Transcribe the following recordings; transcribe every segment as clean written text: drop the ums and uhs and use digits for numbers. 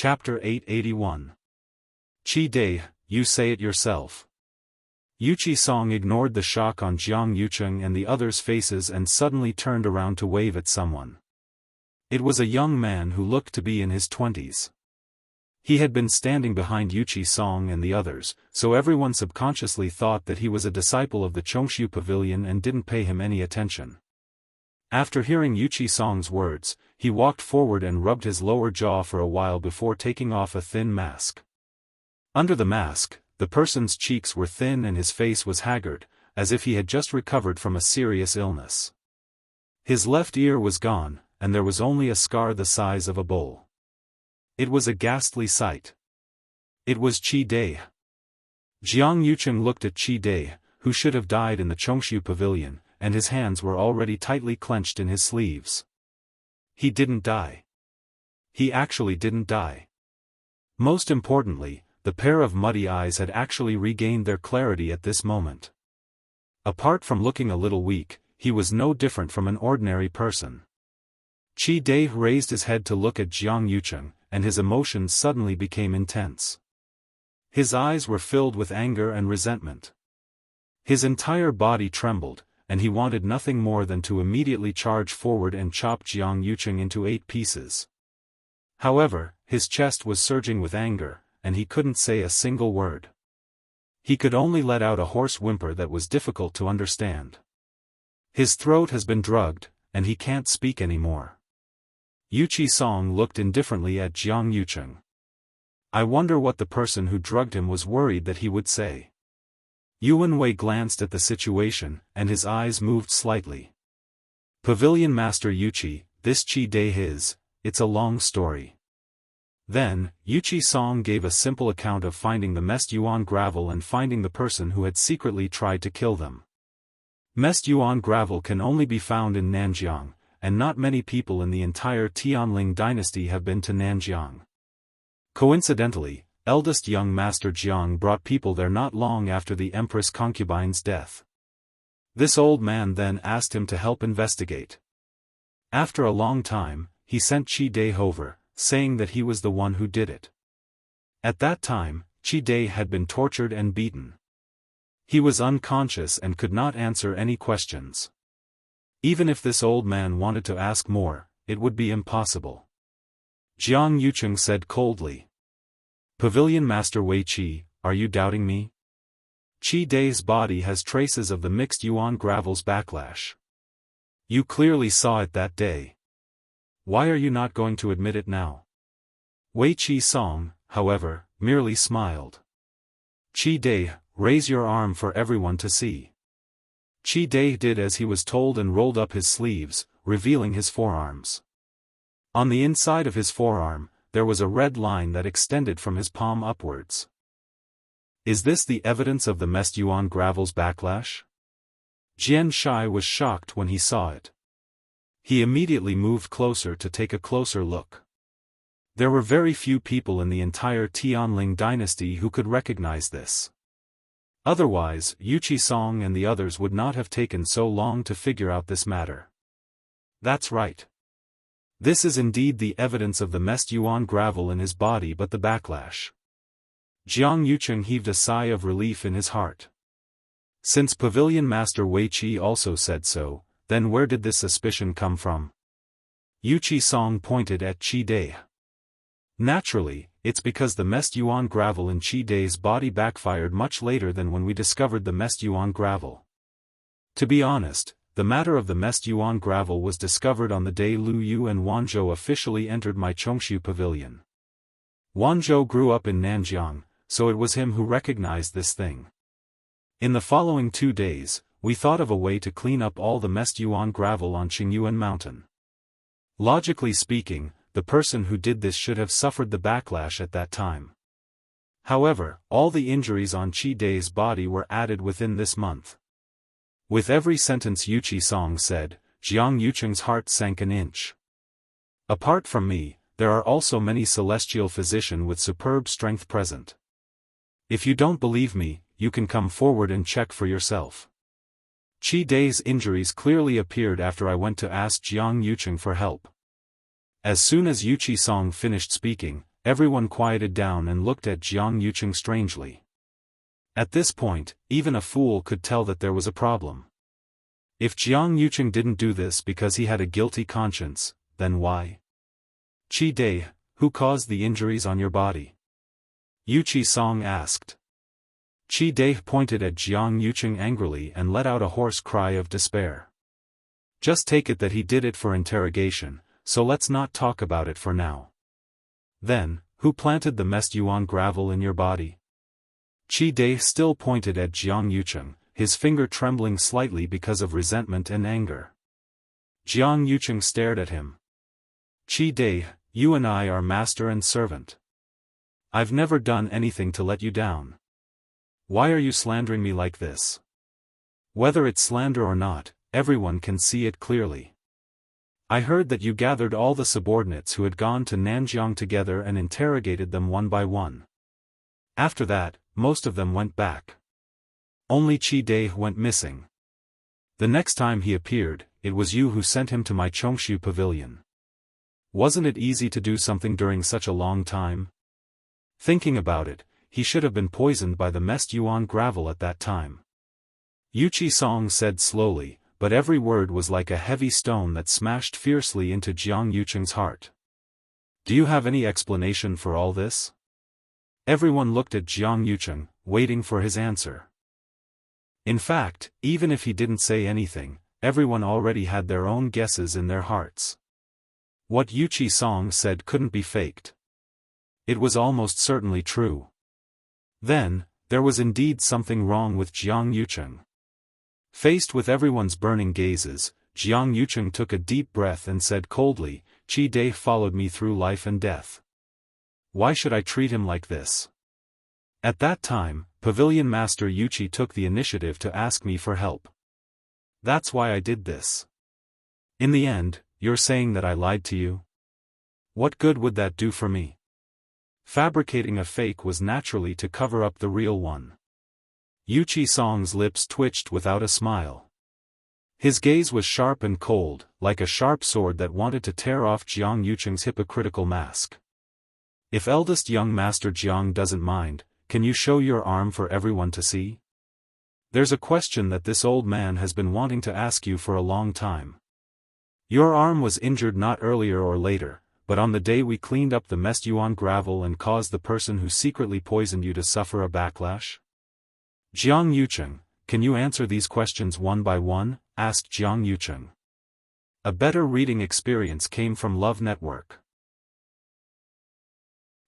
Chapter 881. Chi-Dai, you say it yourself. Yuchi Song ignored the shock on Jiang Yucheng and the others' faces and suddenly turned around to wave at someone. It was a young man who looked to be in his 20s. He had been standing behind Yuchi Song and the others, so everyone subconsciously thought that he was a disciple of the Chongshu Pavilion and didn't pay him any attention. After hearing Yuchi Song's words, he walked forward and rubbed his lower jaw for a while before taking off a thin mask. Under the mask, the person's cheeks were thin and his face was haggard, as if he had just recovered from a serious illness. His left ear was gone, and there was only a scar the size of a bowl. It was a ghastly sight. It was Chi-Dai. Jiang Yucheng looked at Chi-Dai, who should have died in the Chongshu Pavilion, and his hands were already tightly clenched in his sleeves. He didn't die. He actually didn't die. Most importantly, the pair of muddy eyes had actually regained their clarity at this moment. Apart from looking a little weak, he was no different from an ordinary person. Chi-Dai raised his head to look at Jiang Yucheng, and his emotions suddenly became intense. His eyes were filled with anger and resentment. His entire body trembled, and he wanted nothing more than to immediately charge forward and chop Jiang Yucheng into 8 pieces. However, his chest was surging with anger, and he couldn't say a single word. He could only let out a hoarse whimper that was difficult to understand. His throat has been drugged, and he can't speak anymore. Yuchi Song looked indifferently at Jiang Yucheng. I wonder what the person who drugged him was worried that he would say. Yuan Wei glanced at the situation, and his eyes moved slightly. Pavilion Master Yuchi, this Chi-Dai it's a long story. Then, Yuchi Song gave a simple account of finding the Mest Yuan gravel and finding the person who had secretly tried to kill them. Mest Yuan gravel can only be found in Nanjiang, and not many people in the entire Tianling dynasty have been to Nanjiang. Coincidentally, eldest young Master Jiang brought people there not long after the Empress concubine's death. This old man then asked him to help investigate. After a long time, he sent Chi-Dai over, saying that he was the one who did it. At that time, Chi-Dai had been tortured and beaten. He was unconscious and could not answer any questions. Even if this old man wanted to ask more, it would be impossible. Jiang Yucheng said coldly. Pavilion Master Wei Qi, are you doubting me? Chi-Dai's body has traces of the mixed Yuan gravel's backlash. You clearly saw it that day. Why are you not going to admit it now? Wei Qi Song, however, merely smiled. Chi-Dai, raise your arm for everyone to see. Chi-Dai did as he was told and rolled up his sleeves, revealing his forearms. On the inside of his forearm, there was a red line that extended from his palm upwards. Is this the evidence of the Mest Yuan gravel's backlash? Jian Shai was shocked when he saw it. He immediately moved closer to take a closer look. There were very few people in the entire Tianling dynasty who could recognize this. Otherwise, Yuchi Song and the others would not have taken so long to figure out this matter. That's right. This is indeed the evidence of the Mest Yuan gravel in his body, but the backlash. Jiang Yucheng heaved a sigh of relief in his heart. Since Pavilion Master Wei Qi also said so, then where did this suspicion come from? Yuchi Song pointed at Chi-Dai. Naturally, it's because the Mest Yuan gravel in Chi-Dai's body backfired much later than when we discovered the Mest Yuan gravel. To be honest, the matter of the Mest Yuan gravel was discovered on the day Lu Yu and Wanzhou officially entered my Chongshu Pavilion. Wanzhou grew up in Nanjiang, so it was him who recognized this thing. In the following 2 days, we thought of a way to clean up all the Mest Yuan gravel on Qingyuan Mountain. Logically speaking, the person who did this should have suffered the backlash at that time. However, all the injuries on Chi-Dai's body were added within this month. With every sentence Yuchi Song said, Jiang Yucheng's heart sank an inch. Apart from me, there are also many celestial physicians with superb strength present. If you don't believe me, you can come forward and check for yourself. Chi-Dai's injuries clearly appeared after I went to ask Jiang Yucheng for help. As soon as Yuchi Song finished speaking, everyone quieted down and looked at Jiang Yucheng strangely. At this point, even a fool could tell that there was a problem. If Jiang Yucheng didn't do this because he had a guilty conscience, then why? Qi Dai, who caused the injuries on your body? Yuqi Song asked. Qi Dai pointed at Jiang Yucheng angrily and let out a hoarse cry of despair. Just take it that he did it for interrogation, so let's not talk about it for now. Then, who planted the messed yuan gravel in your body? Qi Dai still pointed at Jiang Yucheng, his finger trembling slightly because of resentment and anger. Jiang Yucheng stared at him. Qi Dai, you and I are master and servant. I've never done anything to let you down. Why are you slandering me like this? Whether it's slander or not, everyone can see it clearly. I heard that you gathered all the subordinates who had gone to Nanjiang together and interrogated them one by one. After that, most of them went back. Only Qi Dai went missing. The next time he appeared, it was you who sent him to my Chongshu pavilion. Wasn't it easy to do something during such a long time? Thinking about it, he should have been poisoned by the messed yuan gravel at that time. Yuqi Song said slowly, but every word was like a heavy stone that smashed fiercely into Jiang Yucheng's heart. Do you have any explanation for all this? Everyone looked at Jiang Yucheng, waiting for his answer. In fact, even if he didn't say anything, everyone already had their own guesses in their hearts. What Yuqi Song said couldn't be faked. It was almost certainly true. Then, there was indeed something wrong with Jiang Yucheng. Faced with everyone's burning gazes, Jiang Yucheng took a deep breath and said coldly, Qi Dai followed me through life and death. Why should I treat him like this? At that time, Pavilion Master Yuqi took the initiative to ask me for help. That's why I did this. In the end, you're saying that I lied to you? What good would that do for me? Fabricating a fake was naturally to cover up the real one. Yuqi Song's lips twitched without a smile. His gaze was sharp and cold, like a sharp sword that wanted to tear off Jiang Yucheng's hypocritical mask. If eldest young Master Jiang doesn't mind, can you show your arm for everyone to see? There's a question that this old man has been wanting to ask you for a long time. Your arm was injured not earlier or later, but on the day we cleaned up the messed yuan gravel and caused the person who secretly poisoned you to suffer a backlash? Jiang Yucheng, can you answer these questions one by one? Asked Jiang Yucheng. A better reading experience came from Love Network.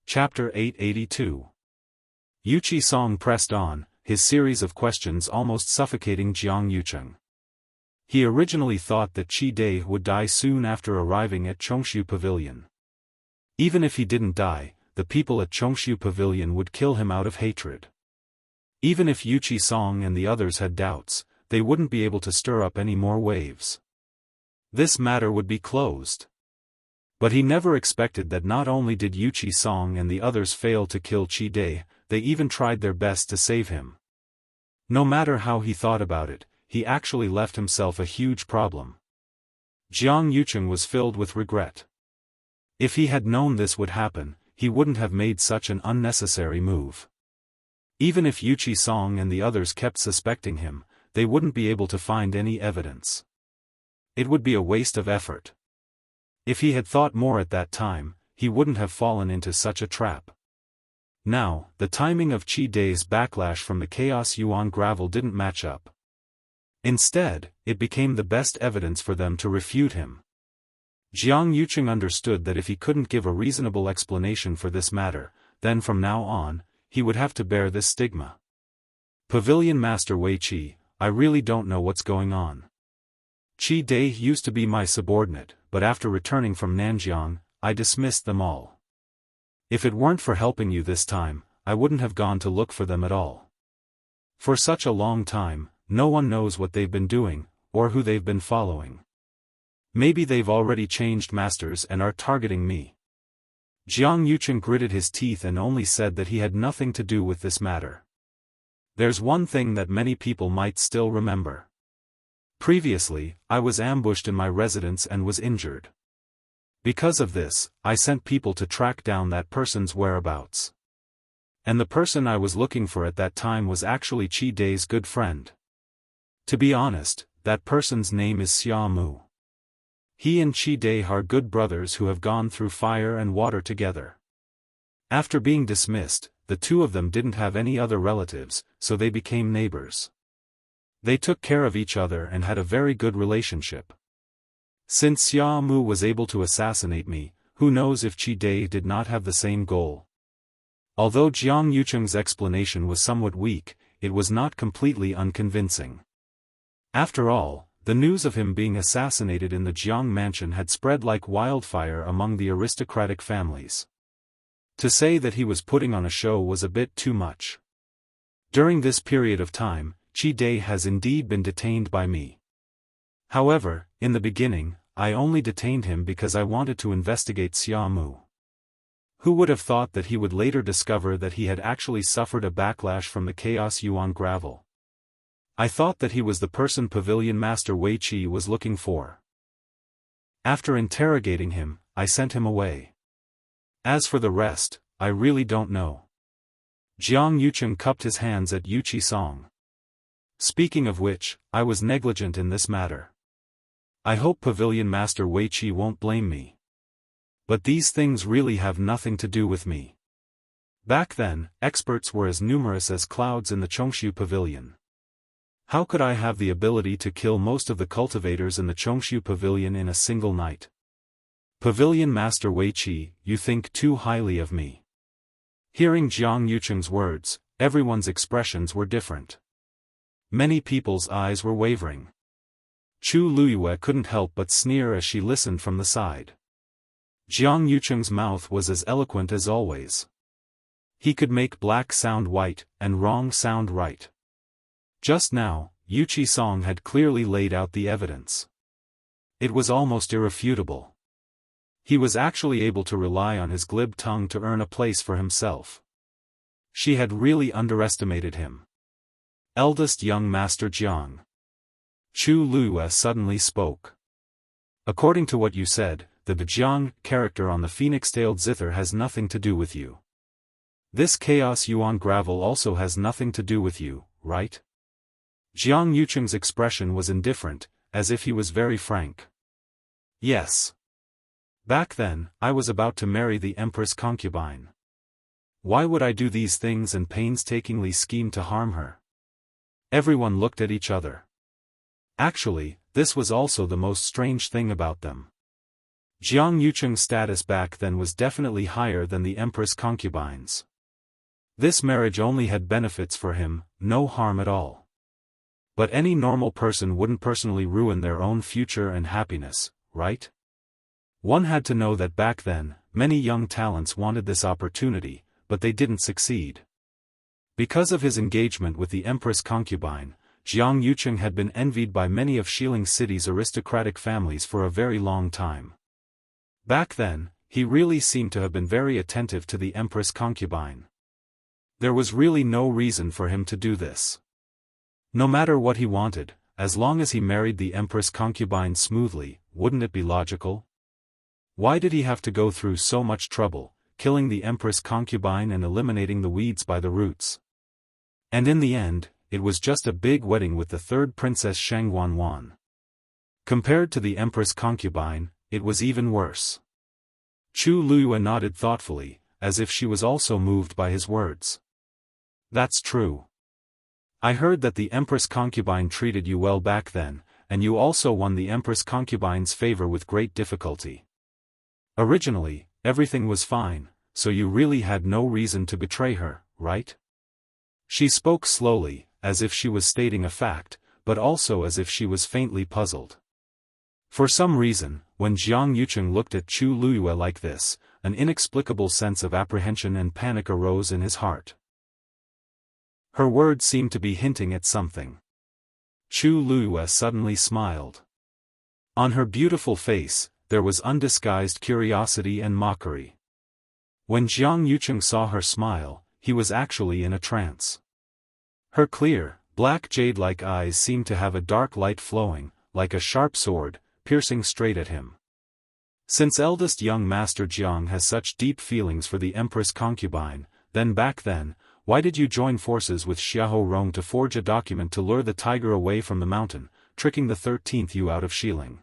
Chapter 882. Yuqi Song pressed on, his series of questions almost suffocating Jiang Yucheng. He originally thought that Qi Dai would die soon after arriving at Chongshu Pavilion. Even if he didn't die, the people at Chongshu Pavilion would kill him out of hatred. Even if Yuqi Song and the others had doubts, they wouldn't be able to stir up any more waves. This matter would be closed. But he never expected that not only did Yuqi Song and the others fail to kill Qi Dai, they even tried their best to save him. No matter how he thought about it, he actually left himself a huge problem. Jiang Yucheng was filled with regret. If he had known this would happen, he wouldn't have made such an unnecessary move. Even if Yuqi Song and the others kept suspecting him, they wouldn't be able to find any evidence. It would be a waste of effort. If he had thought more at that time, he wouldn't have fallen into such a trap. Now, the timing of Qi Dai's backlash from the Chaos Yuan gravel didn't match up. Instead, it became the best evidence for them to refute him. Jiang Yucheng understood that if he couldn't give a reasonable explanation for this matter, then from now on, he would have to bear this stigma. Pavilion Master Wei Qi, I really don't know what's going on. Qi Dai used to be my subordinate, but after returning from Nanjiang, I dismissed them all. If it weren't for helping you this time, I wouldn't have gone to look for them at all. For such a long time, no one knows what they've been doing, or who they've been following. Maybe they've already changed masters and are targeting me. Jiang Yucheng gritted his teeth and only said that he had nothing to do with this matter. There's one thing that many people might still remember. Previously, I was ambushed in my residence and was injured. Because of this, I sent people to track down that person's whereabouts. And the person I was looking for at that time was actually Chi Day's good friend. To be honest, that person's name is Xia Mu. He and Chi Day are good brothers who have gone through fire and water together. After being dismissed, the two of them didn't have any other relatives, so they became neighbors. They took care of each other and had a very good relationship. Since Xia Mu was able to assassinate me, who knows if Chi Day did not have the same goal. Although Jiang Yucheng's explanation was somewhat weak, it was not completely unconvincing. After all, the news of him being assassinated in the Jiang mansion had spread like wildfire among the aristocratic families. To say that he was putting on a show was a bit too much. During this period of time, Chi Day has indeed been detained by me. However, in the beginning, I only detained him because I wanted to investigate Xia Mu. Who would have thought that he would later discover that he had actually suffered a backlash from the Chaos Yuan Gravel? I thought that he was the person Pavilion Master Wei Qi was looking for. After interrogating him, I sent him away. As for the rest, I really don't know. Jiang Yucheng cupped his hands at Yuqi Song. Speaking of which, I was negligent in this matter. I hope Pavilion Master Wei Qi won't blame me. But these things really have nothing to do with me. Back then, experts were as numerous as clouds in the Chongshu Pavilion. How could I have the ability to kill most of the cultivators in the Chongshu Pavilion in a single night? Pavilion Master Wei Qi, you think too highly of me. Hearing Jiang Yucheng's words, everyone's expressions were different. Many people's eyes were wavering. Chu Luyue couldn't help but sneer as she listened from the side. Jiang Yucheng's mouth was as eloquent as always. He could make black sound white, and wrong sound right. Just now, Yuqi Song had clearly laid out the evidence. It was almost irrefutable. He was actually able to rely on his glib tongue to earn a place for himself. She had really underestimated him. Eldest young Master Jiang. Chu Luyue suddenly spoke. According to what you said, the Jiang character on the phoenix-tailed zither has nothing to do with you. This Chaos Yuan Gravel also has nothing to do with you, right? Jiang Yucheng's expression was indifferent, as if he was very frank. Yes. Back then, I was about to marry the Empress concubine. Why would I do these things and painstakingly scheme to harm her? Everyone looked at each other. Actually, this was also the most strange thing about them. Jiang Yucheng's status back then was definitely higher than the Empress concubine's. This marriage only had benefits for him, no harm at all. But any normal person wouldn't personally ruin their own future and happiness, right? One had to know that back then, many young talents wanted this opportunity, but they didn't succeed. Because of his engagement with the Empress concubine, Jiang Yucheng had been envied by many of Shilin City's aristocratic families for a very long time. Back then, he really seemed to have been very attentive to the Empress concubine. There was really no reason for him to do this. No matter what he wanted, as long as he married the Empress concubine smoothly, wouldn't it be logical? Why did he have to go through so much trouble, killing the Empress concubine and eliminating the weeds by the roots? And in the end, it was just a big wedding with the third Princess Shangguanwan. Compared to the Empress concubine, it was even worse. Chu Luyue nodded thoughtfully, as if she was also moved by his words. That's true. I heard that the Empress concubine treated you well back then, and you also won the Empress concubine's favor with great difficulty. Originally, everything was fine, so you really had no reason to betray her, right? She spoke slowly, as if she was stating a fact, but also as if she was faintly puzzled. For some reason, when Jiang Yucheng looked at Chu Luyue like this, an inexplicable sense of apprehension and panic arose in his heart. Her words seemed to be hinting at something. Chu Luyue suddenly smiled. On her beautiful face, there was undisguised curiosity and mockery. When Jiang Yucheng saw her smile, he was actually in a trance. Her clear, black jade-like eyes seemed to have a dark light flowing, like a sharp sword, piercing straight at him. Since eldest young Master Jiang has such deep feelings for the Empress concubine, then back then, why did you join forces with Xiahou Rong to forge a document to lure the tiger away from the mountain, tricking the 13th Yu out of Xiling?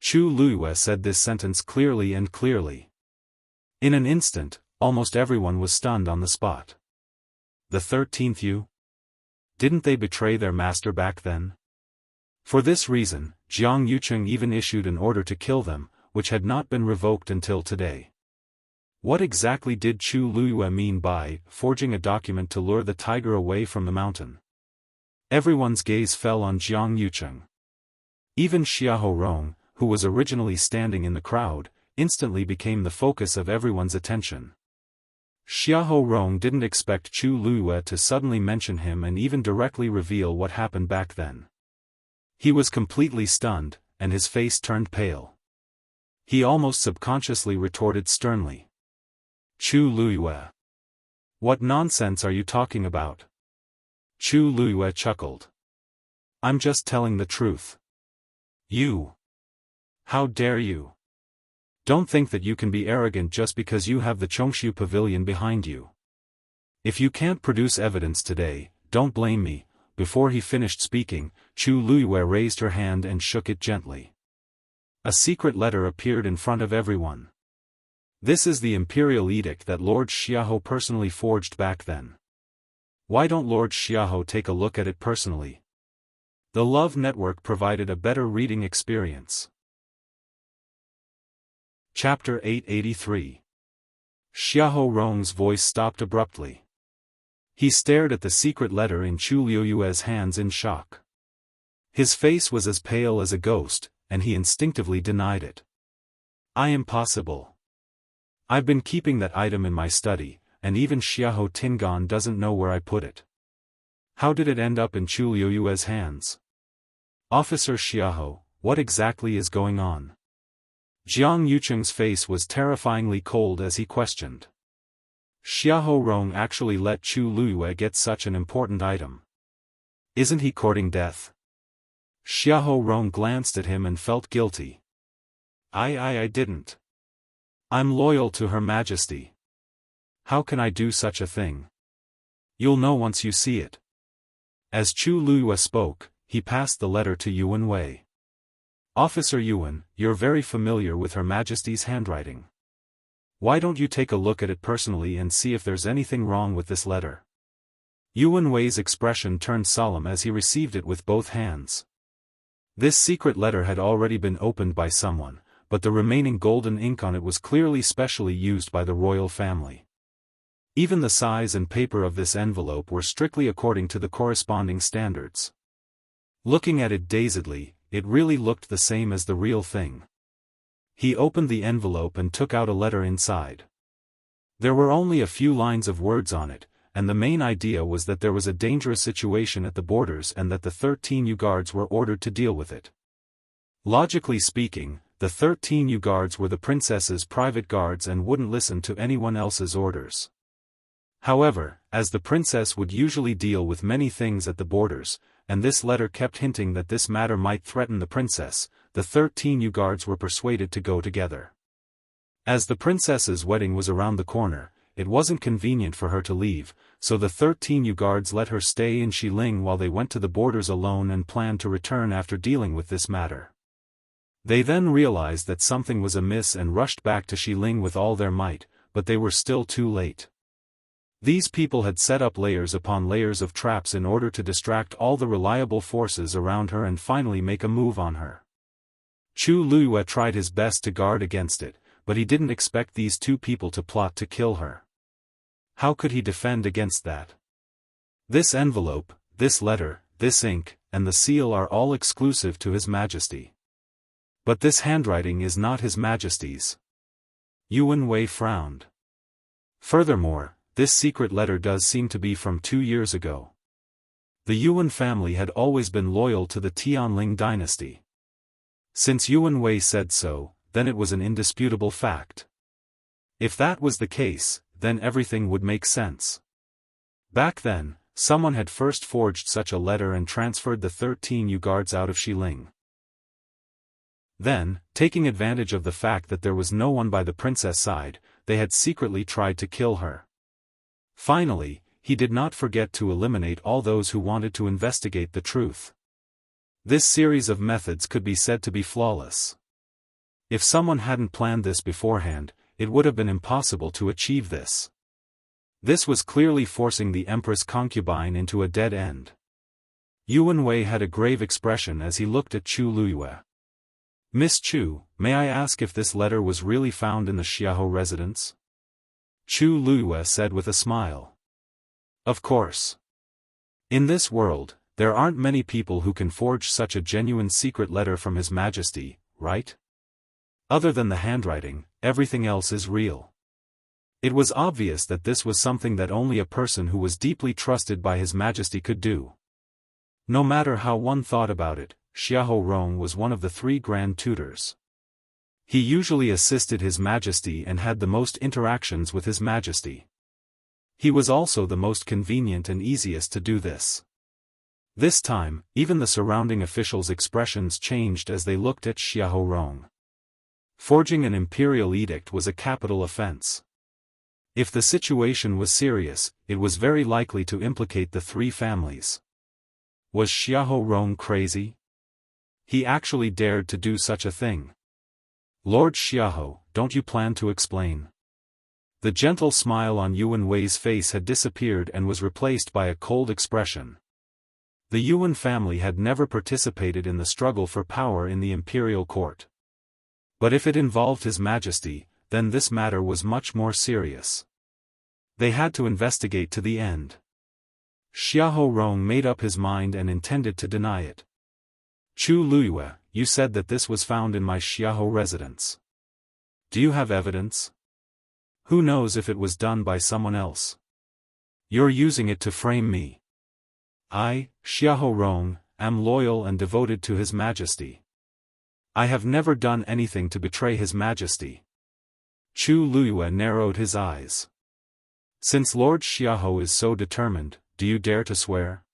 Chu Luiyue said this sentence clearly and clearly. In an instant, almost everyone was stunned on the spot. The 13th Yu? Didn't they betray their master back then? For this reason, Jiang Yucheng even issued an order to kill them, which had not been revoked until today. What exactly did Chu Luiyue mean by forging a document to lure the tiger away from the mountain? Everyone's gaze fell on Jiang Yucheng. Even Xiahou Rong, who was originally standing in the crowd, instantly became the focus of everyone's attention. Xiahou Rong didn't expect Chu Luiyue to suddenly mention him and even directly reveal what happened back then. He was completely stunned, and his face turned pale. He almost subconsciously retorted sternly. Chu Luiyue. What nonsense are you talking about? Chu Luiyue chuckled. I'm just telling the truth. You. How dare you? Don't think that you can be arrogant just because you have the Chongshu Pavilion behind you. If you can't produce evidence today, don't blame me. Before he finished speaking, Chu Luiyue raised her hand and shook it gently. A secret letter appeared in front of everyone. This is the imperial edict that Lord Xiahou personally forged back then. Why don't Lord Xiahou take a look at it personally? The Love Network provided a better reading experience. Chapter 883. Xiahou Rong's voice stopped abruptly. He stared at the secret letter in Chu Luiyue's hands in shock. His face was as pale as a ghost, and he instinctively denied it. Impossible. I've been keeping that item in my study, and even Xiahou Tingan doesn't know where I put it. How did it end up in Chu Luiyue's hands? Officer Xiahou, what exactly is going on? Jiang Yucheng's face was terrifyingly cold as he questioned. Xiahou Rong actually let Chu Luiyue get such an important item. Isn't he courting death? Xiahou Rong glanced at him and felt guilty. I didn't. I'm loyal to Her Majesty. How can I do such a thing? You'll know once you see it. As Chu Luiyue spoke, he passed the letter to Yuan Wei. Officer Yuan, you're very familiar with Her Majesty's handwriting. Why don't you take a look at it personally and see if there's anything wrong with this letter? Yuan Wei's expression turned solemn as he received it with both hands. This secret letter had already been opened by someone, but the remaining golden ink on it was clearly specially used by the royal family. Even the size and paper of this envelope were strictly according to the corresponding standards. Looking at it dazedly, it really looked the same as the real thing. He opened the envelope and took out a letter inside. There were only a few lines of words on it, and the main idea was that there was a dangerous situation at the borders and that the 13 Yu guards were ordered to deal with it. Logically speaking, the 13 Yu guards were the princess's private guards and wouldn't listen to anyone else's orders. However, as the princess would usually deal with many things at the borders, and this letter kept hinting that this matter might threaten the princess, the 13 Yu guards were persuaded to go together. As the princess's wedding was around the corner, it wasn't convenient for her to leave, so the 13 Yu guards let her stay in Xiling while they went to the borders alone and planned to return after dealing with this matter. They then realized that something was amiss and rushed back to Xiling with all their might, but they were still too late. These people had set up layers upon layers of traps in order to distract all the reliable forces around her and finally make a move on her. Chu Luiyue tried his best to guard against it, but he didn't expect these two people to plot to kill her. How could he defend against that? This envelope, this letter, this ink, and the seal are all exclusive to His Majesty. But this handwriting is not His Majesty's. Yuan Wei frowned. Furthermore, this secret letter does seem to be from 2 years ago. The Yuan family had always been loyal to the Tianling dynasty. Since Yuan Wei said so, then it was an indisputable fact. If that was the case, then everything would make sense. Back then, someone had first forged such a letter and transferred the 13 Yu guards out of Xiling. Then, taking advantage of the fact that there was no one by the princess' side, they had secretly tried to kill her. Finally, he did not forget to eliminate all those who wanted to investigate the truth. This series of methods could be said to be flawless. If someone hadn't planned this beforehand, it would have been impossible to achieve this. This was clearly forcing the Empress concubine into a dead end. Yuan Wei had a grave expression as he looked at Chu Luyue. "Miss Chu, may I ask if this letter was really found in the Xiahou residence?" Chu Luyue said with a smile. "Of course. In this world, there aren't many people who can forge such a genuine secret letter from His Majesty, right? Other than the handwriting, everything else is real." It was obvious that this was something that only a person who was deeply trusted by His Majesty could do. No matter how one thought about it, Xiahou Rong was one of the 3 grand tutors. He usually assisted His Majesty and had the most interactions with His Majesty. He was also the most convenient and easiest to do this. This time, even the surrounding officials' expressions changed as they looked at Xiahou Rong. Forging an imperial edict was a capital offense. If the situation was serious, it was very likely to implicate the 3 families. Was Xiahou Rong crazy? He actually dared to do such a thing. "Lord Xiahou, don't you plan to explain?" The gentle smile on Yuan Wei's face had disappeared and was replaced by a cold expression. The Yuan family had never participated in the struggle for power in the imperial court. But if it involved His Majesty, then this matter was much more serious. They had to investigate to the end. Xiahou Rong made up his mind and intended to deny it. "Chu Luyue, you said that this was found in my Xiahou residence. Do you have evidence? Who knows if it was done by someone else? You're using it to frame me. I, Xiahou Rong, am loyal and devoted to His Majesty. I have never done anything to betray His Majesty." Chu Luyue narrowed his eyes. "Since Lord Xiahou is so determined, do you dare to swear?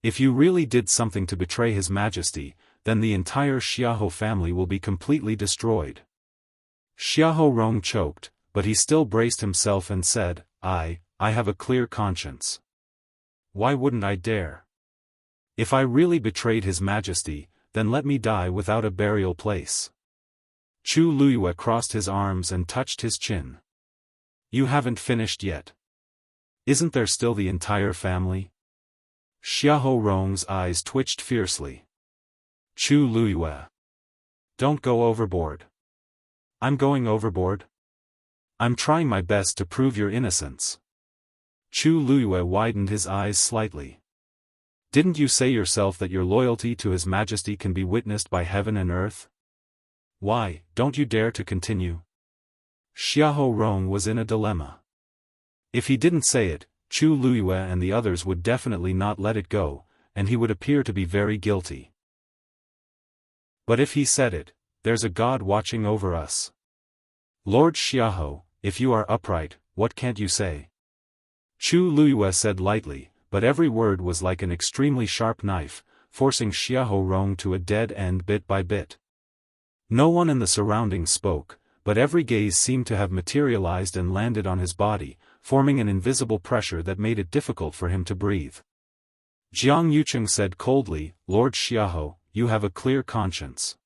If you really did something to betray His Majesty, then the entire Xiahou family will be completely destroyed." Xiahou Rong choked, but he still braced himself and said, I have a clear conscience. Why wouldn't I dare? If I really betrayed His Majesty, then let me die without a burial place." Chu Luyue crossed his arms and touched his chin. "You haven't finished yet. Isn't there still the entire family?" Xiahou Rong's eyes twitched fiercely. "Chu Luyue. Don't go overboard." "I'm going overboard? I'm trying my best to prove your innocence." Chu Luyue widened his eyes slightly. "Didn't you say yourself that your loyalty to His Majesty can be witnessed by heaven and earth? Why, don't you dare to continue?" Xiahou Rong was in a dilemma. If he didn't say it, Chu Luyue and the others would definitely not let it go, and he would appear to be very guilty. But if he said it, there's a God watching over us. "Lord Xiahou, if you are upright, what can't you say?" Chu Luyue said lightly, but every word was like an extremely sharp knife, forcing Xiahou Rong to a dead end bit by bit. No one in the surroundings spoke, but every gaze seemed to have materialized and landed on his body, forming an invisible pressure that made it difficult for him to breathe. Jiang Yucheng said coldly, "Lord Xiahou, you have a clear conscience.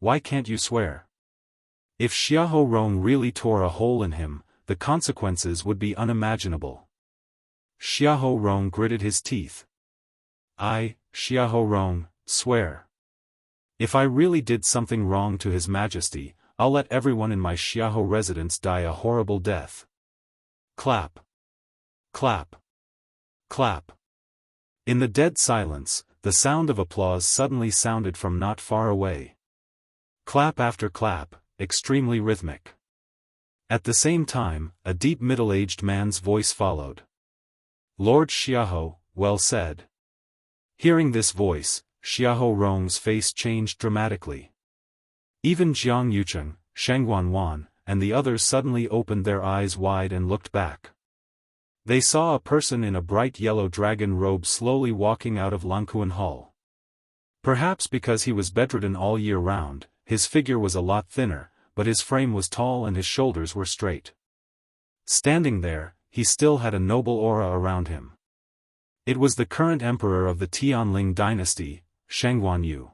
Why can't you swear?" If Xiahou Rong really tore a hole in him, the consequences would be unimaginable. Xiahou Rong gritted his teeth. "I, Xiahou Rong, swear. If I really did something wrong to His Majesty, I'll let everyone in my Xiahou residence die a horrible death." Clap. Clap. Clap. In the dead silence, the sound of applause suddenly sounded from not far away. Clap after clap, extremely rhythmic. At the same time, a deep middle-aged man's voice followed. "Lord Xiahou, well said." Hearing this voice, Xiahou Rong's face changed dramatically. Even Jiang Yucheng, Sheng Wanwan, and the others suddenly opened their eyes wide and looked back. They saw a person in a bright yellow dragon robe slowly walking out of Langkuan Hall. Perhaps because he was bedridden all year round, his figure was a lot thinner, but his frame was tall and his shoulders were straight. Standing there, he still had a noble aura around him. It was the current emperor of the Tianling dynasty, Shangguan.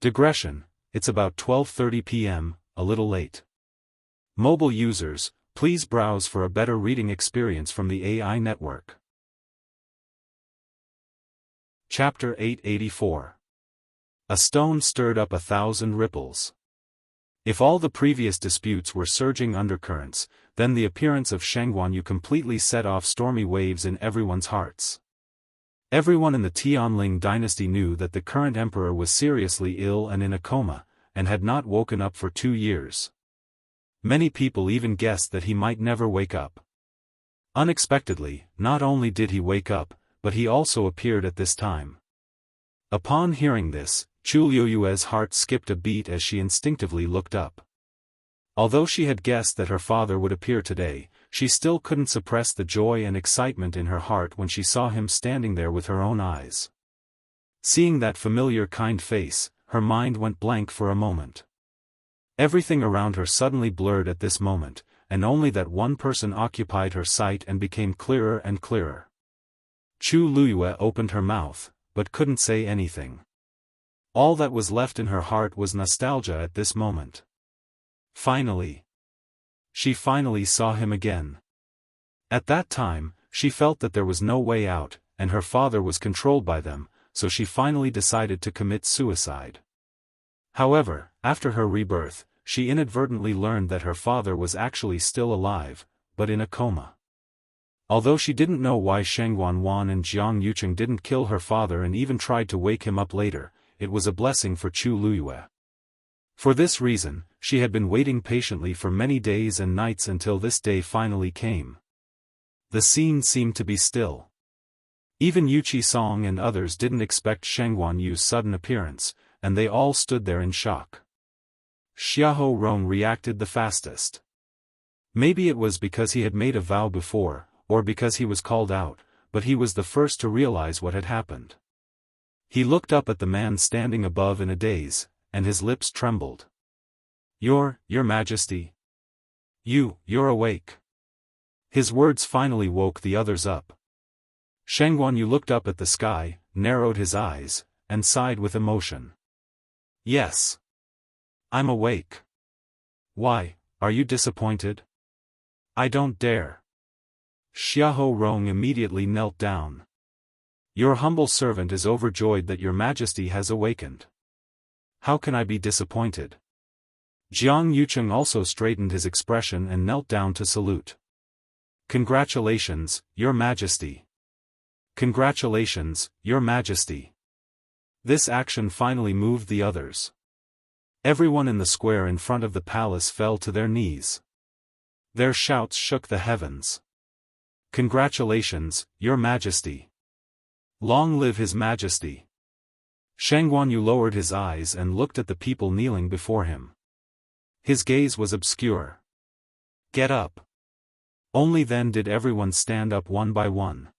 Digression, it's about 12:30 p.m., a little late. Mobile users, please browse for a better reading experience from the AI network. Chapter 884. A stone stirred up 1,000 ripples. If all the previous disputes were surging undercurrents, then the appearance of Shangguan completely set off stormy waves in everyone's hearts. Everyone in the Tianling dynasty knew that the current emperor was seriously ill and in a coma, and had not woken up for 2 years. Many people even guessed that he might never wake up. Unexpectedly, not only did he wake up, but he also appeared at this time. Upon hearing this, Chu Liyue's heart skipped a beat as she instinctively looked up. Although she had guessed that her father would appear today, she still couldn't suppress the joy and excitement in her heart when she saw him standing there with her own eyes. Seeing that familiar kind face, her mind went blank for a moment. Everything around her suddenly blurred at this moment, and only that one person occupied her sight and became clearer and clearer. Chu Liyue opened her mouth, but couldn't say anything. All that was left in her heart was nostalgia at this moment. Finally. She finally saw him again. At that time, she felt that there was no way out, and her father was controlled by them, so she finally decided to commit suicide. However, after her rebirth, she inadvertently learned that her father was actually still alive, but in a coma. Although she didn't know why Shangguan and Jiang Yucheng didn't kill her father and even tried to wake him up later, it was a blessing for Chu Liyue. For this reason, she had been waiting patiently for many days and nights until this day finally came. The scene seemed to be still. Even Yuqi Song and others didn't expect Shangguan Yu's sudden appearance, and they all stood there in shock. Xiahou Rong reacted the fastest. Maybe it was because he had made a vow before, or because he was called out, but he was the first to realize what had happened. He looked up at the man standing above in a daze, and his lips trembled. Your Majesty. You're awake. His words finally woke the others up. Shangguan Yu looked up at the sky, narrowed his eyes, and sighed with emotion. Yes. I'm awake. Why, are you disappointed? I don't dare. Xiahou Rong immediately knelt down. Your humble servant is overjoyed that your Majesty has awakened. How can I be disappointed? Jiang Yucheng also straightened his expression and knelt down to salute. Congratulations, Your Majesty. Congratulations, Your Majesty. This action finally moved the others. Everyone in the square in front of the palace fell to their knees. Their shouts shook the heavens. Congratulations, Your Majesty. Long live His Majesty. Shangguan Yu lowered his eyes and looked at the people kneeling before him. His gaze was obscure. Get up. Only then did everyone stand up one by one.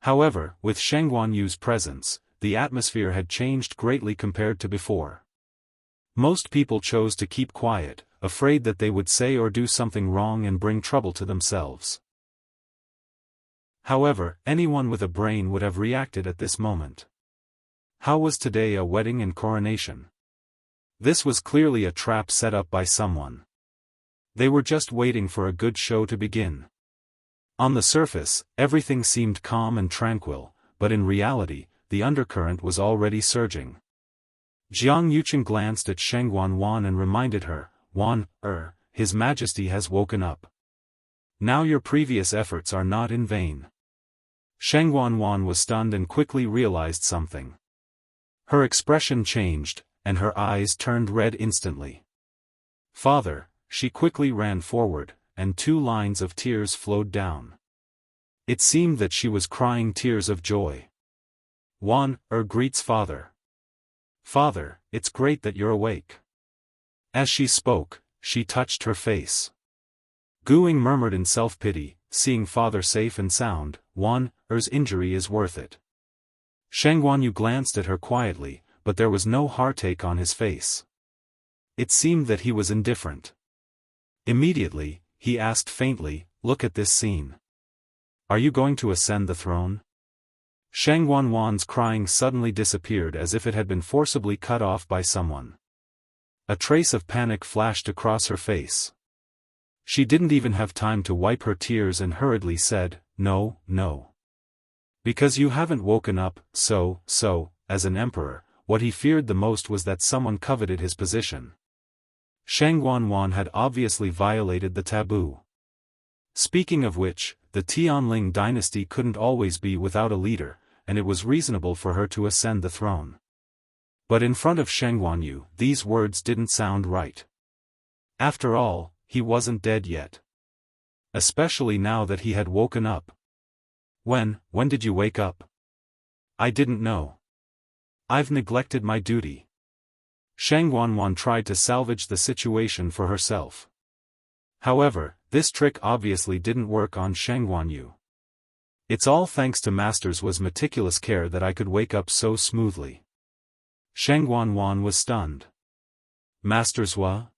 However, with Shangguan Yu's presence, the atmosphere had changed greatly compared to before. Most people chose to keep quiet, afraid that they would say or do something wrong and bring trouble to themselves. However, anyone with a brain would have reacted at this moment. How was today a wedding and coronation? This was clearly a trap set up by someone. They were just waiting for a good show to begin. On the surface, everything seemed calm and tranquil, but in reality, the undercurrent was already surging. Jiang Yucheng glanced at Shangguan and reminded her, His Majesty has woken up. Now your previous efforts are not in vain. Shangguan was stunned and quickly realized something. Her expression changed, and her eyes turned red instantly. Father, she quickly ran forward, and 2 lines of tears flowed down. It seemed that she was crying tears of joy. Greets father. Father, it's great that you're awake. As she spoke, she touched her face. Guing murmured in self-pity, seeing father safe and sound, Er's injury is worth it. Shangguan Yu glanced at her quietly, but there was no heartache on his face. It seemed that he was indifferent. Immediately, he asked faintly, "Look at this scene. Are you going to ascend the throne?" Shang Wanwan's crying suddenly disappeared as if it had been forcibly cut off by someone. A trace of panic flashed across her face. She didn't even have time to wipe her tears and hurriedly said, "No, no. Because you haven't woken up, so, as an emperor, what he feared the most was that someone coveted his position." Shang Wanwan had obviously violated the taboo. Speaking of which, the Tianling dynasty couldn't always be without a leader, and it was reasonable for her to ascend the throne. But in front of Shang Wanyu, these words didn't sound right. After all, he wasn't dead yet. Especially now that he had woken up. When did you wake up?" "I didn't know. I've neglected my duty." Shang Wanwan tried to salvage the situation for herself. However, this trick obviously didn't work on Shang Wanyu. "It's all thanks to Master's meticulous care that I could wake up so smoothly." Shang Wanwan was stunned. "Master's what?"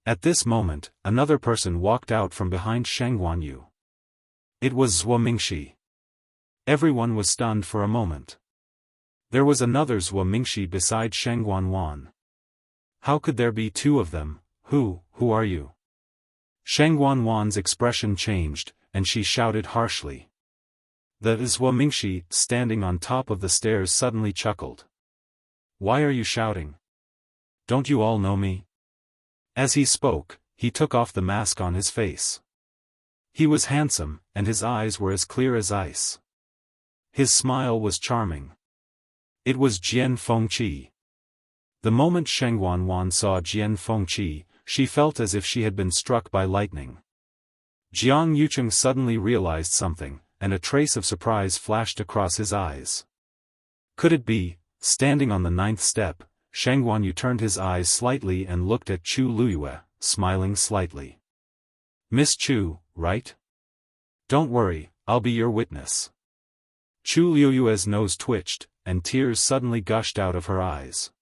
At this moment, another person walked out from behind Shang Wanyu. It was Zhuo Mingxi. Everyone was stunned for a moment. There was another Zhuo Mingxi beside Shang Wanwan. How could there be two of them? Who are you?" Shang Wanwan's expression changed, and she shouted harshly. The Zhuo Mingxi, standing on top of the stairs, suddenly chuckled. "Why are you shouting? Don't you all know me?" As he spoke, he took off the mask on his face. He was handsome, and his eyes were as clear as ice. His smile was charming. It was Jian Fengqi. The moment Shang Wanwan saw Jian Fengqi, she felt as if she had been struck by lightning. Jiang Yucheng suddenly realized something, and a trace of surprise flashed across his eyes. Could it be, standing on the 9th step, Shang Wanyu turned his eyes slightly and looked at Chu Luyue, smiling slightly. "Miss Chu, right? Don't worry, I'll be your witness." Chu Luyue's nose twitched, and tears suddenly gushed out of her eyes.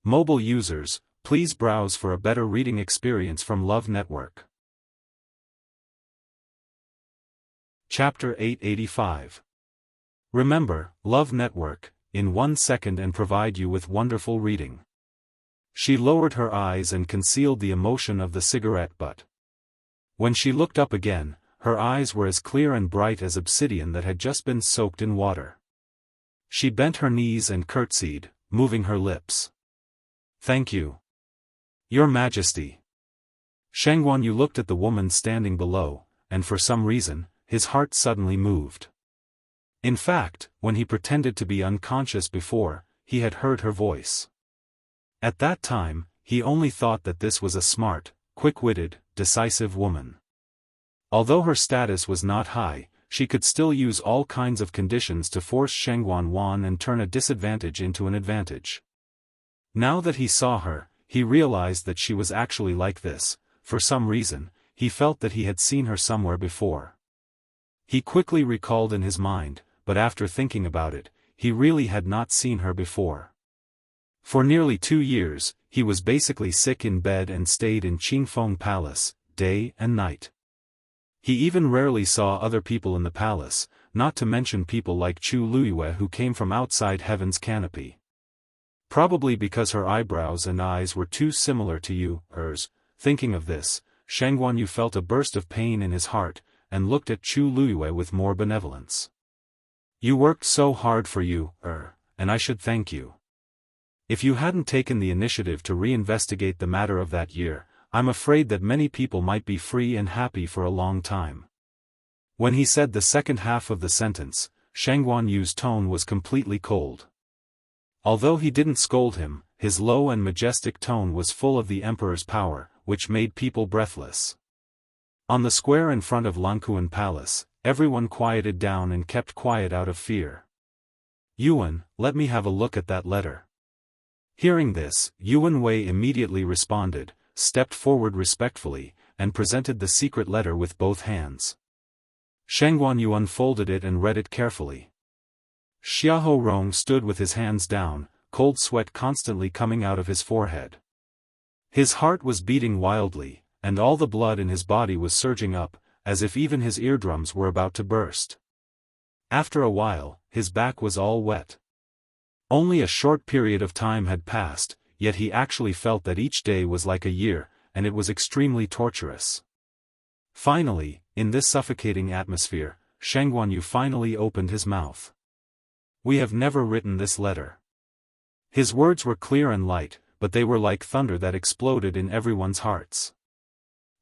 Mobile users, please browse for a better reading experience from Love Network. Chapter 885. Remember, Love Network, in 1 second and provide you with wonderful reading. She lowered her eyes and concealed the emotion of the cigarette butt. When she looked up again, her eyes were as clear and bright as obsidian that had just been soaked in water. She bent her knees and curtsied, moving her lips. "Thank you, Your Majesty." Shang Wanyu looked at the woman standing below, and for some reason, his heart suddenly moved. In fact, when he pretended to be unconscious before, he had heard her voice. At that time, he only thought that this was a smart, quick-witted, decisive woman. Although her status was not high, she could still use all kinds of conditions to force Shang Wanwan and turn a disadvantage into an advantage. Now that he saw her, he realized that she was actually like this. For some reason, he felt that he had seen her somewhere before. He quickly recalled in his mind, but after thinking about it, he really had not seen her before. For nearly 2 years, he was basically sick in bed and stayed in Qingfeng Palace, day and night. He even rarely saw other people in the palace, not to mention people like Chu Luyue who came from outside heaven's canopy. Probably because her eyebrows and eyes were too similar to hers. Thinking of this, Shang Wanyu felt a burst of pain in his heart, and looked at Chu Luyue with more benevolence. "You worked so hard for and I should thank you. If you hadn't taken the initiative to reinvestigate the matter of that year, I'm afraid that many people might be free and happy for a long time." When he said the second half of the sentence, Shang Wanyu's tone was completely cold. Although he didn't scold him, his low and majestic tone was full of the emperor's power, which made people breathless. On the square in front of Lankuan Palace, everyone quieted down and kept quiet out of fear. "Yuan, let me have a look at that letter." Hearing this, Yuan Wei immediately responded, stepped forward respectfully, and presented the secret letter with both hands. Shang Wanyu unfolded it and read it carefully. Xiahou Rong stood with his hands down, cold sweat constantly coming out of his forehead. His heart was beating wildly, and all the blood in his body was surging up, as if even his eardrums were about to burst. After a while, his back was all wet. Only a short period of time had passed, yet he actually felt that each day was like a year, and it was extremely torturous. Finally, in this suffocating atmosphere, Sheng Guanyu finally opened his mouth. "We have never written this letter." His words were clear and light, but they were like thunder that exploded in everyone's hearts.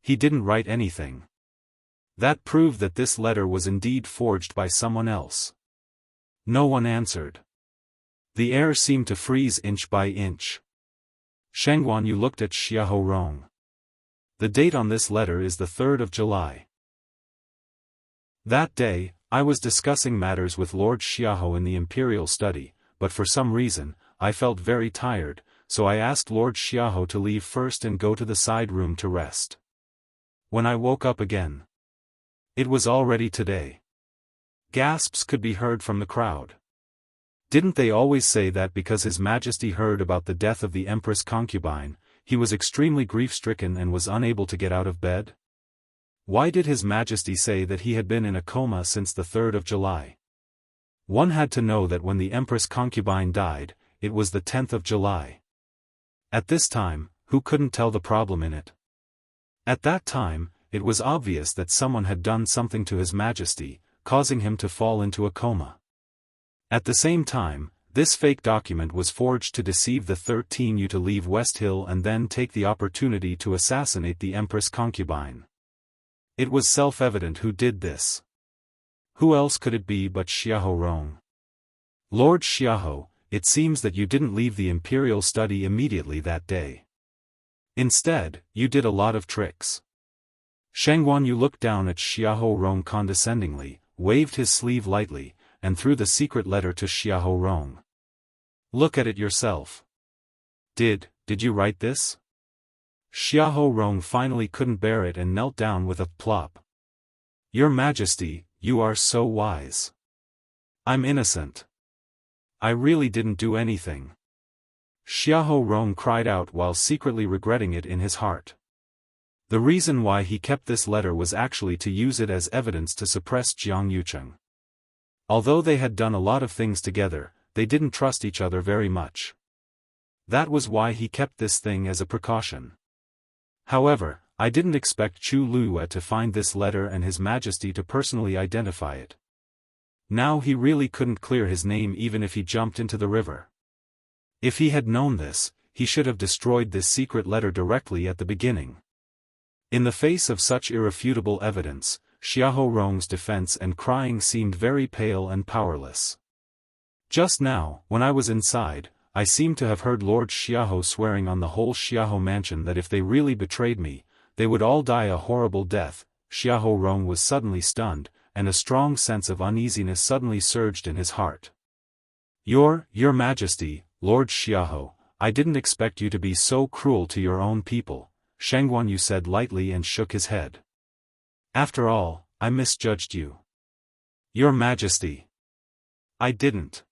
He didn't write anything. That proved that this letter was indeed forged by someone else. No one answered. The air seemed to freeze inch by inch. Sheng Guanyu looked at Xiahou Rong. "The date on this letter is the 3rd of July. That day, I was discussing matters with Lord Xiahou in the imperial study, but for some reason, I felt very tired, so I asked Lord Xiahou to leave first and go to the side room to rest. When I woke up again, it was already today." Gasps could be heard from the crowd. Didn't they always say that because His Majesty heard about the death of the Empress concubine, he was extremely grief-stricken and was unable to get out of bed? Why did His Majesty say that he had been in a coma since the 3rd of July? One had to know that when the Empress concubine died, it was the 10th of July. At this time, who couldn't tell the problem in it? At that time, it was obvious that someone had done something to His Majesty, causing him to fall into a coma. At the same time, this fake document was forged to deceive the 13U to leave West Hill and then take the opportunity to assassinate the Empress concubine. It was self-evident who did this. Who else could it be but Xiahou Rong? "Lord Xiahou, it seems that you didn't leave the imperial study immediately that day. Instead, you did a lot of tricks." Sheng Guanyu looked down at Xiahou Rong condescendingly, waved his sleeve lightly, and threw the secret letter to Xiahou Rong. "Look at it yourself. Did you write this?" Xiahou Rong finally couldn't bear it and knelt down with a plop. "Your Majesty, you are so wise. I'm innocent. I really didn't do anything." Xiahou Rong cried out while secretly regretting it in his heart. The reason why he kept this letter was actually to use it as evidence to suppress Jiang Yucheng. Although they had done a lot of things together, they didn't trust each other very much. That was why he kept this thing as a precaution. However, I didn't expect Chu Luyue to find this letter and His Majesty to personally identify it. Now he really couldn't clear his name even if he jumped into the river. If he had known this, he should have destroyed this secret letter directly at the beginning. In the face of such irrefutable evidence, Xiahou Rong's defense and crying seemed very pale and powerless. "Just now, when I was inside, I seemed to have heard Lord Xiahou swearing on the whole Xiahou mansion that if they really betrayed me, they would all die a horrible death." Xiahou Rong was suddenly stunned, and a strong sense of uneasiness suddenly surged in his heart. Your Majesty, Lord Xiahou, I didn't expect you to be so cruel to your own people," Sheng Guanyu said lightly and shook his head. "After all, I misjudged you." "Your Majesty. I didn't.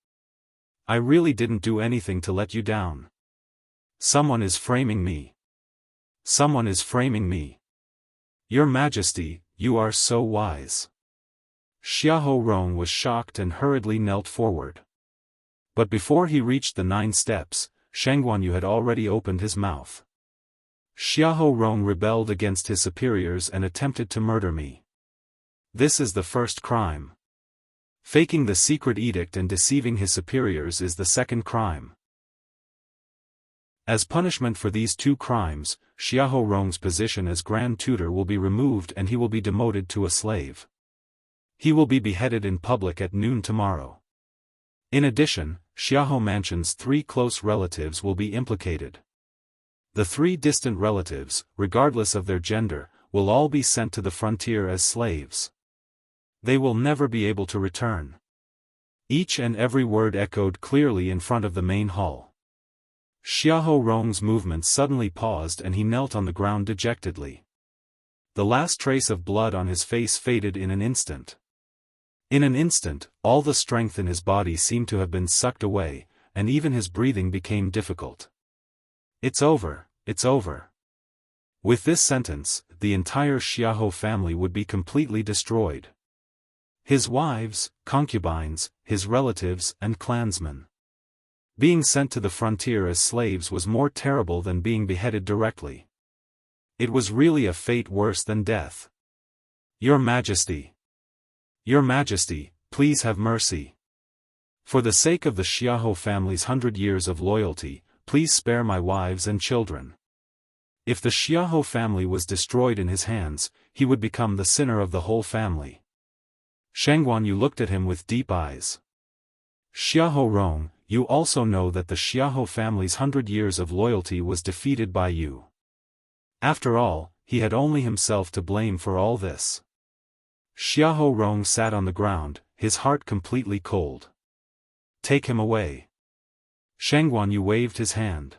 I really didn't do anything to let you down. Someone is framing me. Someone is framing me. Your Majesty, you are so wise." Xiahou Rong was shocked and hurriedly knelt forward. But before he reached the 9 steps, Sheng Guanyu had already opened his mouth. "Xiahou Rong rebelled against his superiors and attempted to murder me. This is the first crime. Faking the secret edict and deceiving his superiors is the second crime. As punishment for these 2 crimes, Xiahou Rong's position as Grand Tutor will be removed and he will be demoted to a slave. He will be beheaded in public at noon tomorrow. In addition, Xiahou Mansion's 3 close relatives will be implicated. The 3 distant relatives, regardless of their gender, will all be sent to the frontier as slaves. They will never be able to return." Each and every word echoed clearly in front of the main hall. Xiahou Rong's movements suddenly paused and he knelt on the ground dejectedly. The last trace of blood on his face faded in an instant. In an instant, all the strength in his body seemed to have been sucked away, and even his breathing became difficult. It's over, it's over. With this sentence, the entire Xiahou family would be completely destroyed. His wives, concubines, his relatives and clansmen. Being sent to the frontier as slaves was more terrible than being beheaded directly. It was really a fate worse than death. Your Majesty! Your Majesty, please have mercy. For the sake of the Xiahou family's 100 years of loyalty, please spare my wives and children. If the Xiahou family was destroyed in his hands, he would become the sinner of the whole family. Shangguanyu looked at him with deep eyes. Xiahou Rong, you also know that the Xiahou family's 100 years of loyalty was defeated by you. After all, he had only himself to blame for all this. Xiahou Rong sat on the ground, his heart completely cold. Take him away. Shangguanyu waved his hand.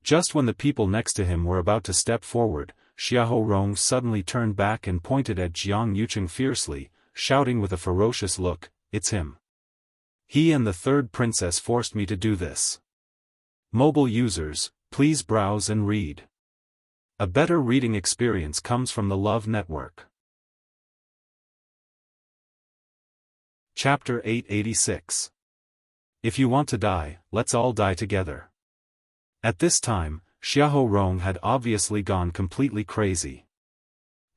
Just when the people next to him were about to step forward, Xiahou Rong suddenly turned back and pointed at Jiang Yucheng fiercely, shouting with a ferocious look, "It's him. He and the third princess forced me to do this." Mobile users, please browse and read. A better reading experience comes from the Love Network. Chapter 886. If you want to die, let's all die together. At this time, Xiahou Rong had obviously gone completely crazy.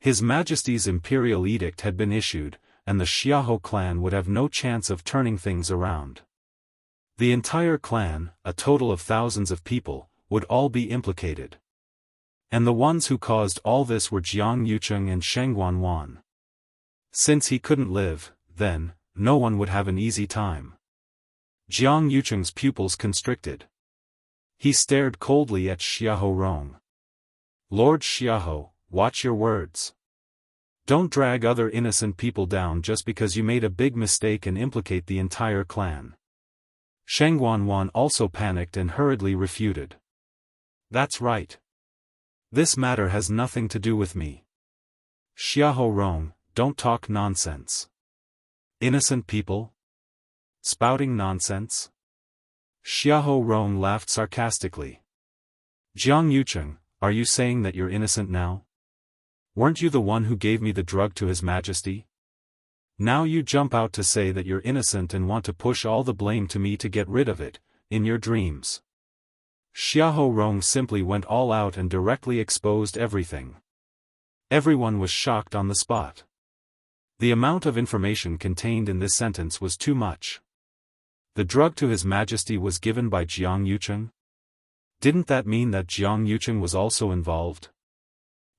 His Majesty's imperial edict had been issued, and the Xiahou clan would have no chance of turning things around. The entire clan, a total of thousands of people, would all be implicated. And the ones who caused all this were Jiang Yucheng and Shangguan Wan. Since he couldn't live, then, no one would have an easy time. Jiang Yucheng's pupils constricted. He stared coldly at Xiahou Rong. Lord Xiahou, watch your words. Don't drag other innocent people down just because you made a big mistake and implicate the entire clan. Shangguan Wan also panicked and hurriedly refuted. That's right. This matter has nothing to do with me. Xiahou Rong, don't talk nonsense. Innocent people? Spouting nonsense? Xiahou Rong laughed sarcastically. Jiang Yucheng, are you saying that you're innocent now? Weren't you the one who gave me the drug to His Majesty? Now you jump out to say that you're innocent and want to push all the blame to me to get rid of it, in your dreams. Xiahou Rong simply went all out and directly exposed everything. Everyone was shocked on the spot. The amount of information contained in this sentence was too much. The drug to His Majesty was given by Jiang Yucheng? Didn't that mean that Jiang Yucheng was also involved?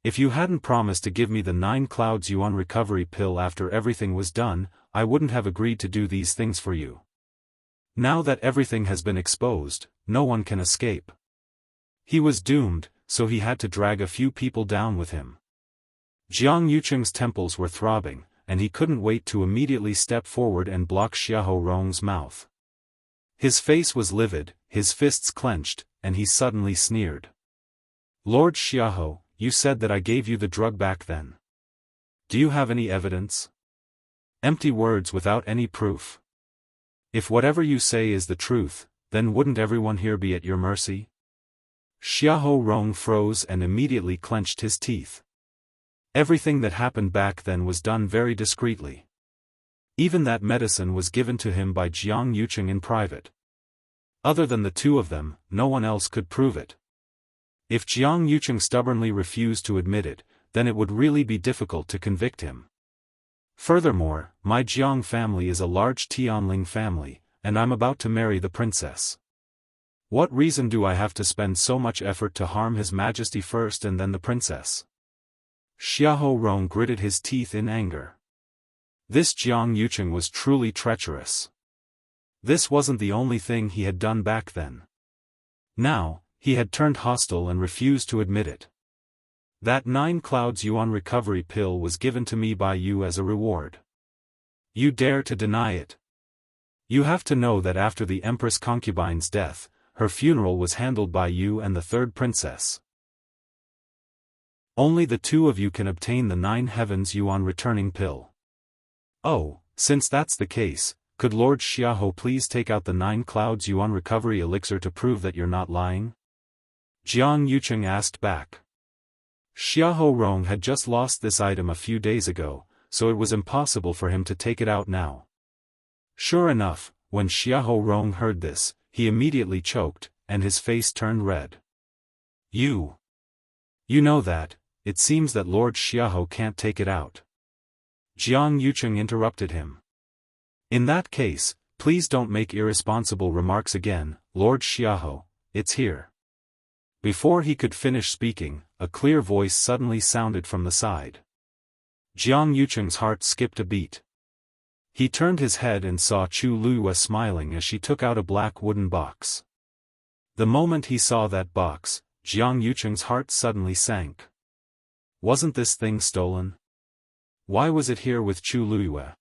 If you hadn't promised to give me the 9 Clouds Yuan recovery pill after everything was done, I wouldn't have agreed to do these things for you. Now that everything has been exposed, no one can escape. He was doomed, so he had to drag a few people down with him. Jiang Yucheng's temples were throbbing, and he couldn't wait to immediately step forward and block Xiahou Rong's mouth. His face was livid, his fists clenched, and he suddenly sneered. Lord Xiahou, you said that I gave you the drug back then. Do you have any evidence? Empty words without any proof. If whatever you say is the truth, then wouldn't everyone here be at your mercy? Xiahou Rong froze and immediately clenched his teeth. Everything that happened back then was done very discreetly. Even that medicine was given to him by Jiang Yucheng in private. Other than the two of them, no one else could prove it. If Jiang Yucheng stubbornly refused to admit it, then it would really be difficult to convict him. Furthermore, my Jiang family is a large Tianling family, and I'm about to marry the princess. What reason do I have to spend so much effort to harm His Majesty first and then the princess? Xiahou Rong gritted his teeth in anger. This Jiang Yucheng was truly treacherous. This wasn't the only thing he had done back then. Now, he had turned hostile and refused to admit it. That 9 Clouds Yuan recovery pill was given to me by you as a reward. You dare to deny it? You have to know that after the Empress concubine's death, her funeral was handled by you and the third princess. Only the two of you can obtain the 9 Heavens Yuan returning pill. Oh, since that's the case, could Lord Xiaohou please take out the 9 clouds yuan recovery elixir to prove that you're not lying? Jiang Yucheng asked back. Xiaohou Rong had just lost this item a few days ago, so it was impossible for him to take it out now. Sure enough, when Xiaohou Rong heard this, he immediately choked, and his face turned red. You know that, it seems that Lord Xiaohou can't take it out. Jiang Yucheng interrupted him. In that case, please don't make irresponsible remarks again, Lord Xiaohou, it's here. Before he could finish speaking, a clear voice suddenly sounded from the side. Jiang Yucheng's heart skipped a beat. He turned his head and saw Chu Luiyue smiling as she took out a black wooden box. The moment he saw that box, Jiang Yucheng's heart suddenly sank. Wasn't this thing stolen? Why was it here with Chu Luiyue?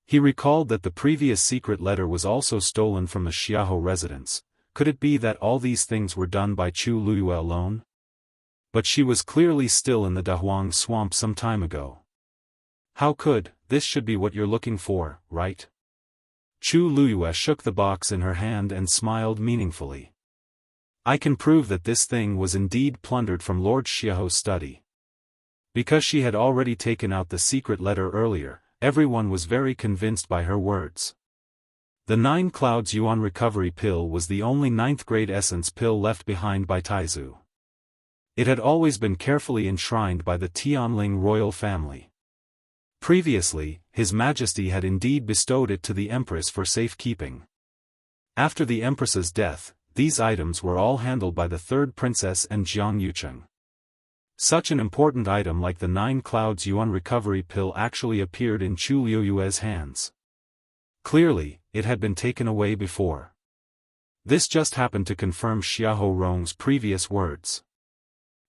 He recalled that the previous secret letter was also stolen from the Xiaohou residence. Could it be that all these things were done by Chu Luiyue alone? But she was clearly still in the Dahuang swamp some time ago. How could, this should be what you're looking for, right? Chu Luiyue shook the box in her hand and smiled meaningfully. I can prove that this thing was indeed plundered from Lord Xiaohou's study. Because she had already taken out the secret letter earlier, everyone was very convinced by her words. The 9 clouds yuan recovery pill was the only 9th grade essence pill left behind by Taizu. It had always been carefully enshrined by the Tianling royal family. Previously, His Majesty had indeed bestowed it to the Empress for safekeeping. After the Empress's death, these items were all handled by the 3rd princess and Jiang Yucheng. Such an important item like the 9 clouds yuan recovery pill actually appeared in Chu Luiyue's hands. Clearly, it had been taken away before. This just happened to confirm Xiaohou Rong's previous words.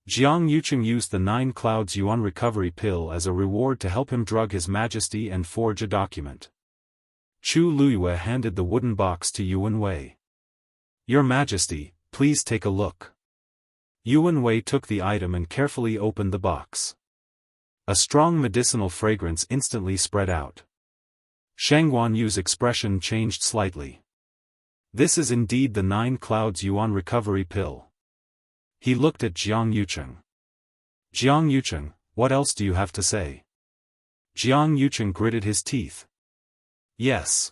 Jiang Yucheng used the 9 clouds yuan recovery pill as a reward to help him drug His Majesty and forge a document. Chu Luiyue handed the wooden box to Yuan Wei. Your Majesty, please take a look. Yuan Wei took the item and carefully opened the box. A strong medicinal fragrance instantly spread out. Shang Guanyu's expression changed slightly. This is indeed the 9 clouds yuan recovery pill. He looked at Jiang Yucheng. Jiang Yucheng, what else do you have to say? Jiang Yucheng gritted his teeth. Yes.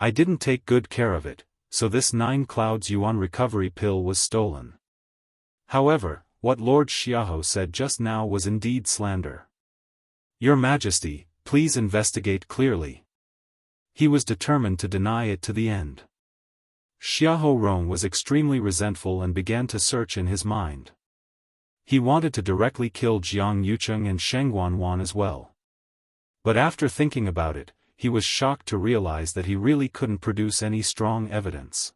I didn't take good care of it, so this 9 clouds yuan recovery pill was stolen. However, what Lord Xiaohou said just now was indeed slander. Your Majesty, please investigate clearly. He was determined to deny it to the end. Xiaohou Rong was extremely resentful and began to search in his mind. He wanted to directly kill Jiang Yucheng and Sheng Guanwan as well. But after thinking about it, he was shocked to realize that he really couldn't produce any strong evidence.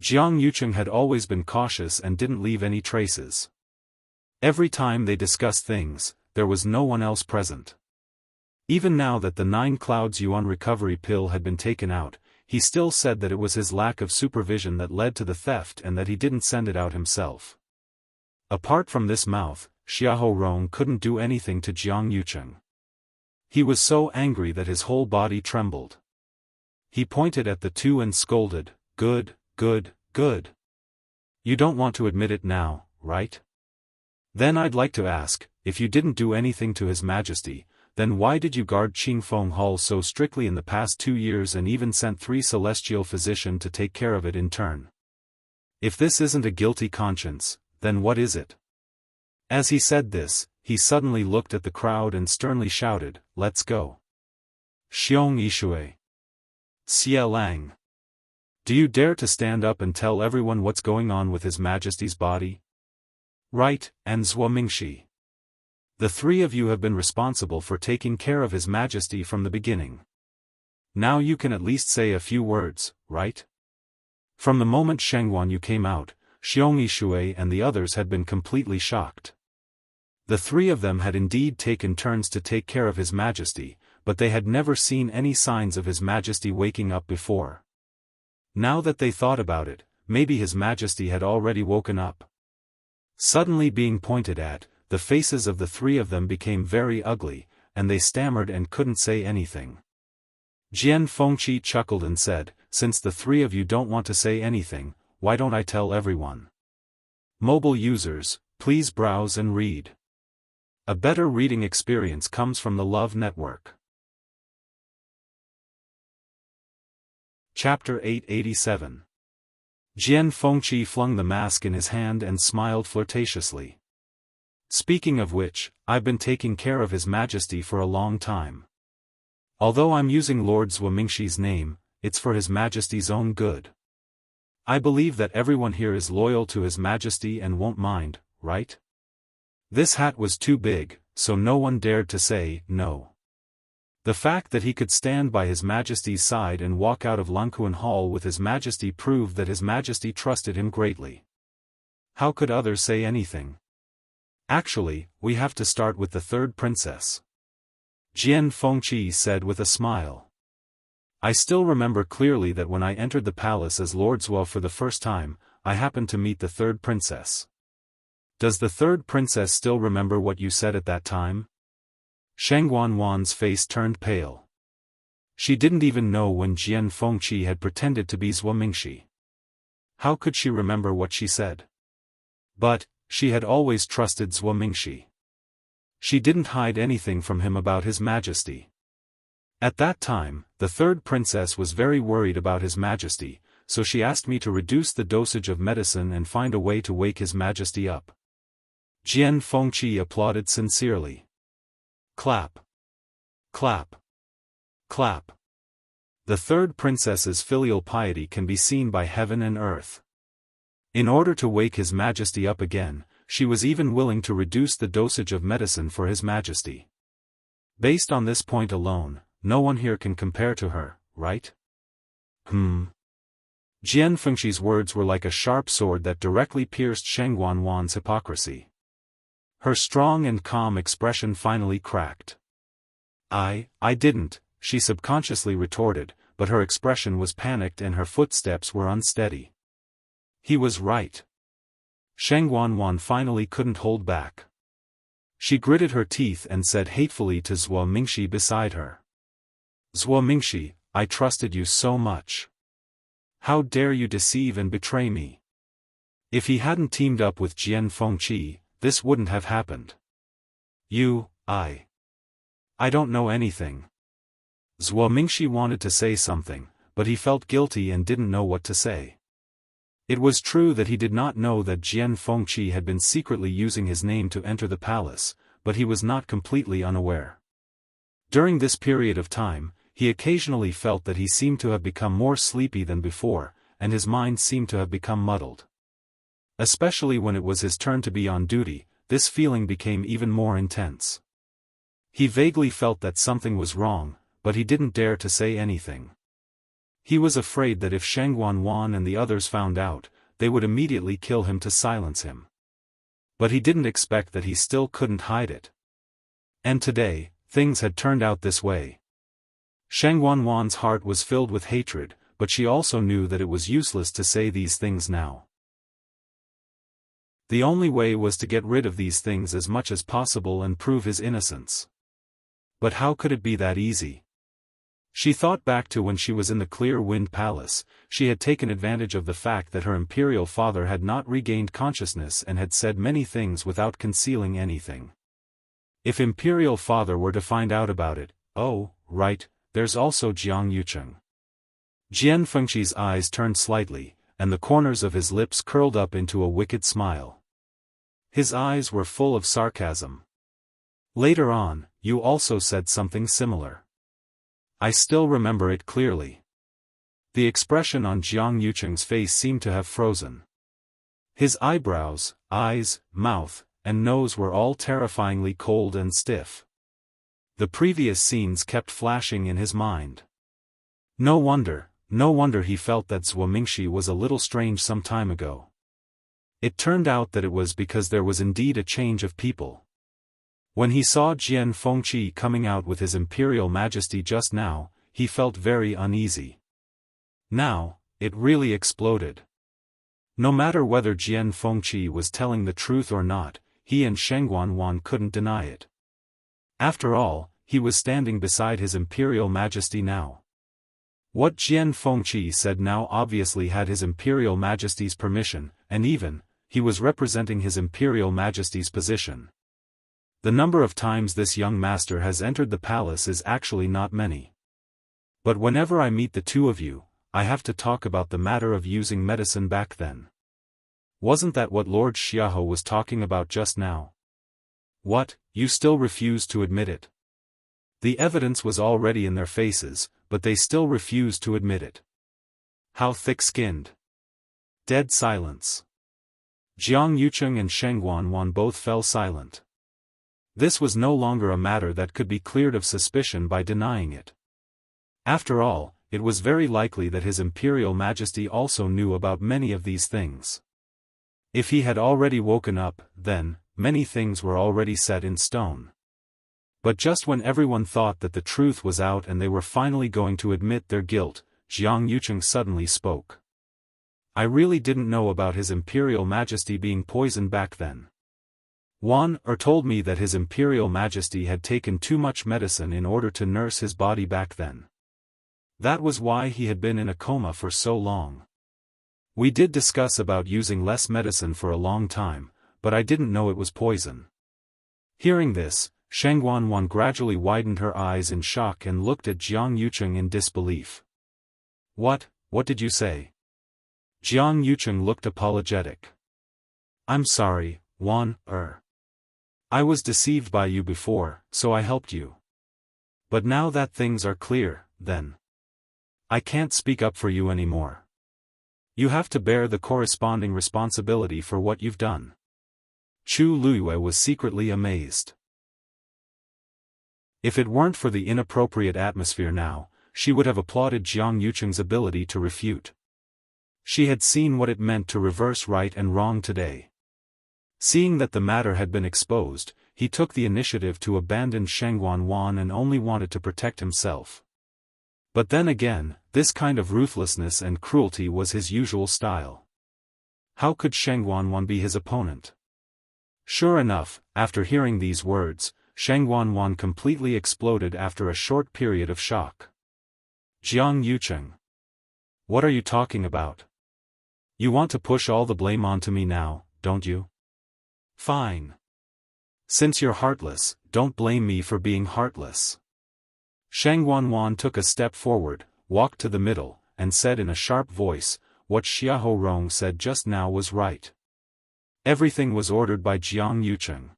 Jiang Yucheng had always been cautious and didn't leave any traces. Every time they discussed things, there was no one else present. Even now that the 9 clouds yuan recovery pill had been taken out, he still said that it was his lack of supervision that led to the theft and that he didn't send it out himself. Apart from this mouth, Xiaohou Rong couldn't do anything to Jiang Yucheng. He was so angry that his whole body trembled. He pointed at the two and scolded, Good. You don't want to admit it now, right? Then I'd like to ask, if you didn't do anything to His Majesty, then why did you guard Qingfeng Hall so strictly in the past 2 years and even sent 3 celestial physicians to take care of it in turn? If this isn't a guilty conscience, then what is it? As he said this, he suddenly looked at the crowd and sternly shouted, Let's go. Xiong Yishui. Xie Lang. Do you dare to stand up and tell everyone what's going on with His Majesty's body? Right, and Zhuo Mingxi. The 3 of you have been responsible for taking care of His Majesty from the beginning. Now you can at least say a few words, right? From the moment Sheng Guanyu came out, Xiong Yishui and the others had been completely shocked. The 3 of them had indeed taken turns to take care of His Majesty, but they had never seen any signs of His Majesty waking up before. Now that they thought about it, maybe His Majesty had already woken up. Suddenly being pointed at, the faces of the 3 of them became very ugly, and they stammered and couldn't say anything. Jian Fengqi chuckled and said, "Since the three of you don't want to say anything, why don't I tell everyone?" Mobile users, please browse and read. A better reading experience comes from the Love Network. Chapter 887. Jian Fengqi flung the mask in his hand and smiled flirtatiously. "Speaking of which, I've been taking care of His Majesty for a long time. Although I'm using Lord Zhuomingxi's name, it's for His Majesty's own good. I believe that everyone here is loyal to His Majesty and won't mind, right?" This hat was too big, so no one dared to say no. The fact that he could stand by His Majesty's side and walk out of Lanquan Hall with His Majesty proved that His Majesty trusted him greatly. How could others say anything? "Actually, we have to start with the third princess," Jian Fengqi said with a smile. "I still remember clearly that when I entered the palace as Lord Zhuo for the first time, I happened to meet the third princess. Does the third princess still remember what you said at that time?" Shang Wanwan's face turned pale. She didn't even know when Jian Fengqi had pretended to be Zhuomingxi. How could she remember what she said? But she had always trusted Zhuomingxi. She didn't hide anything from him about His Majesty. At that time, the third princess was very worried about His Majesty, so she asked me to reduce the dosage of medicine and find a way to wake His Majesty up. Jian Fengqi applauded sincerely. Clap. Clap. Clap. The third princess's filial piety can be seen by heaven and earth. In order to wake His Majesty up again, she was even willing to reduce the dosage of medicine for His Majesty. Based on this point alone, no one here can compare to her, right? Jian Fengqi's words were like a sharp sword that directly pierced Shang Wanwan's hypocrisy. Her strong and calm expression finally cracked. I didn't," she subconsciously retorted, but her expression was panicked and her footsteps were unsteady. He was right. Shang Wanwan finally couldn't hold back. She gritted her teeth and said hatefully to Zhuomingxi beside her. "Zhuomingxi, I trusted you so much. How dare you deceive and betray me?" If he hadn't teamed up with Jian Fengqi, this wouldn't have happened. I don't know anything." Zhuomingxi wanted to say something, but he felt guilty and didn't know what to say. It was true that he did not know that Jian Fengqi had been secretly using his name to enter the palace, but he was not completely unaware. During this period of time, he occasionally felt that he seemed to have become more sleepy than before, and his mind seemed to have become muddled. Especially when it was his turn to be on duty, this feeling became even more intense. He vaguely felt that something was wrong, but he didn't dare to say anything. He was afraid that if Shang Wanwan and the others found out, they would immediately kill him to silence him. But he didn't expect that he still couldn't hide it. And today, things had turned out this way. Shang Wanwan's heart was filled with hatred, but she also knew that it was useless to say these things now. The only way was to get rid of these things as much as possible and prove his innocence. But how could it be that easy? She thought back to when she was in the Clear Wind Palace. She had taken advantage of the fact that her imperial father had not regained consciousness and had said many things without concealing anything. If imperial father were to find out about it, oh, right, there's also Jiang Yucheng. Jian Fengqi's eyes turned slightly, and the corners of his lips curled up into a wicked smile. His eyes were full of sarcasm. "Later on, you also said something similar. I still remember it clearly." The expression on Jiang Yucheng's face seemed to have frozen. His eyebrows, eyes, mouth, and nose were all terrifyingly cold and stiff. The previous scenes kept flashing in his mind. No wonder he felt that Zhuomingxi was a little strange some time ago. It turned out that it was because there was indeed a change of people. When he saw Jian Fengqi coming out with His Imperial Majesty just now, he felt very uneasy. Now, it really exploded. No matter whether Jian Fengqi was telling the truth or not, he and Shang Wanwan couldn't deny it. After all, he was standing beside His Imperial Majesty now. What Jian Fengqi said now obviously had His Imperial Majesty's permission, and even, he was representing His Imperial Majesty's position. The number of times this young master has entered the palace is actually not many. But whenever I meet the two of you, I have to talk about the matter of using medicine back then. Wasn't that what Lord Xiaohou was talking about just now? What, you still refuse to admit it? The evidence was already in their faces, but they still refused to admit it. How thick-skinned. Dead silence. Jiang Yucheng and Sheng Guanwan both fell silent. This was no longer a matter that could be cleared of suspicion by denying it. After all, it was very likely that His Imperial Majesty also knew about many of these things. If he had already woken up, then, many things were already set in stone. But just when everyone thought that the truth was out and they were finally going to admit their guilt, Jiang Yucheng suddenly spoke. I really didn't know about His Imperial Majesty being poisoned back then. Wan Er told me that His Imperial Majesty had taken too much medicine in order to nurse his body back then. That was why he had been in a coma for so long. We did discuss about using less medicine for a long time, but I didn't know it was poison. Hearing this, Sheng Guanwan gradually widened her eyes in shock and looked at Jiang Yucheng in disbelief. What did you say? Jiang Yucheng looked apologetic. I'm sorry, Wan Er. I was deceived by you before, so I helped you. But now that things are clear, then I can't speak up for you anymore. You have to bear the corresponding responsibility for what you've done. Chu Luiyue was secretly amazed. If it weren't for the inappropriate atmosphere now, she would have applauded Jiang Yucheng's ability to refute. She had seen what it meant to reverse right and wrong today. Seeing that the matter had been exposed, he took the initiative to abandon Sheng Guanwan and only wanted to protect himself. But then again, this kind of ruthlessness and cruelty was his usual style. How could Sheng Guanwan be his opponent? Sure enough, after hearing these words, Sheng Guanwan completely exploded after a short period of shock. Jiang Yucheng. What are you talking about? You want to push all the blame onto me now, don't you? Fine. Since you're heartless, don't blame me for being heartless. Sheng Guanwan took a step forward, walked to the middle, and said in a sharp voice, what Xiahou Rong said just now was right. Everything was ordered by Jiang Yucheng.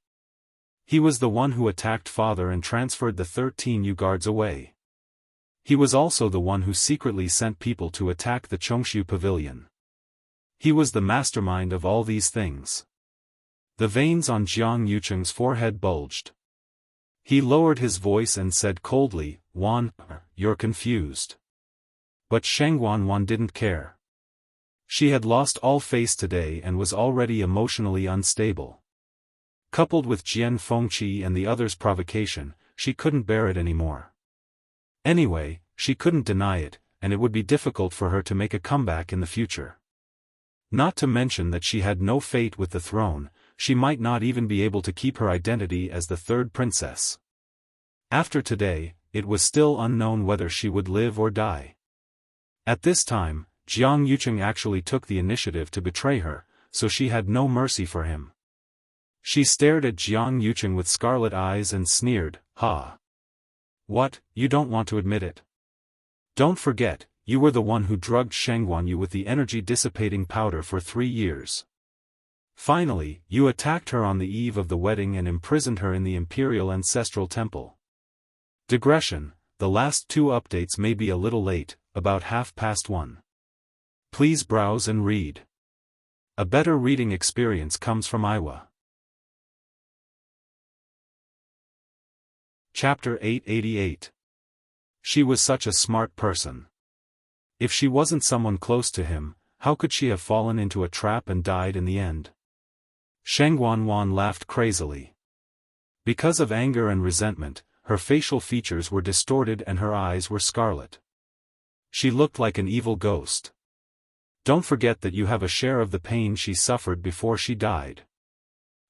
He was the one who attacked father and transferred the 13 Yu guards away. He was also the one who secretly sent people to attack the Chongshu Pavilion. He was the mastermind of all these things. The veins on Jiang Yucheng's forehead bulged. He lowered his voice and said coldly, Wan, you're confused. But Sheng Guanwan didn't care. She had lost all face today and was already emotionally unstable. Coupled with Jian Fengqi and the others' provocation, she couldn't bear it anymore. Anyway, she couldn't deny it, and it would be difficult for her to make a comeback in the future. Not to mention that she had no fate with the throne, she might not even be able to keep her identity as the third princess. After today, it was still unknown whether she would live or die. At this time, Jiang Yucheng actually took the initiative to betray her, so she had no mercy for him. She stared at Jiang Yucheng with scarlet eyes and sneered, Ha! What, you don't want to admit it? Don't forget, you were the one who drugged Sheng Guanyu with the energy-dissipating powder for 3 years. Finally, you attacked her on the eve of the wedding and imprisoned her in the Imperial Ancestral Temple. Digression, the last 2 updates may be a little late, about 1:30. Please browse and read. A better reading experience comes from Iowa. Chapter 888. She was such a smart person. If she wasn't someone close to him, how could she have fallen into a trap and died in the end? Sheng Guanwan laughed crazily. Because of anger and resentment, her facial features were distorted and her eyes were scarlet. She looked like an evil ghost. Don't forget that you have a share of the pain she suffered before she died.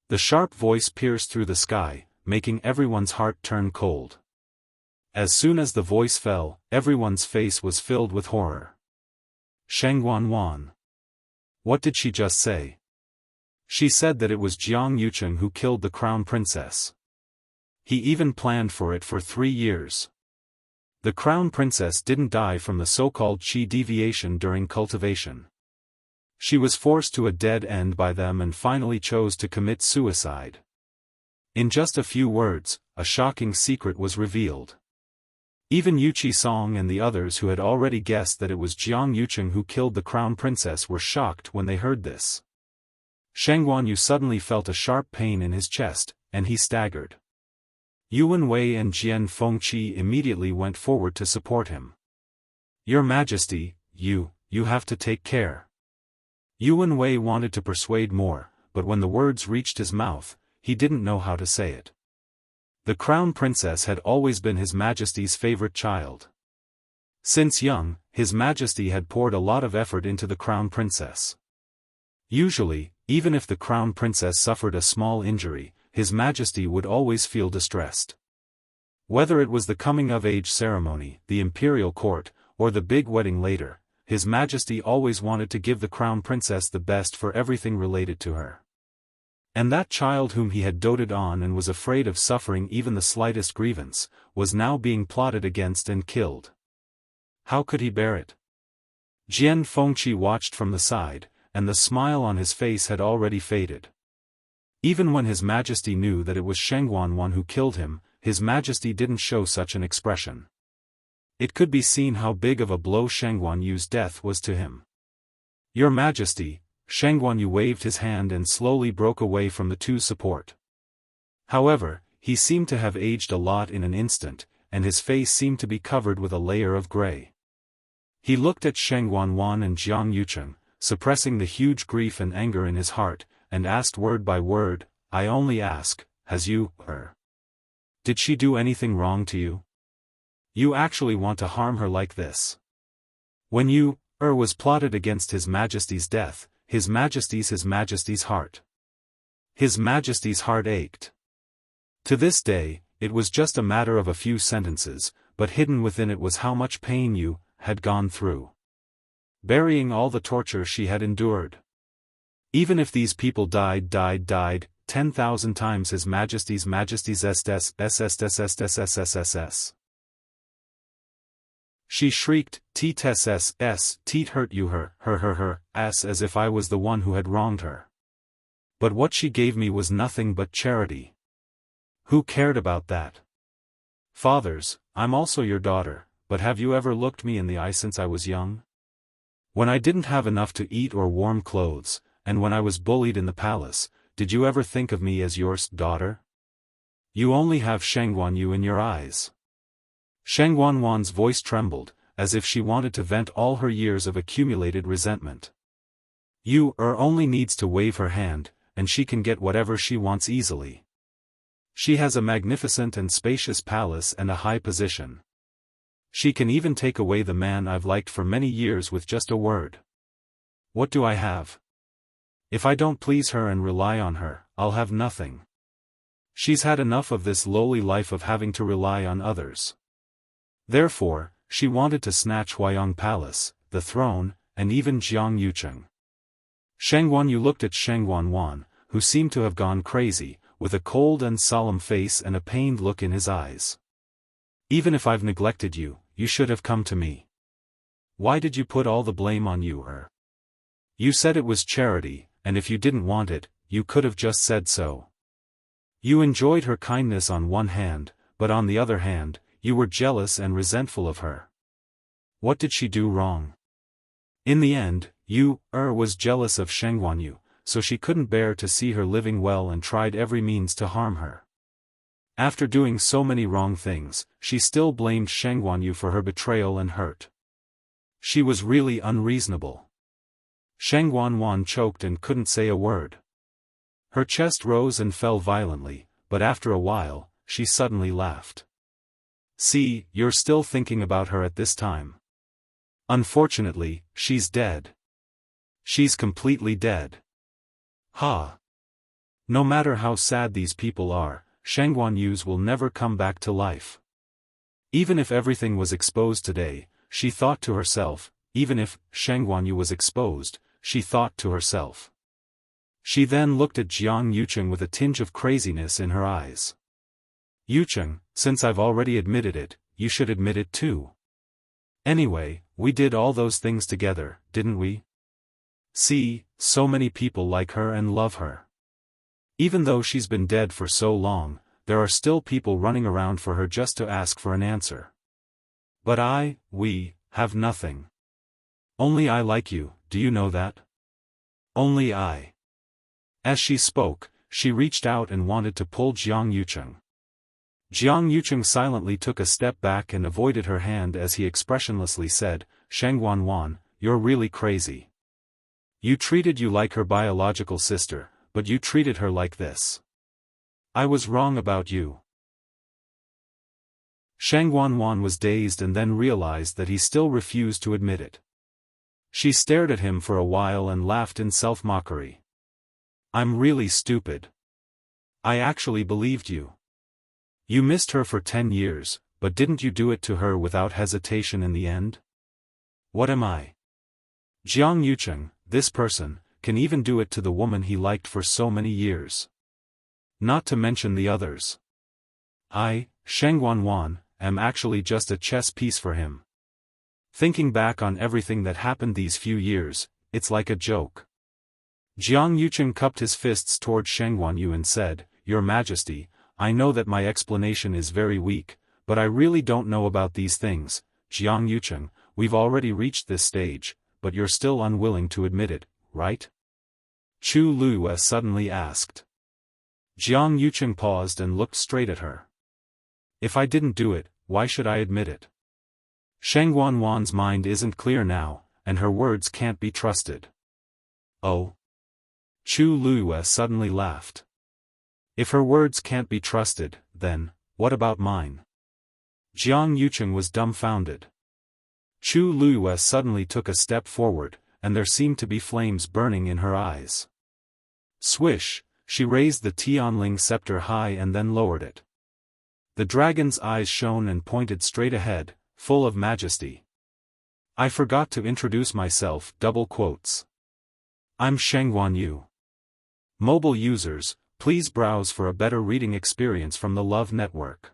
The sharp voice pierced through the sky, making everyone's heart turn cold. As soon as the voice fell, everyone's face was filled with horror. Shangguan. What did she just say? She said that it was Jiang Yucheng who killed the crown princess. He even planned for it for 3 years. The crown princess didn't die from the so-called qi deviation during cultivation. She was forced to a dead end by them and finally chose to commit suicide. In just a few words, a shocking secret was revealed. Even Yuqi Song and the others who had already guessed that it was Jiang Yucheng who killed the crown princess were shocked when they heard this. Shangguan Yu suddenly felt a sharp pain in his chest, and he staggered. Yuan Wei and Jian Fengqi immediately went forward to support him. Your Majesty, you have to take care. Yuan Wei wanted to persuade more, but when the words reached his mouth, he didn't know how to say it. The crown princess had always been His Majesty's favorite child. Since young, His Majesty had poured a lot of effort into the crown princess. Usually, even if the crown princess suffered a small injury, His Majesty would always feel distressed. Whether it was the coming-of-age ceremony, the imperial court, or the big wedding later, His Majesty always wanted to give the crown princess the best for everything related to her. And that child whom he had doted on and was afraid of suffering even the slightest grievance, was now being plotted against and killed. How could he bear it? Jian Fengqi watched from the side, and the smile on his face had already faded. Even when His Majesty knew that it was Shangguan who killed him, His Majesty didn't show such an expression. It could be seen how big of a blow Shangguan Yu's death was to him. Your Majesty, Shangguan Yu waved his hand and slowly broke away from the two support. However, he seemed to have aged a lot in an instant, and his face seemed to be covered with a layer of gray. He looked at Shangguan and Jiang Yucheng, suppressing the huge grief and anger in his heart, and asked word by word, I only ask, has you, did she do anything wrong to you? You actually want to harm her like this? When you, was plotted against His Majesty's death, His Majesty's heart. His Majesty's heart ached. To this day, it was just a matter of a few sentences, but hidden within it was how much pain you had gone through. Burying all the torture she had endured. Even if these people died 10,000 times His Majesty's SSSSSSSSSSS. She shrieked, Teet hurt you her, as if I was the one who had wronged her. But what she gave me was nothing but charity. Who cared about that? Fathers, I'm also your daughter, but have you ever looked me in the eye since I was young? When I didn't have enough to eat or warm clothes, and when I was bullied in the palace, did you ever think of me as your daughter? You only have Shangguan Yu in your eyes. Shangguan's voice trembled, as if she wanted to vent all her years of accumulated resentment. You only needs to wave her hand, and she can get whatever she wants easily. She has a magnificent and spacious palace and a high position. She can even take away the man I've liked for many years with just a word. What do I have? If I don't please her and rely on her, I'll have nothing. She's had enough of this lowly life of having to rely on others. Therefore, she wanted to snatch Huayong Palace, the throne, and even Jiang Yucheng. Shangguan Yu looked at Shangguan, who seemed to have gone crazy, with a cold and solemn face and a pained look in his eyes. Even if I've neglected you, you should have come to me. Why did you put all the blame on you, You said it was charity, and if you didn't want it, you could have just said so. You enjoyed her kindness on one hand, but on the other hand, you were jealous and resentful of her. What did she do wrong? In the end, you, was jealous of Shangguan Yu, so she couldn't bear to see her living well and tried every means to harm her. After doing so many wrong things, she still blamed Shangguan Yu for her betrayal and hurt. She was really unreasonable. Shangguan choked and couldn't say a word. Her chest rose and fell violently, but after a while, she suddenly laughed. See, you're still thinking about her at this time. Unfortunately, she's dead. She's completely dead. Ha! No matter how sad these people are, Shangguan Yu's will never come back to life. Even if everything was exposed today, she thought to herself, even if Shangguanyu was exposed, she thought to herself. She then looked at Jiang Yucheng with a tinge of craziness in her eyes. Yucheng, since I've already admitted it, you should admit it too. Anyway, we did all those things together, didn't we? See, so many people like her and love her. Even though she's been dead for so long, there are still people running around for her just to ask for an answer. But we, have nothing. Only I like you, do you know that? Only I. As she spoke, she reached out and wanted to pull Jiang Yucheng. Jiang Yucheng silently took a step back and avoided her hand as he expressionlessly said, Shangguan, you're really crazy. You treated you like her biological sister, but you treated her like this. I was wrong about you. Shangguan was dazed and then realized that he still refused to admit it. She stared at him for a while and laughed in self-mockery. I'm really stupid. I actually believed you. You missed her for 10 years, but didn't you do it to her without hesitation in the end? What am I? Jiang Yucheng, this person, can even do it to the woman he liked for so many years. Not to mention the others. I, Shangguan, am actually just a chess piece for him. Thinking back on everything that happened these few years, it's like a joke. Jiang Yucheng cupped his fists toward Shangguanyu and said, Your Majesty, I know that my explanation is very weak, but I really don't know about these things. Jiang Yucheng, we've already reached this stage, but you're still unwilling to admit it, right? Chu Luyue suddenly asked. Jiang Yucheng paused and looked straight at her. If I didn't do it, why should I admit it? Shangguan's mind isn't clear now, and her words can't be trusted. Oh? Chu Luyue suddenly laughed. If her words can't be trusted, then, what about mine? Jiang Yucheng was dumbfounded. Chu Luyue suddenly took a step forward, and there seemed to be flames burning in her eyes. Swish, she raised the Tianling scepter high and then lowered it. The dragon's eyes shone and pointed straight ahead, full of majesty. I forgot to introduce myself, double quotes. I'm Shangguanyu. Mobile users, please browse for a better reading experience from the Love Network.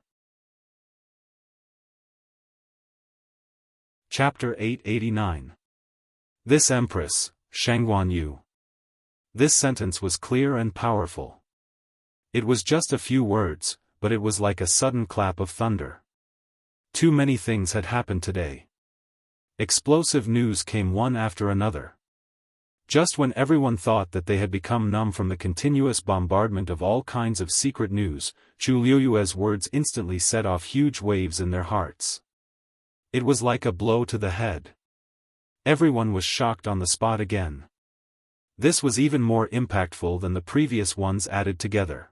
Chapter 889. This Empress, Shangguanyu. This sentence was clear and powerful. It was just a few words, but it was like a sudden clap of thunder. Too many things had happened today. Explosive news came one after another. Just when everyone thought that they had become numb from the continuous bombardment of all kinds of secret news, Chu Luyue's words instantly set off huge waves in their hearts. It was like a blow to the head. Everyone was shocked on the spot again. This was even more impactful than the previous ones added together.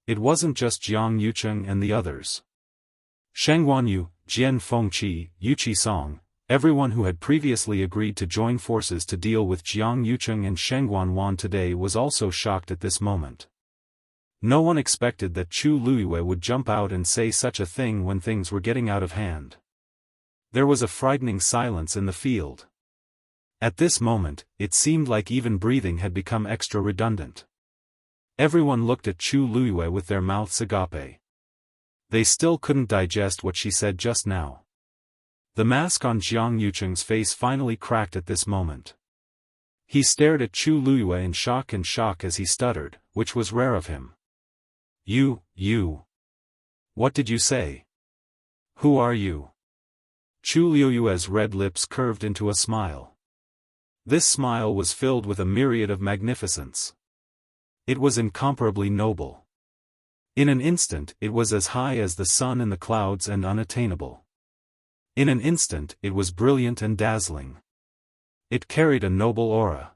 It wasn't just Jiang Yucheng and the others. Shangguanyu, Jian Fengqi, Yuqi Song, everyone who had previously agreed to join forces to deal with Jiang Yucheng and Shangguan today was also shocked at this moment. No one expected that Chu Luyue would jump out and say such a thing when things were getting out of hand. There was a frightening silence in the field. At this moment, it seemed like even breathing had become extra redundant. Everyone looked at Chu Luyue with their mouths agape. They still couldn't digest what she said just now. The mask on Jiang Yucheng's face finally cracked at this moment. He stared at Chu Luyue in shock as he stuttered, which was rare of him. You. What did you say? Who are you? Chu Luyue's red lips curved into a smile. This smile was filled with a myriad of magnificence. It was incomparably noble. In an instant it was as high as the sun in the clouds and unattainable. In an instant it was brilliant and dazzling. It carried a noble aura.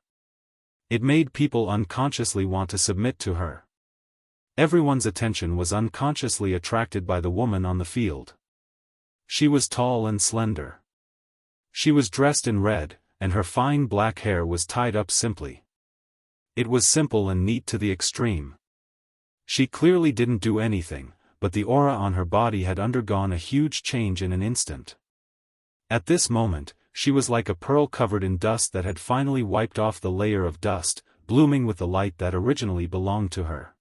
It made people unconsciously want to submit to her. Everyone's attention was unconsciously attracted by the woman on the field. She was tall and slender. She was dressed in red, and her fine black hair was tied up simply. It was simple and neat to the extreme. She clearly didn't do anything, but the aura on her body had undergone a huge change in an instant. At this moment, she was like a pearl covered in dust that had finally wiped off the layer of dust, blooming with the light that originally belonged to her.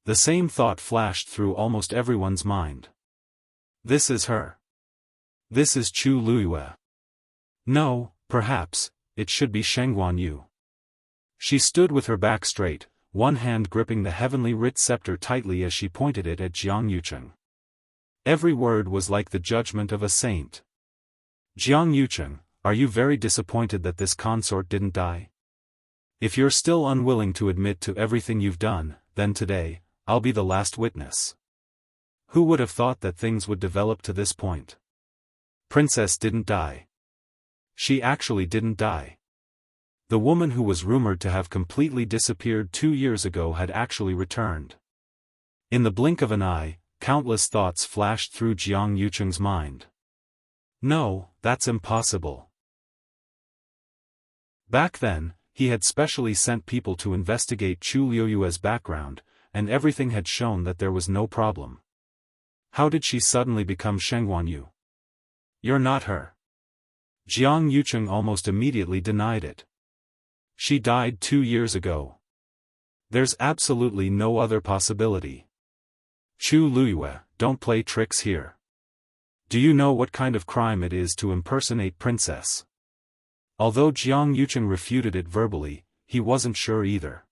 The same thought flashed through almost everyone's mind. This is her. This is Chu Luiyue. No, perhaps, it should be Shengguan Yu. She stood with her back straight, one hand gripping the heavenly writ scepter tightly as she pointed it at Jiang Yucheng. Every word was like the judgment of a saint. Jiang Yucheng, are you very disappointed that this consort didn't die? If you're still unwilling to admit to everything you've done, then today, I'll be the last witness. Who would have thought that things would develop to this point? Princess didn't die. She actually didn't die. The woman who was rumored to have completely disappeared 2 years ago had actually returned. In the blink of an eye, countless thoughts flashed through Jiang Yucheng's mind. No, that's impossible. Back then, he had specially sent people to investigate Chu Luiyue's background, and everything had shown that there was no problem. How did she suddenly become Shengguan Yu? You're not her. Jiang Yucheng almost immediately denied it. She died 2 years ago. There's absolutely no other possibility. Chu Luiyue, don't play tricks here. Do you know what kind of crime it is to impersonate princess? Although Jiang Yucheng refuted it verbally, he wasn't sure either.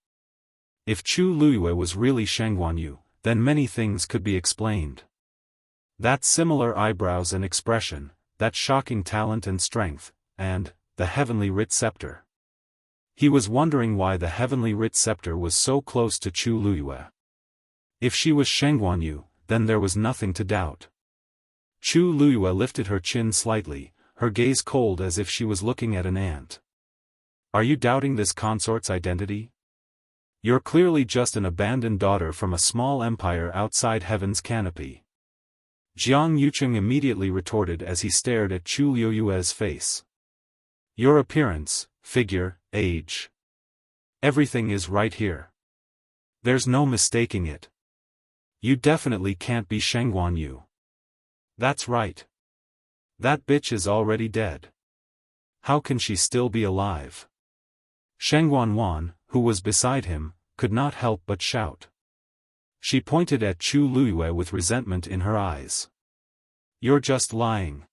If Chu Luiyue was really Shengguan Yu, then many things could be explained. That similar eyebrows and expression, that shocking talent and strength, and the heavenly writ scepter. He was wondering why the heavenly writ scepter was so close to Chu Luiyue. If she was Shengguan Yu, then there was nothing to doubt. Chu Luiyue lifted her chin slightly, her gaze cold as if she was looking at an ant. Are you doubting this consort's identity? You're clearly just an abandoned daughter from a small empire outside heaven's canopy. Jiang Yucheng immediately retorted as he stared at Chu Luiyue's face. Your appearance, figure, age. Everything is right here. There's no mistaking it. You definitely can't be Shengguan Yu. That's right. That bitch is already dead. How can she still be alive? Shengguan Wan, who was beside him, could not help but shout. She pointed at Chu Luiyue with resentment in her eyes. You're just lying.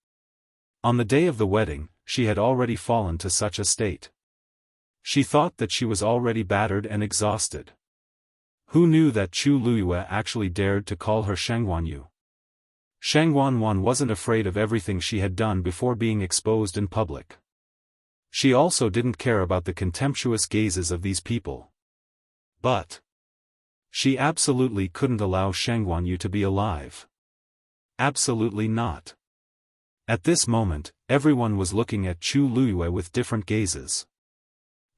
On the day of the wedding, she had already fallen to such a state. She thought that she was already battered and exhausted. Who knew that Chu Luiyue actually dared to call her Shengguan Yu? Shengguan Wan wasn't afraid of everything she had done before being exposed in public. She also didn't care about the contemptuous gazes of these people. But she absolutely couldn't allow Shengguan Yu to be alive. Absolutely not. At this moment, everyone was looking at Chu Luiyue with different gazes.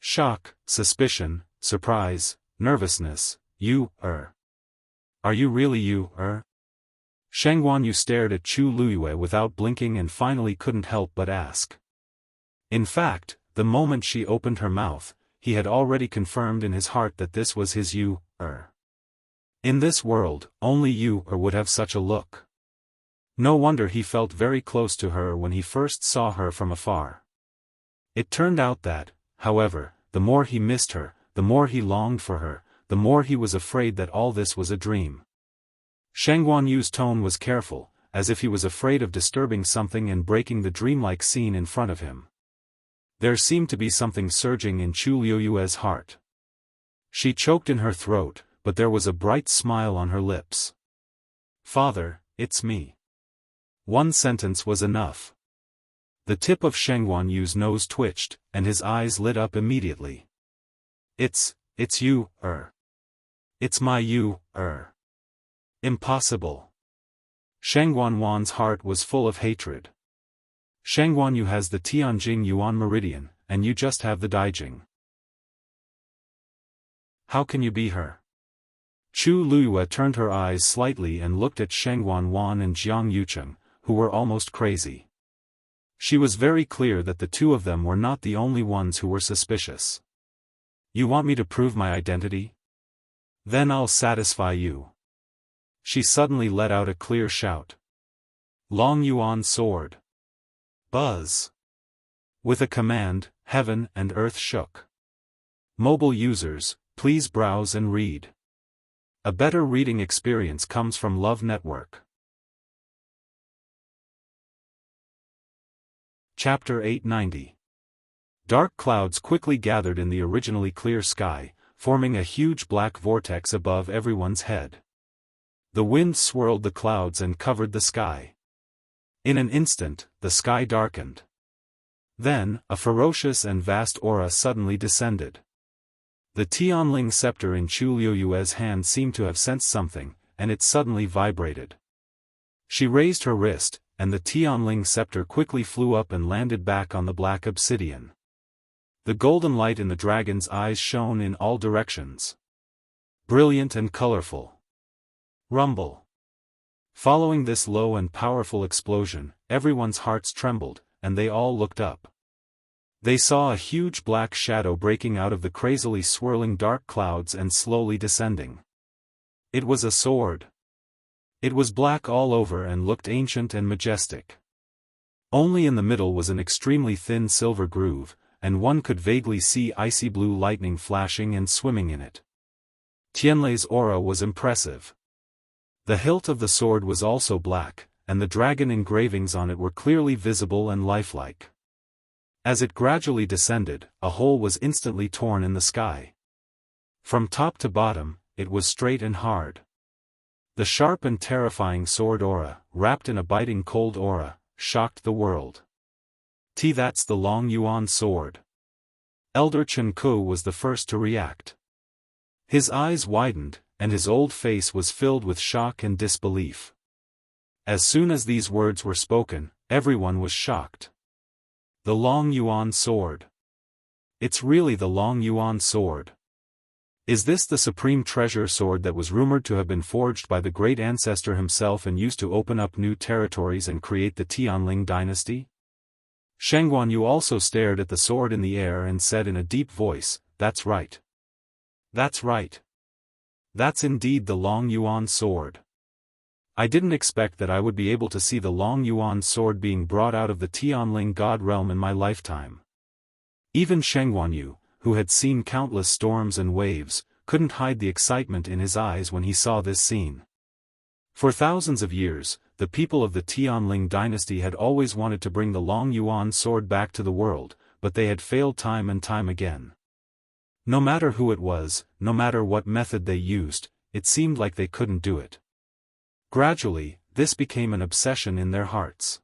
Shock, suspicion, surprise, nervousness. Are you really you? Shengguan Yu stared at Chu Luiyue without blinking and finally couldn't help but ask. In fact, the moment she opened her mouth, he had already confirmed in his heart that this was his you. In this world, only you would have such a look. No wonder he felt very close to her when he first saw her from afar. It turned out that, however, the more he missed her, the more he longed for her, the more he was afraid that all this was a dream. Shengguan Yu's tone was careful, as if he was afraid of disturbing something and breaking the dreamlike scene in front of him. There seemed to be something surging in Chu Luiyue's heart. She choked in her throat, but there was a bright smile on her lips. Father, it's me. One sentence was enough. The tip of Shengguan Yu's nose twitched, and his eyes lit up immediately. It's you, It's my you, Impossible. Shengguan Wan's heart was full of hatred. Shengguan Yu has the Tianjing Yuan Meridian, and you just have the Daijing. How can you be her? Chu Luiyue turned her eyes slightly and looked at Shengguan Wan and Jiang Yucheng, who were almost crazy. She was very clear that the two of them were not the only ones who were suspicious. You want me to prove my identity? Then I'll satisfy you. she suddenly let out a clear shout. Long Yuan sword. Buzz. With a command, heaven and earth shook. Mobile users, please browse and read. A better reading experience comes from Love Network. Chapter 890. Dark clouds quickly gathered in the originally clear sky, forming a huge black vortex above everyone's head. The wind swirled the clouds and covered the sky. In an instant, the sky darkened. Then, a ferocious and vast aura suddenly descended. The Tianling scepter in Chu Liuyue's hand seemed to have sensed something, and it suddenly vibrated. She raised her wrist, and the Tianling scepter quickly flew up and landed back on the black obsidian. The golden light in the dragon's eyes shone in all directions. Brilliant and colorful. Rumble. Following this low and powerful explosion, everyone's hearts trembled, and they all looked up. They saw a huge black shadow breaking out of the crazily swirling dark clouds and slowly descending. It was a sword. It was black all over and looked ancient and majestic. Only in the middle was an extremely thin silver groove, and one could vaguely see icy blue lightning flashing and swimming in it. Tianlei's aura was impressive. The hilt of the sword was also black, and the dragon engravings on it were clearly visible and lifelike. As it gradually descended, a hole was instantly torn in the sky. From top to bottom, it was straight and hard. The sharp and terrifying sword aura, wrapped in a biting cold aura, shocked the world. That's the Long Yuan sword. Elder Chen Ku was the first to react. His eyes widened, and his old face was filled with shock and disbelief. As soon as these words were spoken, everyone was shocked. The Long Yuan sword. It's really the Long Yuan sword. Is this the supreme treasure sword that was rumored to have been forged by the great ancestor himself and used to open up new territories and create the Tianling dynasty? Sheng Guanyu also stared at the sword in the air and said in a deep voice, "That's right. That's right. That's indeed the Long Yuan sword. I didn't expect that I would be able to see the Long Yuan sword being brought out of the Tianling god realm in my lifetime." Even Sheng Guanyu, who had seen countless storms and waves, couldn't hide the excitement in his eyes when he saw this scene. For thousands of years, the people of the Tianling dynasty had always wanted to bring the Long Yuan sword back to the world, but they had failed time and time again. No matter who it was, no matter what method they used, it seemed like they couldn't do it. Gradually, this became an obsession in their hearts.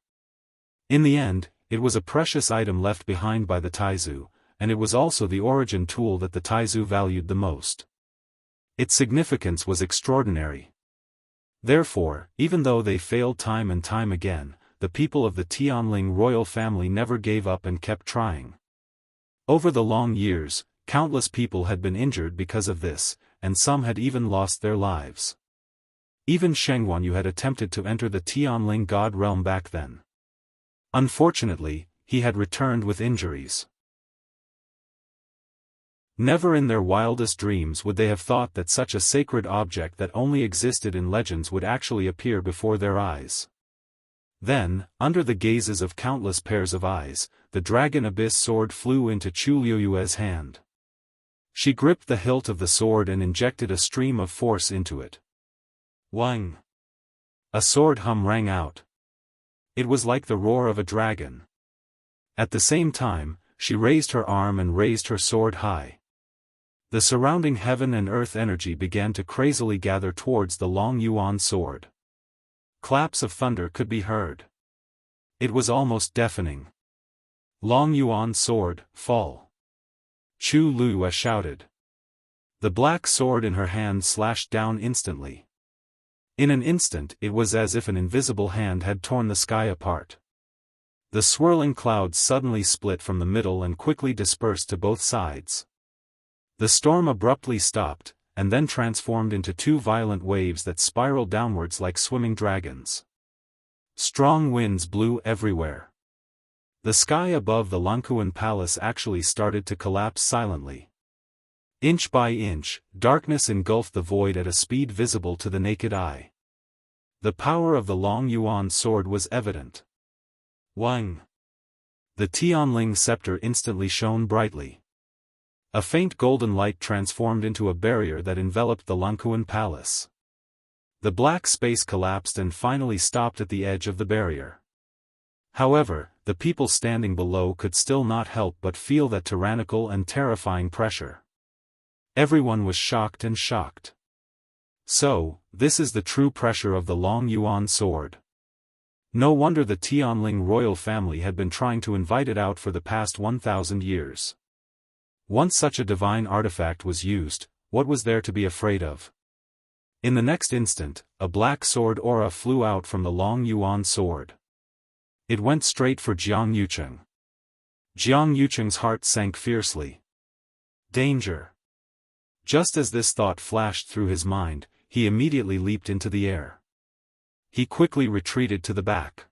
In the end, it was a precious item left behind by the Taizu, and it was also the origin tool that the Taizu valued the most. Its significance was extraordinary. Therefore, even though they failed time and time again, the people of the Tianling royal family never gave up and kept trying. Over the long years, countless people had been injured because of this, and some had even lost their lives. Even Sheng Guanyu had attempted to enter the Tianling god realm back then. Unfortunately, he had returned with injuries. Never in their wildest dreams would they have thought that such a sacred object that only existed in legends would actually appear before their eyes. Then, under the gazes of countless pairs of eyes, the dragon abyss sword flew into Chu Liuyue's hand. She gripped the hilt of the sword and injected a stream of force into it. Wang! A sword hum rang out. It was like the roar of a dragon. At the same time, she raised her arm and raised her sword high. The surrounding heaven and earth energy began to crazily gather towards the Long Yuan sword. Claps of thunder could be heard. It was almost deafening. Long Yuan sword, fall! Chu Liyue shouted. The black sword in her hand slashed down instantly. In an instant it was as if an invisible hand had torn the sky apart. The swirling clouds suddenly split from the middle and quickly dispersed to both sides. The storm abruptly stopped, and then transformed into two violent waves that spiraled downwards like swimming dragons. Strong winds blew everywhere. The sky above the Lankuan palace actually started to collapse silently. Inch by inch, darkness engulfed the void at a speed visible to the naked eye. The power of the Long Yuan sword was evident. Wang! The Tianling scepter instantly shone brightly. A faint golden light transformed into a barrier that enveloped the Lankuan palace. The black space collapsed and finally stopped at the edge of the barrier. However, the people standing below could still not help but feel that tyrannical and terrifying pressure. Everyone was shocked and shocked. So, this is the true pressure of the Long Yuan sword. No wonder the Tianling royal family had been trying to invite it out for the past 1,000 years. Once such a divine artifact was used, what was there to be afraid of? In the next instant, a black sword aura flew out from the Long Yuan sword. It went straight for Jiang Yucheng. Jiang Yucheng's heart sank fiercely. Danger! Just as this thought flashed through his mind, he immediately leaped into the air. He quickly retreated to the back.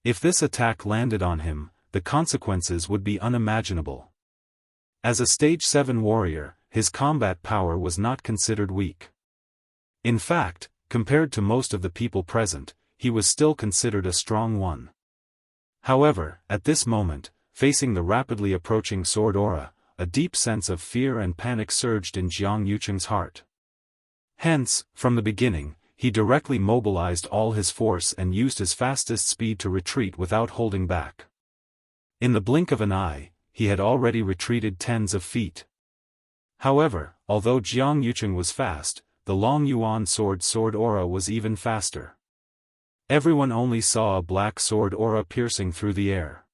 If this attack landed on him, the consequences would be unimaginable. As a Stage 7 warrior, his combat power was not considered weak. In fact, compared to most of the people present, he was still considered a strong one. However, at this moment, facing the rapidly approaching sword aura, a deep sense of fear and panic surged in Jiang Yucheng's heart. Hence, from the beginning, he directly mobilized all his force and used his fastest speed to retreat without holding back. In the blink of an eye, he had already retreated tens of feet. However, although Jiang Yucheng was fast, the Long Yuan sword aura was even faster. Everyone only saw a black sword aura piercing through the air.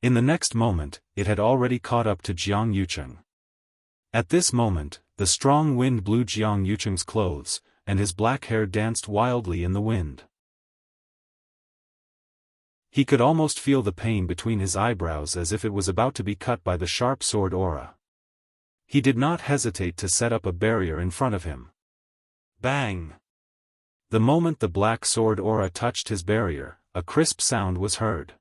In the next moment, it had already caught up to Jiang Yucheng. At this moment, the strong wind blew Jiang Yucheng's clothes, and his black hair danced wildly in the wind. He could almost feel the pain between his eyebrows as if it was about to be cut by the sharp sword aura. He did not hesitate to set up a barrier in front of him. Bang! The moment the black sword aura touched his barrier, a crisp sound was heard.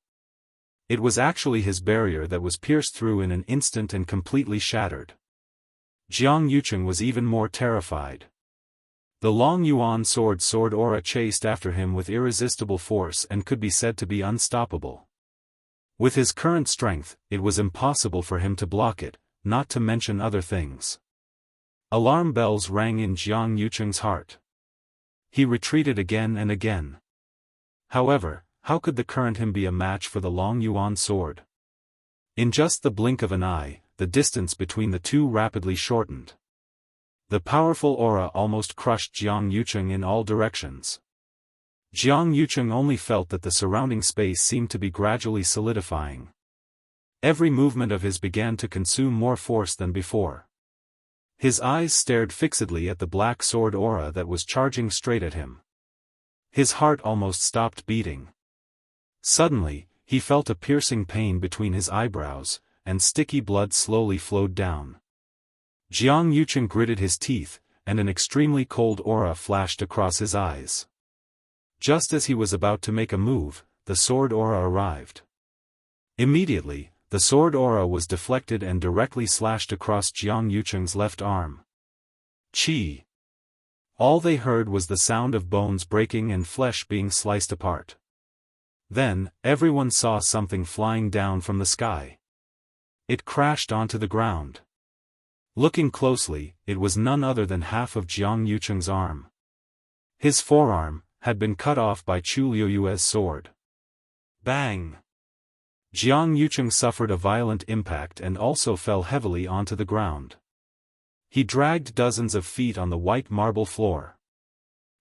It was actually his barrier that was pierced through in an instant and completely shattered. Jiang Yucheng was even more terrified. The Long Yuan sword aura chased after him with irresistible force and could be said to be unstoppable. With his current strength, it was impossible for him to block it, not to mention other things. Alarm bells rang in Jiang Yucheng's heart. He retreated again and again. However, how could the current him be a match for the Long Yuan sword? In just the blink of an eye, the distance between the two rapidly shortened. The powerful aura almost crushed Jiang Yucheng in all directions. Jiang Yucheng only felt that the surrounding space seemed to be gradually solidifying. Every movement of his began to consume more force than before. His eyes stared fixedly at the black sword aura that was charging straight at him. His heart almost stopped beating. Suddenly, he felt a piercing pain between his eyebrows, and sticky blood slowly flowed down. Jiang Yucheng gritted his teeth, and an extremely cold aura flashed across his eyes. Just as he was about to make a move, the sword aura arrived. Immediately, the sword aura was deflected and directly slashed across Jiang Yucheng's left arm. Chi! All they heard was the sound of bones breaking and flesh being sliced apart. Then, everyone saw something flying down from the sky. It crashed onto the ground. Looking closely, it was none other than half of Jiang Yucheng's arm. His forearm had been cut off by Chu Liuyue's sword. Bang! Jiang Yucheng suffered a violent impact and also fell heavily onto the ground. He dragged dozens of feet on the white marble floor.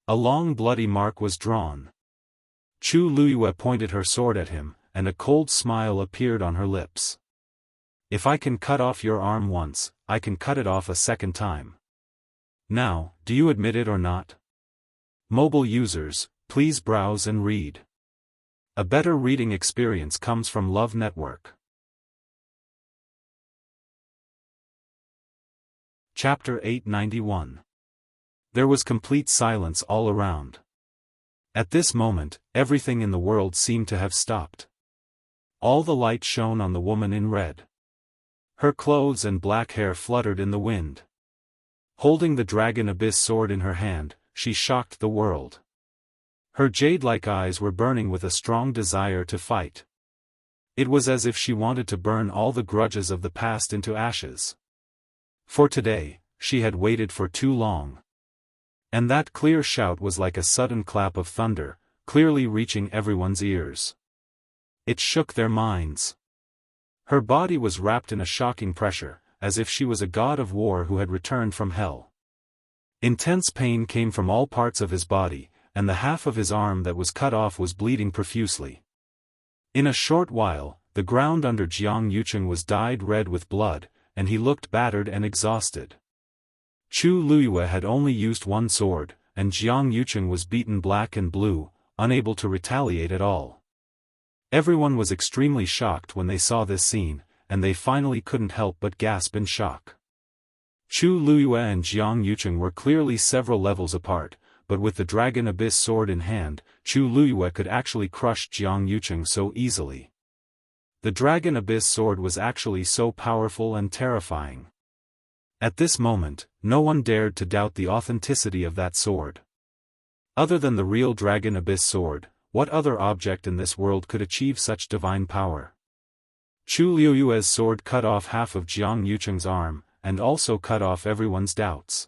A long bloody mark was drawn. Chu Liyue pointed her sword at him, and a cold smile appeared on her lips. If I can cut off your arm once, I can cut it off a second time. Now, do you admit it or not? Mobile users, please browse and read. A better reading experience comes from Love Network. Chapter 891. There was complete silence all around. At this moment, everything in the world seemed to have stopped. All the light shone on the woman in red. Her clothes and black hair fluttered in the wind. Holding the Dragon Abyss sword in her hand, she shocked the world. Her jade-like eyes were burning with a strong desire to fight. It was as if she wanted to burn all the grudges of the past into ashes. For today, she had waited for too long. And that clear shout was like a sudden clap of thunder, clearly reaching everyone's ears. It shook their minds. Her body was wrapped in a shocking pressure, as if she was a god of war who had returned from hell. Intense pain came from all parts of his body, and the half of his arm that was cut off was bleeding profusely. In a short while, the ground under Jiang Yucheng was dyed red with blood, and he looked battered and exhausted. Chu Luyue had only used one sword, and Jiang Yucheng was beaten black and blue, unable to retaliate at all. Everyone was extremely shocked when they saw this scene, and they finally couldn't help but gasp in shock. Chu Luyue and Jiang Yucheng were clearly several levels apart, but with the Dragon Abyss sword in hand, Chu Luyue could actually crush Jiang Yucheng so easily. The Dragon Abyss sword was actually so powerful and terrifying. At this moment, no one dared to doubt the authenticity of that sword. Other than the real Dragon Abyss sword, what other object in this world could achieve such divine power? Chu Luyue's sword cut off half of Jiang Yucheng's arm, and also cut off everyone's doubts.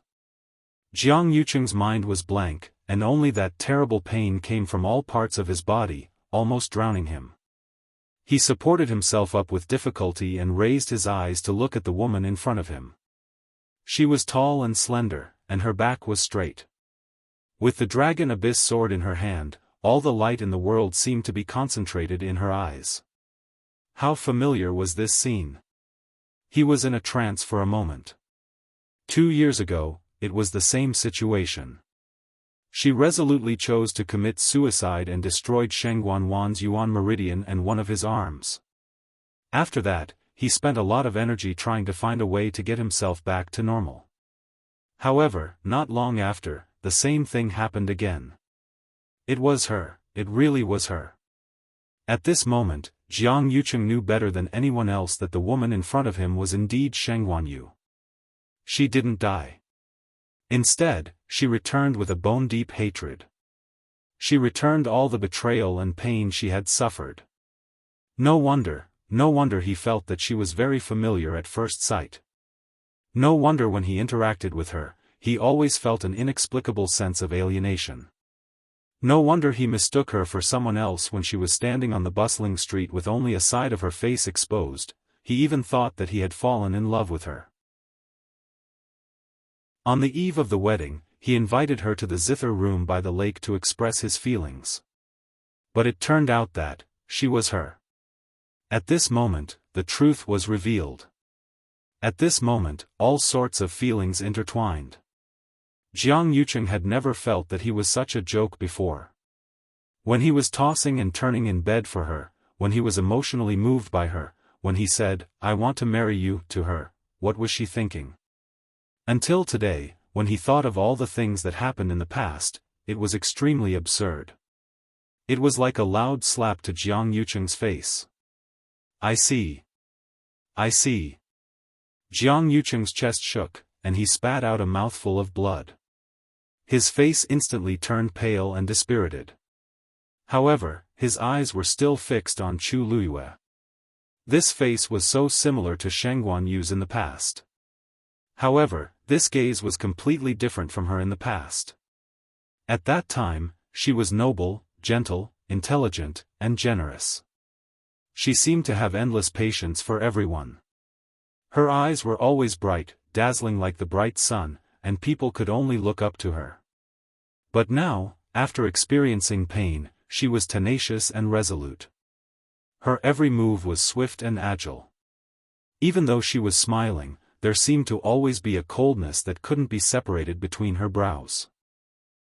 Jiang Yucheng's mind was blank, and only that terrible pain came from all parts of his body, almost drowning him. He supported himself up with difficulty and raised his eyes to look at the woman in front of him. She was tall and slender, and her back was straight. With the Dragon Abyss sword in her hand, all the light in the world seemed to be concentrated in her eyes. How familiar was this scene? He was in a trance for a moment. 2 years ago, it was the same situation. She resolutely chose to commit suicide and destroyed Sheng Guanwan's Yuan Meridian and one of his arms. After that, he spent a lot of energy trying to find a way to get himself back to normal. However, not long after, the same thing happened again. It was her, it really was her. At this moment, Jiang Yucheng knew better than anyone else that the woman in front of him was indeed Sheng Guanyu. She didn't die. Instead, she returned with a bone-deep hatred. She returned all the betrayal and pain she had suffered. No wonder he felt that she was very familiar at first sight. No wonder when he interacted with her, he always felt an inexplicable sense of alienation. No wonder he mistook her for someone else when she was standing on the bustling street with only a side of her face exposed. He even thought that he had fallen in love with her. On the eve of the wedding, he invited her to the zither room by the lake to express his feelings. But it turned out that she was her. At this moment, the truth was revealed. At this moment, all sorts of feelings intertwined. Jiang Yucheng had never felt that he was such a joke before. When he was tossing and turning in bed for her, when he was emotionally moved by her, when he said, "I want to marry you," to her, what was she thinking? Until today, when he thought of all the things that happened in the past, it was extremely absurd. It was like a loud slap to Jiang Yucheng's face. I see. I see. Jiang Yucheng's chest shook, and he spat out a mouthful of blood. His face instantly turned pale and dispirited. However, his eyes were still fixed on Chu Luyue. This face was so similar to Sheng Guanyu's in the past. However, this gaze was completely different from her in the past. At that time, she was noble, gentle, intelligent, and generous. She seemed to have endless patience for everyone. Her eyes were always bright, dazzling like the bright sun, and people could only look up to her. But now, after experiencing pain, she was tenacious and resolute. Her every move was swift and agile. Even though she was smiling, there seemed to always be a coldness that couldn't be separated between her brows.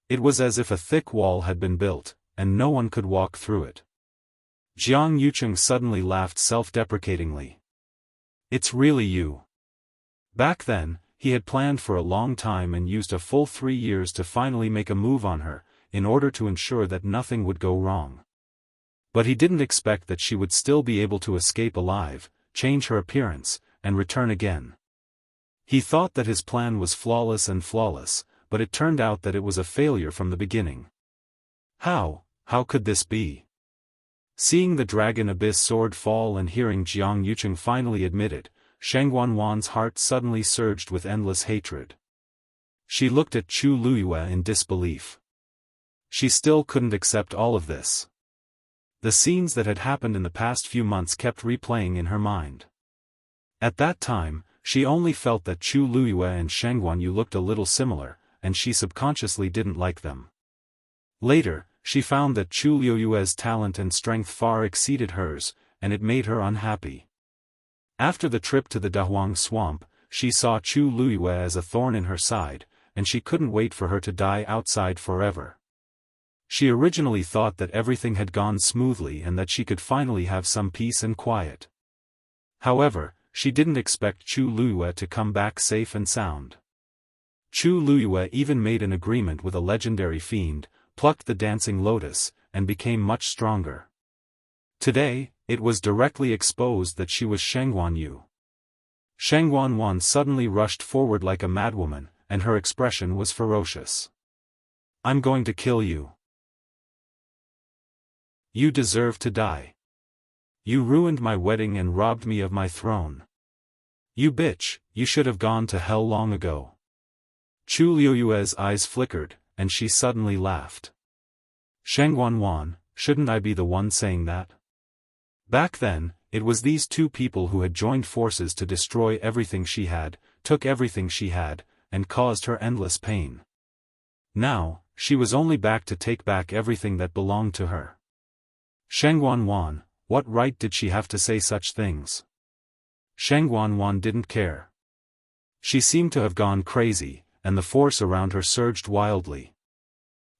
It was as if a thick wall had been built, and no one could walk through it. Jiang Yucheng suddenly laughed self-deprecatingly. "It's really you." Back then, he had planned for a long time and used a full 3 years to finally make a move on her, in order to ensure that nothing would go wrong. But he didn't expect that she would still be able to escape alive, change her appearance, and return again. He thought that his plan was flawless, but it turned out that it was a failure from the beginning. How could this be? Seeing the dragon abyss sword fall and hearing Jiang Yucheng finally admit it, Shangguanwan's heart suddenly surged with endless hatred. She looked at Chu Luiyue in disbelief. She still couldn't accept all of this. The scenes that had happened in the past few months kept replaying in her mind. At that time, she only felt that Chu Luiyue and Shangguanyu looked a little similar, and she subconsciously didn't like them. Later, she found that Chu Luiyue's talent and strength far exceeded hers, and it made her unhappy. After the trip to the Dahuang swamp, she saw Chu Luiyue as a thorn in her side, and she couldn't wait for her to die outside forever. She originally thought that everything had gone smoothly and that she could finally have some peace and quiet. However, she didn't expect Chu Luiyue to come back safe and sound. Chu Luiyue even made an agreement with a legendary fiend, plucked the dancing lotus, and became much stronger. Today, it was directly exposed that she was Shangguanyu. Shangguanwan suddenly rushed forward like a madwoman, and her expression was ferocious. "I'm going to kill you. You deserve to die. You ruined my wedding and robbed me of my throne. You bitch, you should have gone to hell long ago." Chu Luiyue's eyes flickered, and she suddenly laughed. "Shangguanwan, shouldn't I be the one saying that?" Back then, it was these two people who had joined forces to destroy everything she had, took everything she had, and caused her endless pain. Now, she was only back to take back everything that belonged to her. Shangguanwan, what right did she have to say such things? Shangguanwan didn't care. She seemed to have gone crazy, and the force around her surged wildly.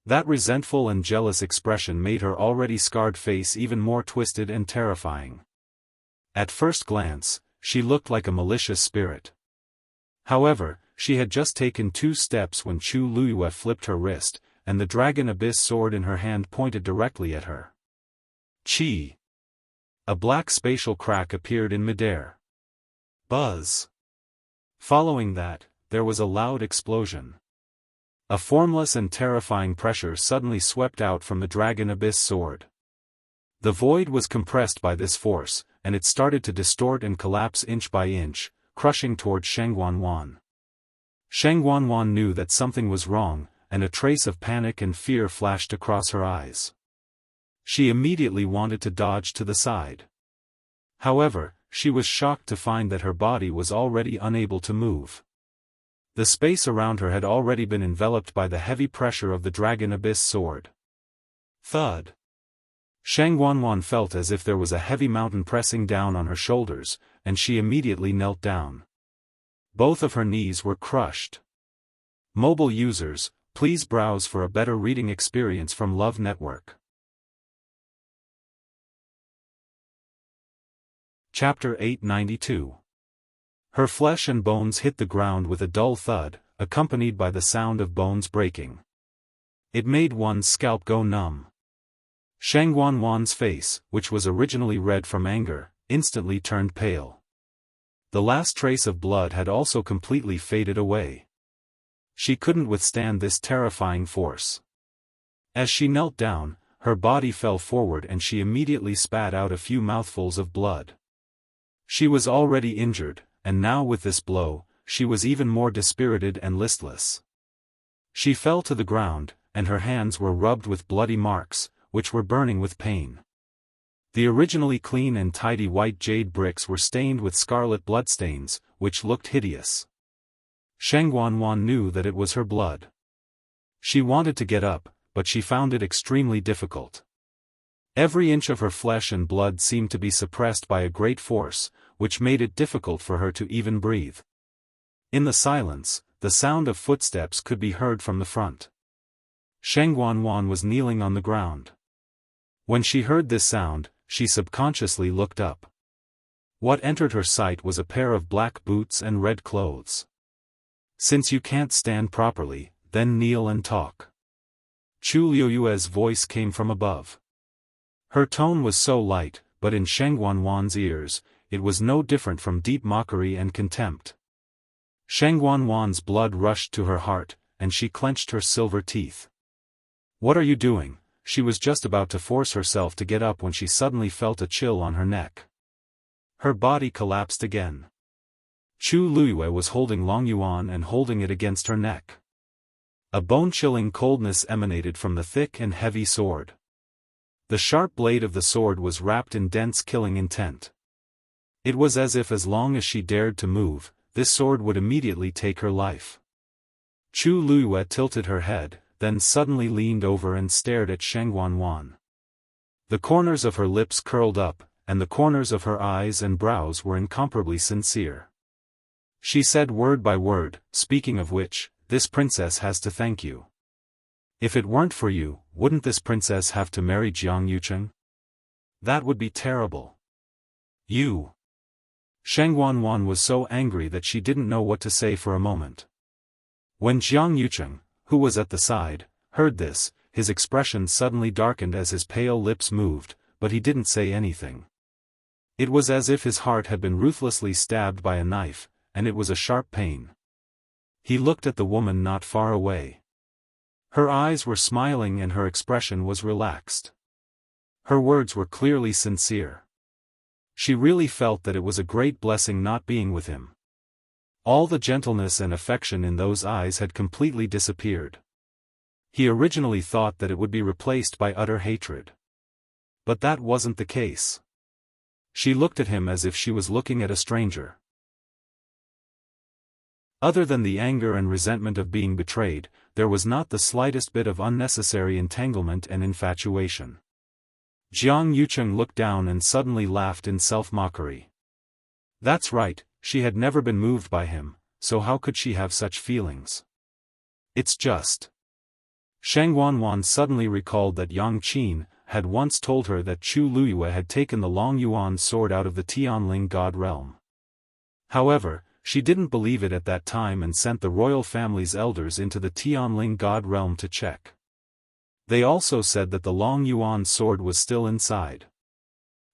That resentful and jealous expression made her already scarred face even more twisted and terrifying. At first glance, she looked like a malicious spirit. However, she had just taken 2 steps when Chu Luiyue flipped her wrist, and the dragon abyss sword in her hand pointed directly at her. Chi! A black spatial crack appeared in midair. Buzz! Following that, there was a loud explosion. A formless and terrifying pressure suddenly swept out from the dragon abyss sword. The void was compressed by this force, and it started to distort and collapse inch by inch, crushing toward Shangguanwan. Shangguanwan knew that something was wrong, and a trace of panic and fear flashed across her eyes. She immediately wanted to dodge to the side. However, she was shocked to find that her body was already unable to move. The space around her had already been enveloped by the heavy pressure of the dragon abyss sword. Thud! Shangguanwan felt as if there was a heavy mountain pressing down on her shoulders, and she immediately knelt down. Both of her knees were crushed. Mobile users, please browse for a better reading experience from Love Network. Chapter 892. Her flesh and bones hit the ground with a dull thud, accompanied by the sound of bones breaking. It made one's scalp go numb. Shangguanwan's face, which was originally red from anger, instantly turned pale. The last trace of blood had also completely faded away. She couldn't withstand this terrifying force. As she knelt down, her body fell forward and she immediately spat out a few mouthfuls of blood. She was already injured, and now with this blow, she was even more dispirited and listless. She fell to the ground, and her hands were rubbed with bloody marks, which were burning with pain. The originally clean and tidy white jade bricks were stained with scarlet bloodstains, which looked hideous. Shangguanwan knew that it was her blood. She wanted to get up, but she found it extremely difficult. Every inch of her flesh and blood seemed to be suppressed by a great force, which made it difficult for her to even breathe. In the silence, the sound of footsteps could be heard from the front. Shangguanwan was kneeling on the ground. When she heard this sound, she subconsciously looked up. What entered her sight was a pair of black boots and red clothes. "Since you can't stand properly, then kneel and talk." Chu Luiyue's voice came from above. Her tone was so light, but in Shangguanwan's ears, it was no different from deep mockery and contempt. Shangguanwan's blood rushed to her heart, and she clenched her silver teeth. "What are you doing? she was just about to force herself to get up when she suddenly felt a chill on her neck. Her body collapsed again. Chu Luiyue was holding Long Yuan and holding it against her neck. A bone-chilling coldness emanated from the thick and heavy sword. The sharp blade of the sword was wrapped in dense killing intent. It was as if as long as she dared to move, this sword would immediately take her life. Chu Luiyue tilted her head, then suddenly leaned over and stared at Sheng Wanwan. The corners of her lips curled up, and the corners of her eyes and brows were incomparably sincere. She said word by word, speaking of which, this princess has to thank you. If it weren't for you, wouldn't this princess have to marry Jiang Yucheng? That would be terrible. You. Sheng Wanwan was so angry that she didn't know what to say for a moment. When Jiang Yucheng, who was at the side, heard this, his expression suddenly darkened as his pale lips moved, but he didn't say anything. It was as if his heart had been ruthlessly stabbed by a knife, and it was a sharp pain. He looked at the woman not far away. Her eyes were smiling and her expression was relaxed. Her words were clearly sincere. She really felt that it was a great blessing not being with him. All the gentleness and affection in those eyes had completely disappeared. He originally thought that it would be replaced by utter hatred. But that wasn't the case. She looked at him as if she was looking at a stranger. Other than the anger and resentment of being betrayed, there was not the slightest bit of unnecessary entanglement and infatuation. Jiang Yucheng looked down and suddenly laughed in self-mockery. That's right, she had never been moved by him, so how could she have such feelings? It's just. Sheng Wanwan suddenly recalled that Yang Qin had once told her that Chu Luiyue had taken the Long Yuan sword out of the Tianling god realm. However, she didn't believe it at that time and sent the royal family's elders into the Tianling god realm to check. They also said that the Long Yuan sword was still inside.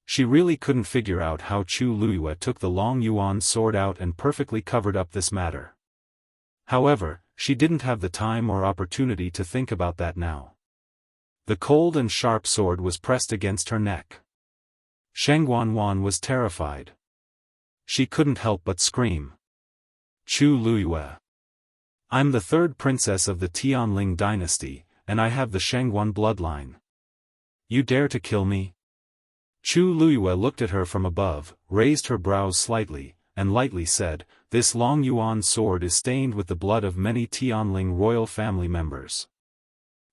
She really couldn't figure out how Chu Luiyue took the Long Yuan sword out and perfectly covered up this matter. However, she didn't have the time or opportunity to think about that now. The cold and sharp sword was pressed against her neck. Sheng Wanwan was terrified. She couldn't help but scream. Chu Luiyue. I'm the third princess of the Tianling dynasty, and I have the Shengwan bloodline. You dare to kill me? Chu Luiyue looked at her from above, raised her brows slightly, and lightly said, this Long Yuan sword is stained with the blood of many Tianling royal family members.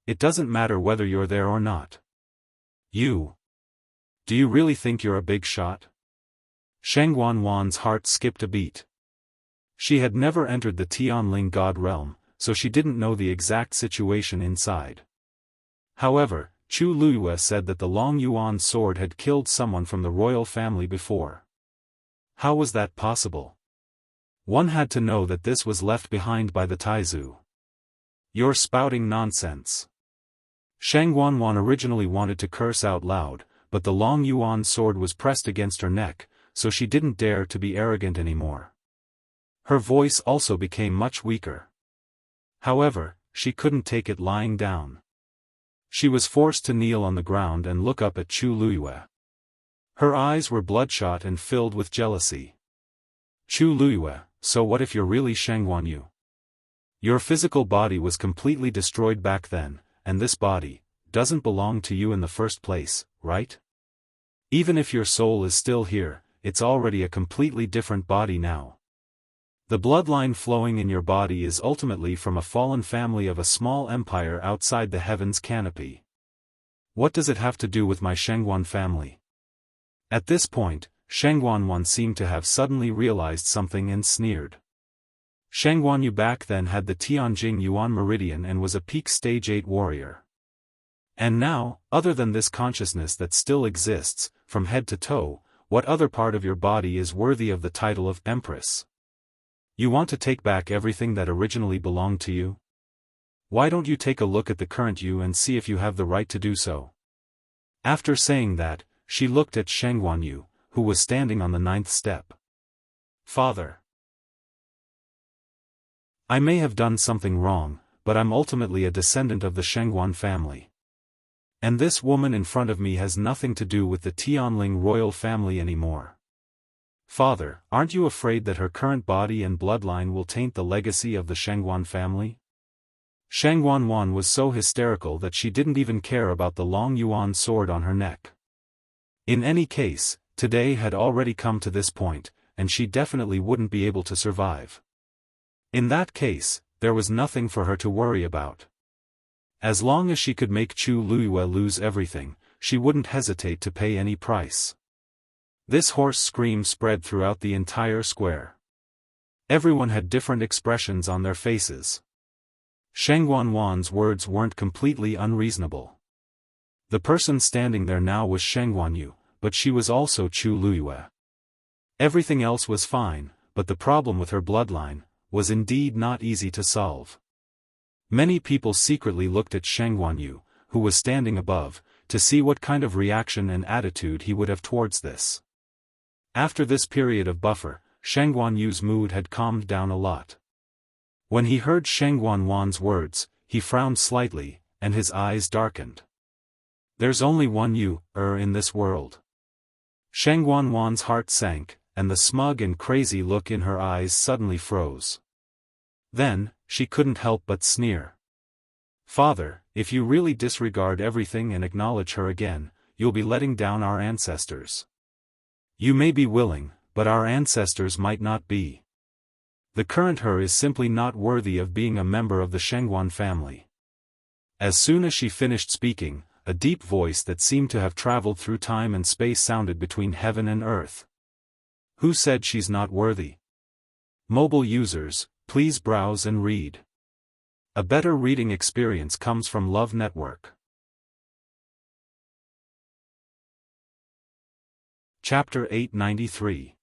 It doesn't matter whether you're there or not. You. Do you really think you're a big shot? Sheng Wanwan's heart skipped a beat. She had never entered the Tianling god realm, so she didn't know the exact situation inside. However, Chu Luiyue said that the Long Yuan sword had killed someone from the royal family before. How was that possible? One had to know that this was left behind by the Taizu. You're spouting nonsense. Sheng Wanwan originally wanted to curse out loud, but the Long Yuan sword was pressed against her neck, so she didn't dare to be arrogant anymore. Her voice also became much weaker. However, she couldn't take it lying down. She was forced to kneel on the ground and look up at Chu Luiyue. Her eyes were bloodshot and filled with jealousy. Chu Luiyue, so what if you're really Sheng Wanyu? Your physical body was completely destroyed back then, and this body doesn't belong to you in the first place, right? Even if your soul is still here, it's already a completely different body now. The bloodline flowing in your body is ultimately from a fallen family of a small empire outside the heaven's canopy. What does it have to do with my Shengwan family? At this point, Sheng Wanwan seemed to have suddenly realized something and sneered. Sheng Wanyu back then had the Tianjing Yuan Meridian and was a peak stage 8 warrior. And now, other than this consciousness that still exists, from head to toe, what other part of your body is worthy of the title of Empress? You want to take back everything that originally belonged to you? Why don't you take a look at the current you and see if you have the right to do so? After saying that, she looked at Sheng Wanyu, who was standing on the 9th step. Father. I may have done something wrong, but I'm ultimately a descendant of the Shengwan family. And this woman in front of me has nothing to do with the Tianling royal family anymore. Father, aren't you afraid that her current body and bloodline will taint the legacy of the Shangguan family? Shangguan was so hysterical that she didn't even care about the long yuan sword on her neck. In any case, today had already come to this point, and she definitely wouldn't be able to survive. In that case, there was nothing for her to worry about. As long as she could make Chu Luiyue lose everything, she wouldn't hesitate to pay any price. This hoarse scream spread throughout the entire square. Everyone had different expressions on their faces. Shangguan's words weren't completely unreasonable. The person standing there now was Shangguanyu, but she was also Chu Luiyue. Everything else was fine, but the problem with her bloodline was indeed not easy to solve. Many people secretly looked at Shangguanyu, who was standing above, to see what kind of reaction and attitude he would have towards this. After this period of buffer, Shangguanyu's mood had calmed down a lot. When he heard Shangguan's words, he frowned slightly, and his eyes darkened. There's only one you, in this world. Shangguan's heart sank, and the smug and crazy look in her eyes suddenly froze. Then, she couldn't help but sneer. Father, if you really disregard everything and acknowledge her again, you'll be letting down our ancestors. You may be willing, but our ancestors might not be. The current her is simply not worthy of being a member of the Shangguan family. As soon as she finished speaking, a deep voice that seemed to have traveled through time and space sounded between heaven and earth. Who said she's not worthy? Mobile users, please browse and read. A better reading experience comes from Love Network. Chapter 893.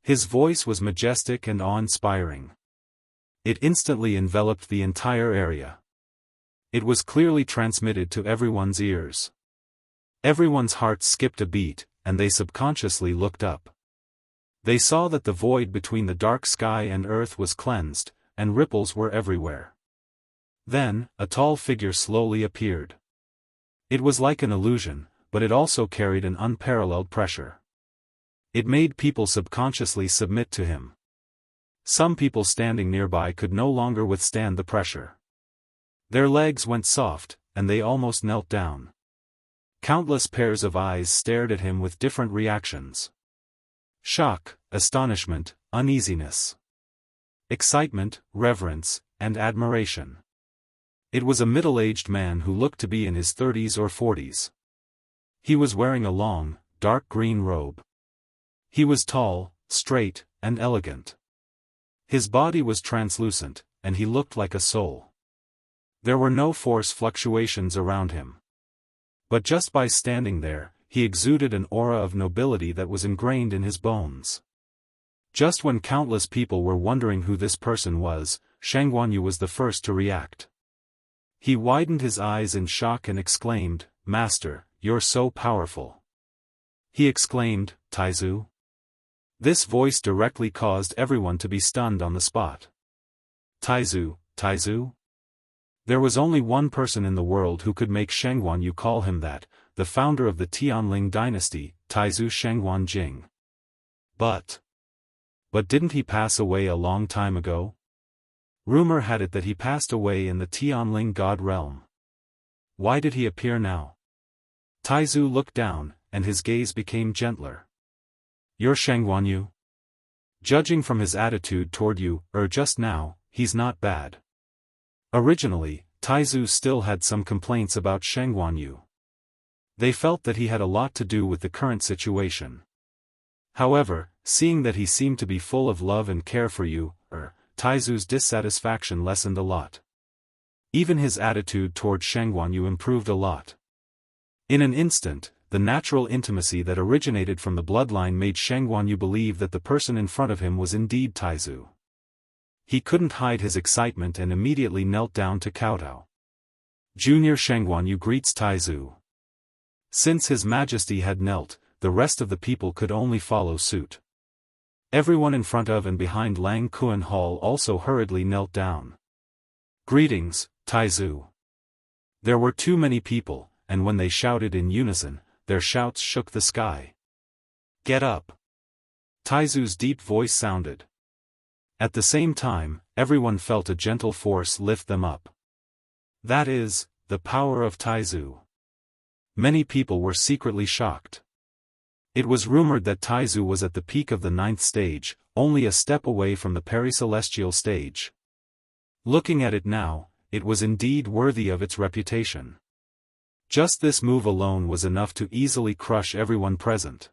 His voice was majestic and awe-inspiring. It instantly enveloped the entire area. It was clearly transmitted to everyone's ears. Everyone's hearts skipped a beat, and they subconsciously looked up. They saw that the void between the dark sky and earth was cleansed, and ripples were everywhere. Then, a tall figure slowly appeared. It was like an illusion, but it also carried an unparalleled pressure. It made people subconsciously submit to him. Some people standing nearby could no longer withstand the pressure. Their legs went soft, and they almost knelt down. Countless pairs of eyes stared at him with different reactions. Shock, astonishment, uneasiness. Excitement, reverence, and admiration. It was a middle-aged man who looked to be in his 30s or 40s. He was wearing a long, dark green robe. He was tall, straight, and elegant. His body was translucent, and he looked like a soul. There were no force fluctuations around him. But just by standing there, he exuded an aura of nobility that was ingrained in his bones. Just when countless people were wondering who this person was, Shangguanyu was the first to react. He widened his eyes in shock and exclaimed, "Master, you're so powerful." He exclaimed, "Taizu?" This voice directly caused everyone to be stunned on the spot. Taizu, Taizu? There was only one person in the world who could make Shangguanyu call him that, the founder of the Tianling dynasty, Taizu Shangguanjing. But didn't he pass away a long time ago? Rumor had it that he passed away in the Tianling god realm. Why did he appear now? Taizu looked down, and his gaze became gentler. You're Shangguanyu? Judging from his attitude toward you, just now, he's not bad. Originally, Taizu still had some complaints about Shangguanyu. They felt that he had a lot to do with the current situation. However, seeing that he seemed to be full of love and care for you, Taizu's dissatisfaction lessened a lot. Even his attitude toward Shangguanyu improved a lot. In an instant, the natural intimacy that originated from the bloodline made Shangguanyu believe that the person in front of him was indeed Taizu. He couldn't hide his excitement and immediately knelt down to kowtow. Junior Shangguanyu greets Taizu. Since His Majesty had knelt, the rest of the people could only follow suit. Everyone in front of and behind Lang Kuan Hall also hurriedly knelt down. Greetings, Taizu. There were too many people, and when they shouted in unison, their shouts shook the sky. "Get up!" Taizu's deep voice sounded. At the same time, everyone felt a gentle force lift them up. That is, the power of Taizu. Many people were secretly shocked. It was rumored that Taizu was at the peak of the 9th stage, only a step away from the pericelestial stage. Looking at it now, it was indeed worthy of its reputation. Just this move alone was enough to easily crush everyone present.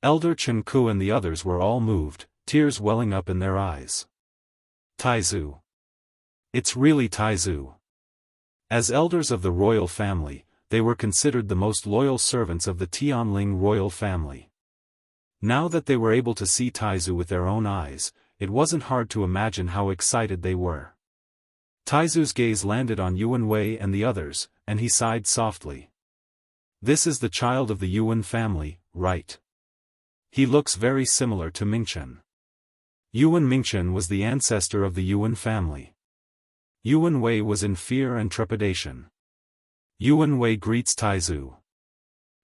Elder Chen Ku and the others were all moved, tears welling up in their eyes. Taizu. It's really Taizu. As elders of the royal family, they were considered the most loyal servants of the Tianling royal family. Now that they were able to see Taizu with their own eyes, it wasn't hard to imagine how excited they were. Taizu's gaze landed on Yuan Wei and the others, and he sighed softly. This is the child of the Yuan family, right? He looks very similar to Mingchen. Yuan Mingchen was the ancestor of the Yuan family. Yuan Wei was in fear and trepidation. Yuan Wei greets Taizu.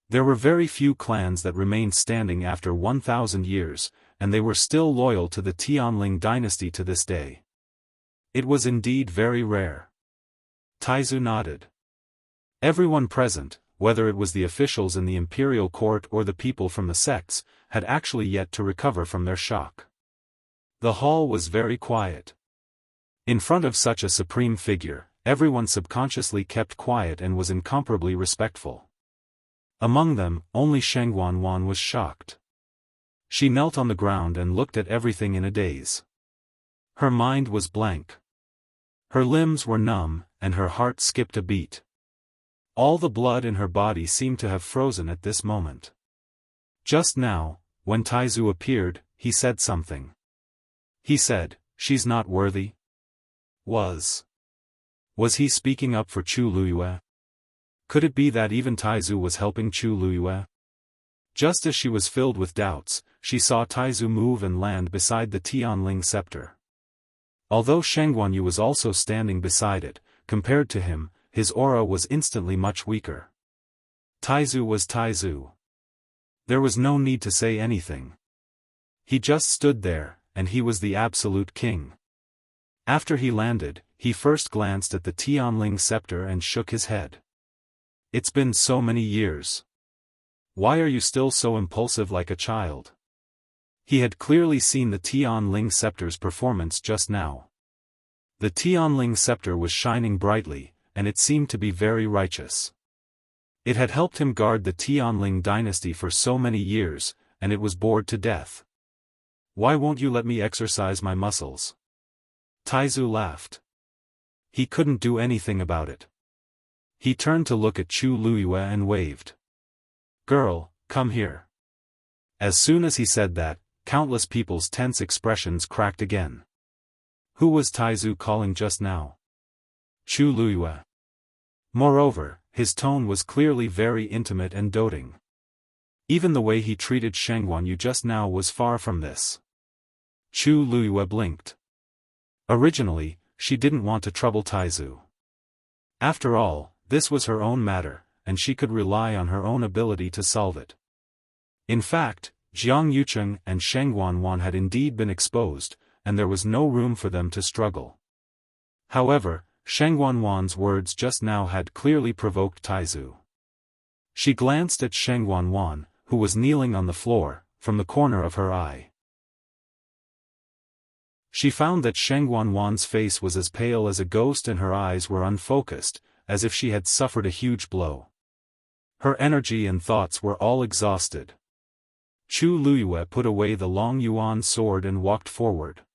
There were very few clans that remained standing after 1,000 years, and they were still loyal to the Tianling dynasty to this day. It was indeed very rare. Taizu nodded. Everyone present, whether it was the officials in the imperial court or the people from the sects, had actually yet to recover from their shock. The hall was very quiet. In front of such a supreme figure, everyone subconsciously kept quiet and was incomparably respectful. Among them, only Sheng Wanwan was shocked. She knelt on the ground and looked at everything in a daze. Her mind was blank. Her limbs were numb, and her heart skipped a beat. All the blood in her body seemed to have frozen at this moment. Just now, when Taizu appeared, he said something. He said, "She's not worthy." Was he speaking up for Chu Luyue? Could it be that even Taizu was helping Chu Luyue? Just as she was filled with doubts, she saw Taizu move and land beside the Tianling scepter. Although Sheng Guanyu was also standing beside it, compared to him, his aura was instantly much weaker. Taizu was Taizu. There was no need to say anything. He just stood there, and he was the absolute king. After he landed, he first glanced at the Tianling scepter and shook his head. It's been so many years. Why are you still so impulsive like a child? He had clearly seen the Tianling scepter's performance just now. The Tianling scepter was shining brightly, and it seemed to be very righteous. It had helped him guard the Tianling dynasty for so many years, and it was bored to death. Why won't you let me exercise my muscles? Taizu laughed. He couldn't do anything about it. He turned to look at Chu Luyue and waved. "Girl, come here." As soon as he said that, countless people's tense expressions cracked again. Who was Taizu calling just now? Chu Luyue. Moreover, his tone was clearly very intimate and doting. Even the way he treated Sheng Guanyu just now was far from this. Chu Luyue blinked. Originally, she didn't want to trouble Taizu. After all, this was her own matter, and she could rely on her own ability to solve it. In fact, Jiang Yucheng and Sheng Wanwan had indeed been exposed, and there was no room for them to struggle. However, Sheng Wanwan's words just now had clearly provoked Taizu. She glanced at Sheng Wanwan, who was kneeling on the floor, from the corner of her eye. She found that Sheng Wanwan's face was as pale as a ghost and her eyes were unfocused, as if she had suffered a huge blow. Her energy and thoughts were all exhausted. Chu Luyue put away the long yuan sword and walked forward.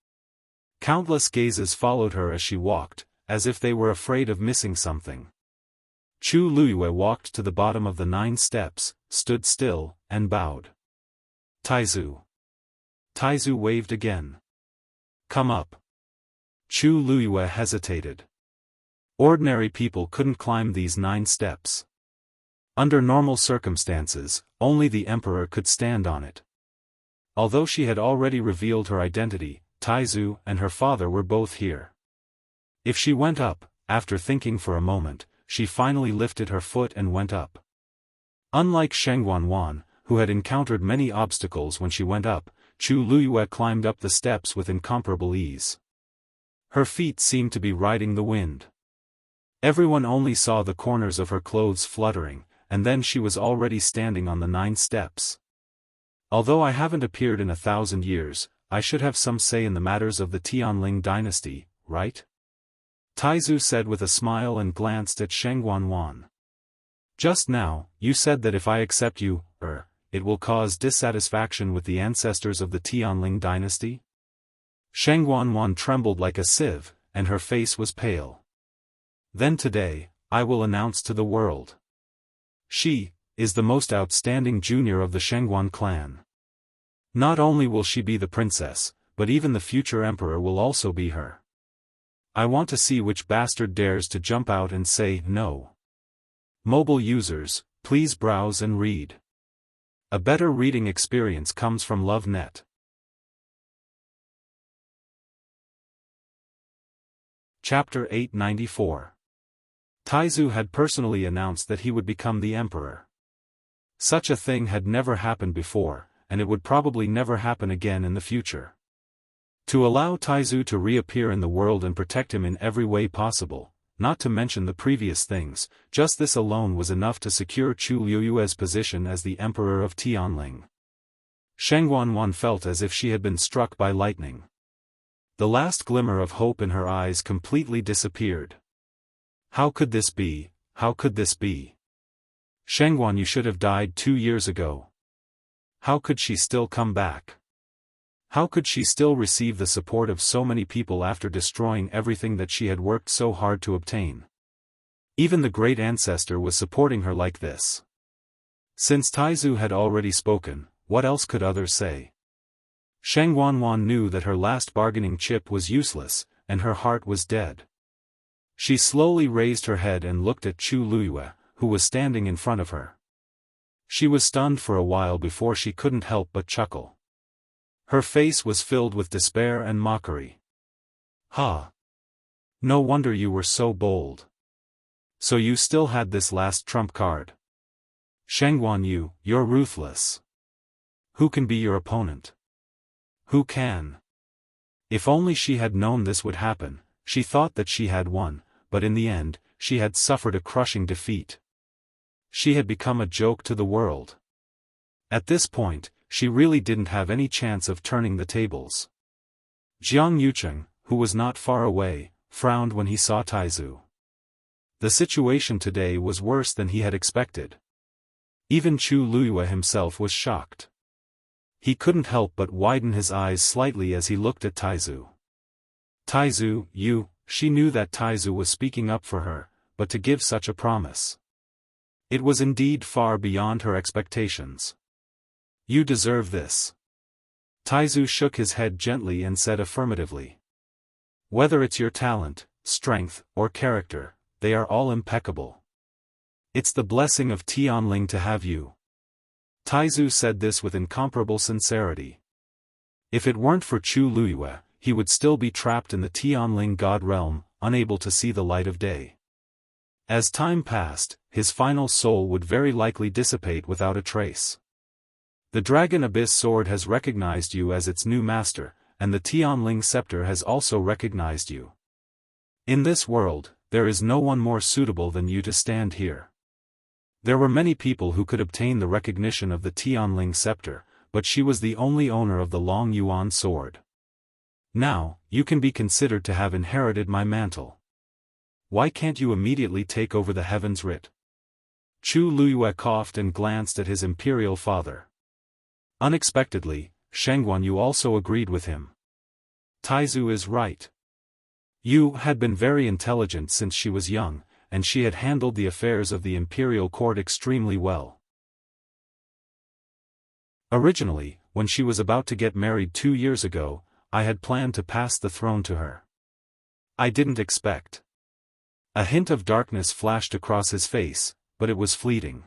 Countless gazes followed her as she walked, as if they were afraid of missing something. Chu Luyue walked to the bottom of the 9 steps, stood still, and bowed. Taizu. Taizu waved again. Come up. Chu Luyue hesitated. Ordinary people couldn't climb these 9 steps. Under normal circumstances, only the emperor could stand on it. Although she had already revealed her identity, Taizu and her father were both here. If she went up, after thinking for a moment, she finally lifted her foot and went up. Unlike Shengguan, who had encountered many obstacles when she went up, Chu Luyue climbed up the steps with incomparable ease. Her feet seemed to be riding the wind. Everyone only saw the corners of her clothes fluttering, and then she was already standing on the 9 steps. Although I haven't appeared in 1,000 years, I should have some say in the matters of the Tianling dynasty, right? Taizu said with a smile and glanced at Shengguan. Just now, you said that if I accept you, it will cause dissatisfaction with the ancestors of the Tianling dynasty? Shengguan trembled like a sieve, and her face was pale. Then today, I will announce to the world. She is the most outstanding junior of the Shengguan clan. Not only will she be the princess, but even the future emperor will also be her. I want to see which bastard dares to jump out and say no. Mobile users, please browse and read. A better reading experience comes from LoveNet. Chapter 894. Taizu had personally announced that he would become the emperor. Such a thing had never happened before, and it would probably never happen again in the future. To allow Taizu to reappear in the world and protect him in every way possible, not to mention the previous things, just this alone was enough to secure Chu Luyue's position as the emperor of Tianling. Shengguan felt as if she had been struck by lightning. The last glimmer of hope in her eyes completely disappeared. How could this be? How could this be? Shengguan, you should have died 2 years ago. How could she still come back? How could she still receive the support of so many people after destroying everything that she had worked so hard to obtain? Even the great ancestor was supporting her like this. Since Taizu had already spoken, what else could others say? Shengguan knew that her last bargaining chip was useless, and her heart was dead. She slowly raised her head and looked at Chu Luyue, who was standing in front of her. She was stunned for a while before she couldn't help but chuckle. Her face was filled with despair and mockery. Ha! No wonder you were so bold. So you still had this last trump card. Shengguan, you're ruthless. Who can be your opponent? Who can? If only she had known this would happen, she thought that she had won, but in the end, she had suffered a crushing defeat. She had become a joke to the world. At this point, she really didn't have any chance of turning the tables. Jiang Yucheng, who was not far away, frowned when he saw Taizu. The situation today was worse than he had expected. Even Chu Luyue himself was shocked. He couldn't help but widen his eyes slightly as he looked at Taizu. Taizu, she knew that Taizu was speaking up for her, but to give such a promise. It was indeed far beyond her expectations. You deserve this. Taizu shook his head gently and said affirmatively. Whether it's your talent, strength, or character, they are all impeccable. It's the blessing of Tianling to have you. Taizu said this with incomparable sincerity. If it weren't for Chu Luyue, he would still be trapped in the Tianling god realm, unable to see the light of day. As time passed, his final soul would very likely dissipate without a trace. The Dragon Abyss Sword has recognized you as its new master, and the Tianling Scepter has also recognized you. In this world, there is no one more suitable than you to stand here. There were many people who could obtain the recognition of the Tianling Scepter, but she was the only owner of the Long Yuan Sword. Now, you can be considered to have inherited my mantle. Why can't you immediately take over the Heaven's Writ? Chu Luyue coughed and glanced at his imperial father. Unexpectedly, Shengguan also agreed with him. Taizu is right. Yu had been very intelligent since she was young, and she had handled the affairs of the imperial court extremely well. Originally, when she was about to get married 2 years ago, I had planned to pass the throne to her. I didn't expect. A hint of darkness flashed across his face, but it was fleeting.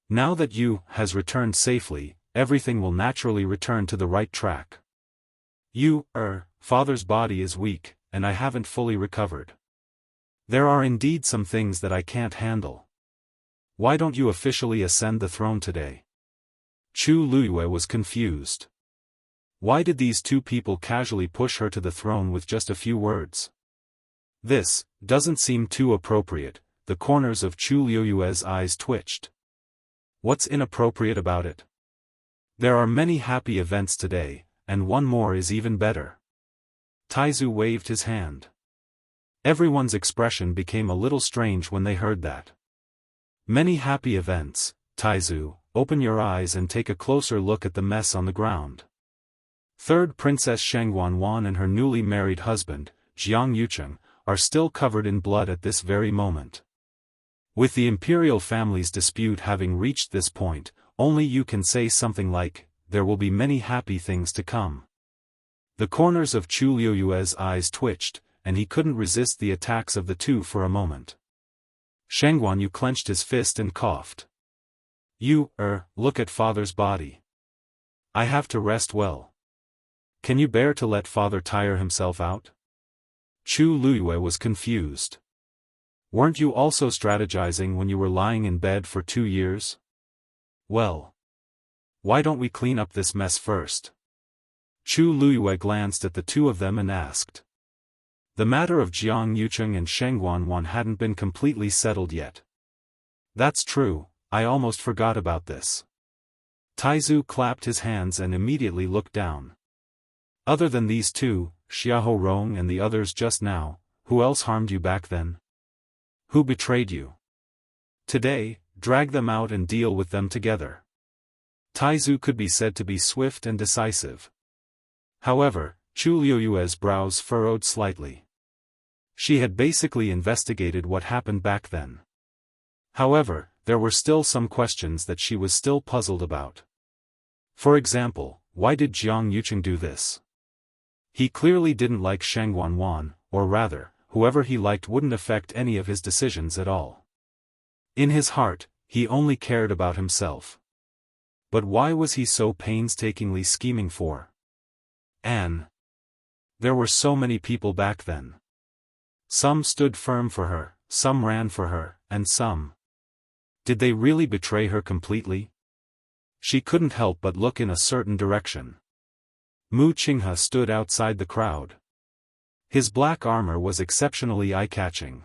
Now that Yu has returned safely, everything will naturally return to the right track. Father's body is weak, and I haven't fully recovered. There are indeed some things that I can't handle. Why don't you officially ascend the throne today? Chu Luyue was confused. Why did these two people casually push her to the throne with just a few words? This doesn't seem too appropriate. The corners of Chu Luyue's eyes twitched. What's inappropriate about it? There are many happy events today, and one more is even better. Taizu waved his hand. Everyone's expression became a little strange when they heard that. Many happy events. Taizu, open your eyes and take a closer look at the mess on the ground. Third Princess Shengguanwan and her newly married husband, Jiang Yucheng, are still covered in blood at this very moment. With the imperial family's dispute having reached this point, only you can say something like, there will be many happy things to come. The corners of Chu Luyue's eyes twitched, and he couldn't resist the attacks of the two for a moment. Shengguanyu clenched his fist and coughed. Look at father's body. I have to rest well. Can you bear to let father tire himself out? Chu Luyue was confused. Weren't you also strategizing when you were lying in bed for 2 years? Well, why don't we clean up this mess first? Chu Luyue glanced at the two of them and asked. The matter of Jiang Yucheng and Shengguanwan hadn't been completely settled yet. That's true, I almost forgot about this. Taizu clapped his hands and immediately looked down. Other than these two, Xiahou Rong and the others just now, who else harmed you back then? Who betrayed you? Today, drag them out and deal with them together. Taizu could be said to be swift and decisive. However, Chu Luyue's brows furrowed slightly. She had basically investigated what happened back then. However, there were still some questions that she was still puzzled about. For example, why did Jiang Yucheng do this? He clearly didn't like Shengguanwan, or rather, whoever he liked wouldn't affect any of his decisions at all. In his heart, he only cared about himself. But why was he so painstakingly scheming for Anne? There were so many people back then. Some stood firm for her, some ran for her, and some. Did they really betray her completely? She couldn't help but look in a certain direction. Mu Qinghe stood outside the crowd. His black armor was exceptionally eye-catching.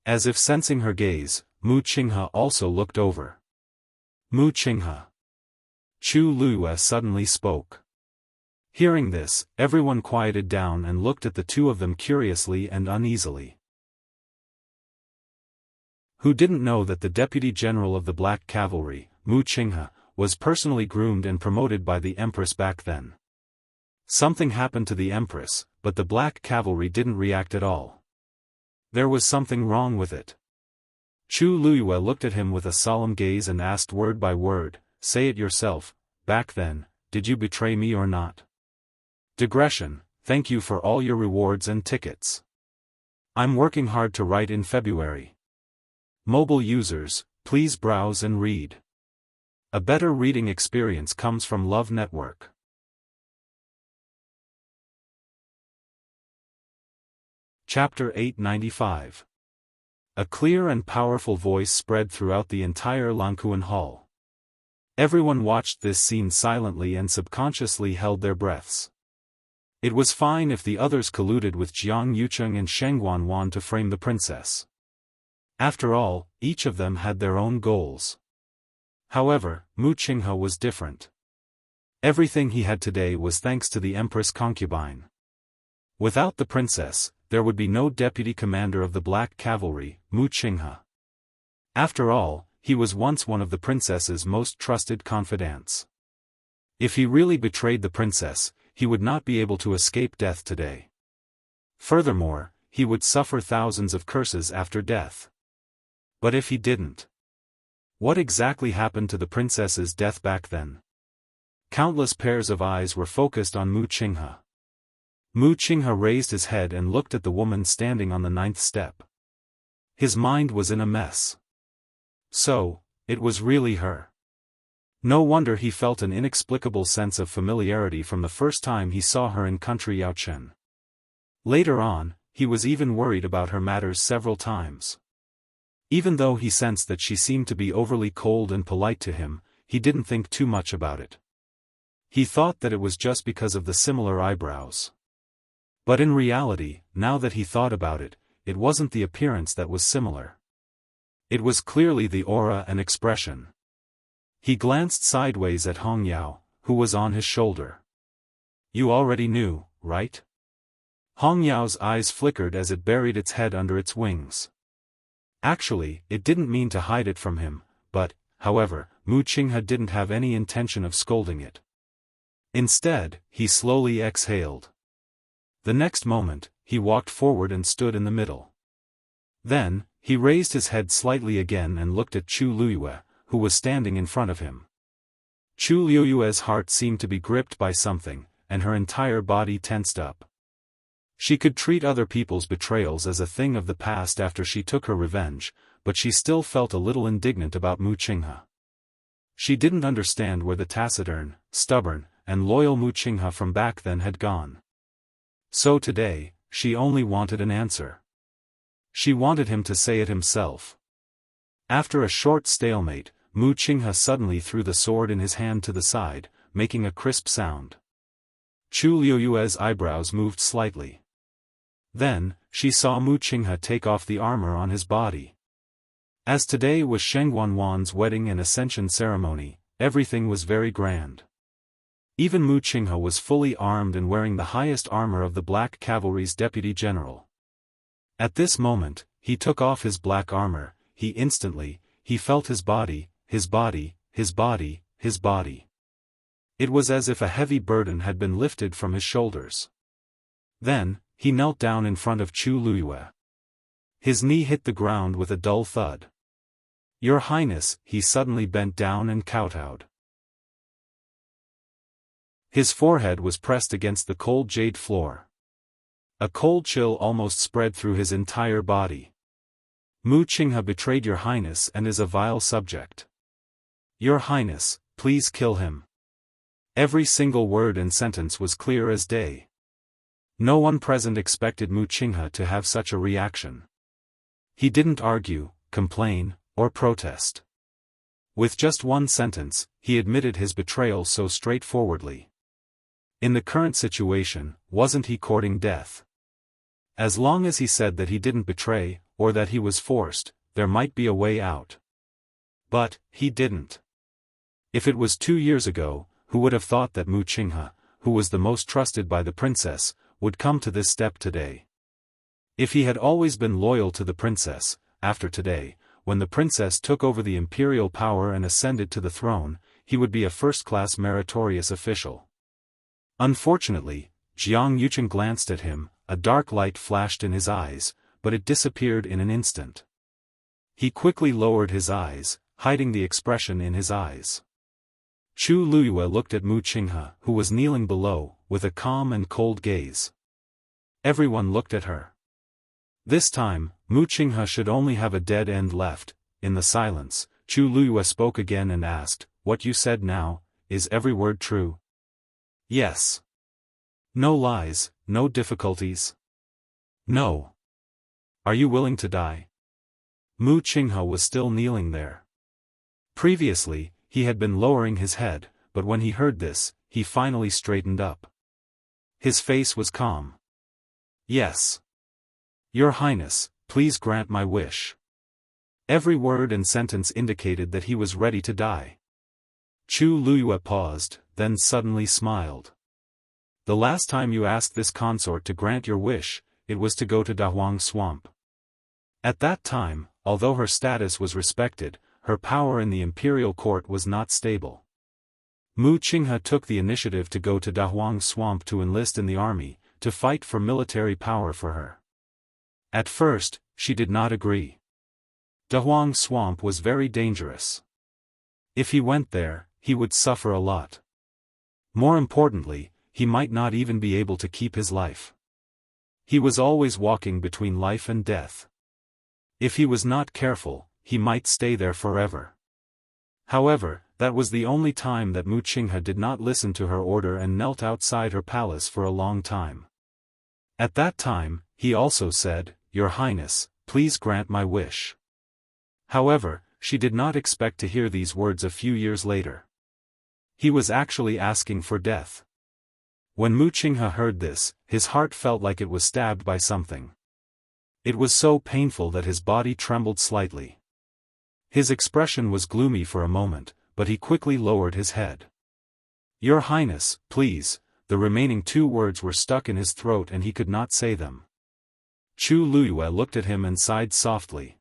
As if sensing her gaze, Mu Qinghe also looked over. Mu Qinghe. Chu Luyue suddenly spoke. Hearing this, everyone quieted down and looked at the two of them curiously and uneasily. Who didn't know that the Deputy General of the Black Cavalry, Mu Qinghe, was personally groomed and promoted by the Empress back then? Something happened to the Empress, but the Black Cavalry didn't react at all. There was something wrong with it. Chu Luyue looked at him with a solemn gaze and asked word by word, say it yourself, back then, did you betray me or not? Digression, thank you for all your rewards and tickets. I'm working hard to write in February. Mobile users, please browse and read. A better reading experience comes from Love Network. Chapter 895. A clear and powerful voice spread throughout the entire Lankuan Hall. Everyone watched this scene silently and subconsciously held their breaths. It was fine if the others colluded with Jiang Yucheng and Shengguanwan to frame the princess. After all, each of them had their own goals. However, Mu Qinghe was different. Everything he had today was thanks to the Empress concubine. Without the princess, there would be no deputy commander of the Black Cavalry, Mu Qinghe. After all, he was once one of the princess's most trusted confidants. If he really betrayed the princess, he would not be able to escape death today. Furthermore, he would suffer thousands of curses after death. But if he didn't? What exactly happened to the princess's death back then? Countless pairs of eyes were focused on Mu Qinghe. Mu Qinghe raised his head and looked at the woman standing on the 9th step. His mind was in a mess. So, it was really her. No wonder he felt an inexplicable sense of familiarity from the first time he saw her in country Yaochen. Later on, he was even worried about her matters several times. Even though he sensed that she seemed to be overly cold and polite to him, he didn't think too much about it. He thought that it was just because of the similar eyebrows. But in reality, now that he thought about it, it wasn't the appearance that was similar. It was clearly the aura and expression. He glanced sideways at Hong Yao, who was on his shoulder. "You already knew, right?" Hong Yao's eyes flickered as it buried its head under its wings. Actually, it didn't mean to hide it from him, but, however, Mu Qinghe didn't have any intention of scolding it. Instead, he slowly exhaled. The next moment, he walked forward and stood in the middle. Then, he raised his head slightly again and looked at Chu Liyue, who was standing in front of him. Chu Liyue's heart seemed to be gripped by something, and her entire body tensed up. She could treat other people's betrayals as a thing of the past after she took her revenge, but she still felt a little indignant about Mu Qinghe. She didn't understand where the taciturn, stubborn, and loyal Mu Qinghe from back then had gone. So today, she only wanted an answer. She wanted him to say it himself. After a short stalemate, Mu Qinghe suddenly threw the sword in his hand to the side, making a crisp sound. Chu Liyue's eyebrows moved slightly. Then, she saw Mu Qinghe take off the armor on his body. As today was Sheng Wanwan's wedding and ascension ceremony, everything was very grand. Even Mu Qinghe was fully armed and wearing the highest armor of the Black Cavalry's deputy general. At this moment, he took off his black armor. He felt his body, his body, his body, his body. It was as if a heavy burden had been lifted from his shoulders. Then, he knelt down in front of Chu Liyue. His knee hit the ground with a dull thud. "Your Highness," he suddenly bent down and kowtowed. His forehead was pressed against the cold jade floor. A cold chill almost spread through his entire body. "Mu Qinghe betrayed your Highness and is a vile subject. Your Highness, please kill him." Every single word and sentence was clear as day. No one present expected Mu Qinghe to have such a reaction. He didn't argue, complain, or protest. With just one sentence, he admitted his betrayal so straightforwardly. In the current situation, wasn't he courting death? As long as he said that he didn't betray, or that he was forced, there might be a way out. But, he didn't. If it was 2 years ago, who would have thought that Mu Qinghe, who was the most trusted by the princess, would come to this step today? If he had always been loyal to the princess, after today, when the princess took over the imperial power and ascended to the throne, he would be a first-class meritorious official. Unfortunately, Jiang Yucheng glanced at him, a dark light flashed in his eyes, but it disappeared in an instant. He quickly lowered his eyes, hiding the expression in his eyes. Chu Liyue looked at Mu Qinghe, who was kneeling below, with a calm and cold gaze. Everyone looked at her. This time, Mu Qinghe should only have a dead end left. In the silence, Chu Liyue spoke again and asked, "What you said now, is every word true?" "Yes. No lies, no difficulties." "No. Are you willing to die?" Mu Qinghe was still kneeling there. Previously, he had been lowering his head, but when he heard this, he finally straightened up. His face was calm. "Yes. Your Highness, please grant my wish." Every word and sentence indicated that he was ready to die. Chu Liyue paused, then suddenly smiled. "The last time you asked this consort to grant your wish, it was to go to Dahuang Swamp. At that time, although her status was respected, her power in the imperial court was not stable. Mu Qinghe took the initiative to go to Dahuang Swamp to enlist in the army, to fight for military power for her. At first, she did not agree. Dahuang Swamp was very dangerous. If he went there, he would suffer a lot. More importantly, he might not even be able to keep his life. He was always walking between life and death. If he was not careful, he might stay there forever. However, that was the only time that Mu Qinghe did not listen to her order and knelt outside her palace for a long time. At that time, he also said, "Your Highness, please grant my wish." However, she did not expect to hear these words a few years later. He was actually asking for death. When Mu Qinghe heard this, his heart felt like it was stabbed by something. It was so painful that his body trembled slightly. His expression was gloomy for a moment, but he quickly lowered his head. "Your Highness, please." The remaining two words were stuck in his throat and he could not say them. Chu Luyue looked at him and sighed softly.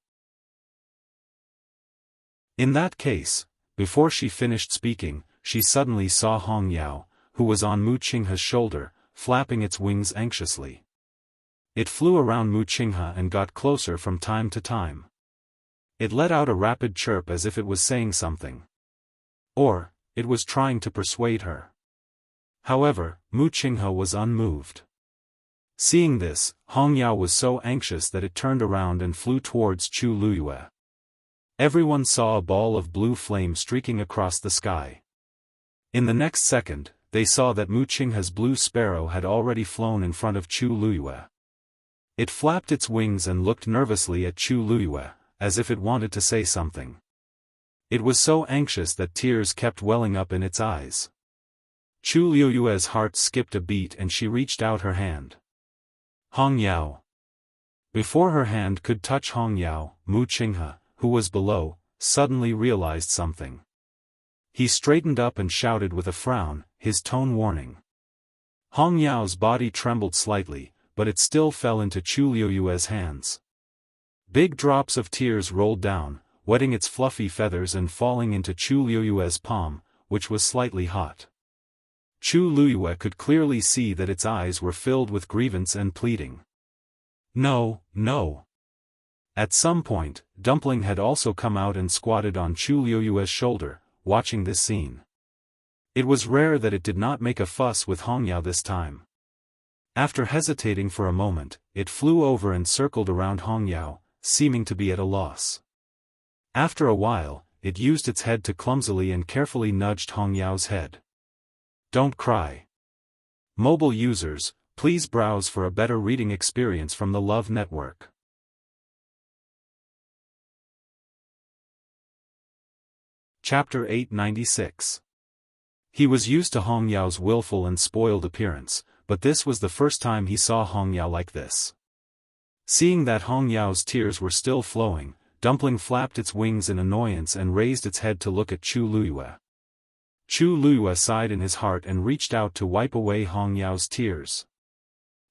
In that case, before she finished speaking, she suddenly saw Hong Yao, who was on Mu Qinghe's shoulder, flapping its wings anxiously. It flew around Mu Qinghe and got closer from time to time. It let out a rapid chirp as if it was saying something. Or, it was trying to persuade her. However, Mu Qinghe was unmoved. Seeing this, Hong Yao was so anxious that it turned around and flew towards Chu Luyue. Everyone saw a ball of blue flame streaking across the sky. In the next second, they saw that Mu Qinghe's blue sparrow had already flown in front of Chu Luyue. It flapped its wings and looked nervously at Chu Luyue, as if it wanted to say something. It was so anxious that tears kept welling up in its eyes. Chu Luyue's heart skipped a beat and she reached out her hand. Hong Yao. Before her hand could touch Hong Yao, Mu Qinghe, who was below, suddenly realized something. He straightened up and shouted with a frown, his tone warning. Hong Yao's body trembled slightly, but it still fell into Chu Luyue's hands. Big drops of tears rolled down, wetting its fluffy feathers and falling into Chu Luyue's palm, which was slightly hot. Chu Luyue could clearly see that its eyes were filled with grievance and pleading. "No, no." At some point, Dumpling had also come out and squatted on Chu Luyue's shoulder, watching this scene. It was rare that it did not make a fuss with Hong Yao this time. After hesitating for a moment, it flew over and circled around Hong Yao, seeming to be at a loss. After a while, it used its head to clumsily and carefully nudged Hong Yao's head. Don't cry. Mobile users, please browse for a better reading experience from the Love Network. Chapter 896. He was used to Hong Yao's willful and spoiled appearance, but this was the first time he saw Hong Yao like this. Seeing that Hong Yao's tears were still flowing, Dumpling flapped its wings in annoyance and raised its head to look at Chu Luyue. Chu Luyue sighed in his heart and reached out to wipe away Hong Yao's tears.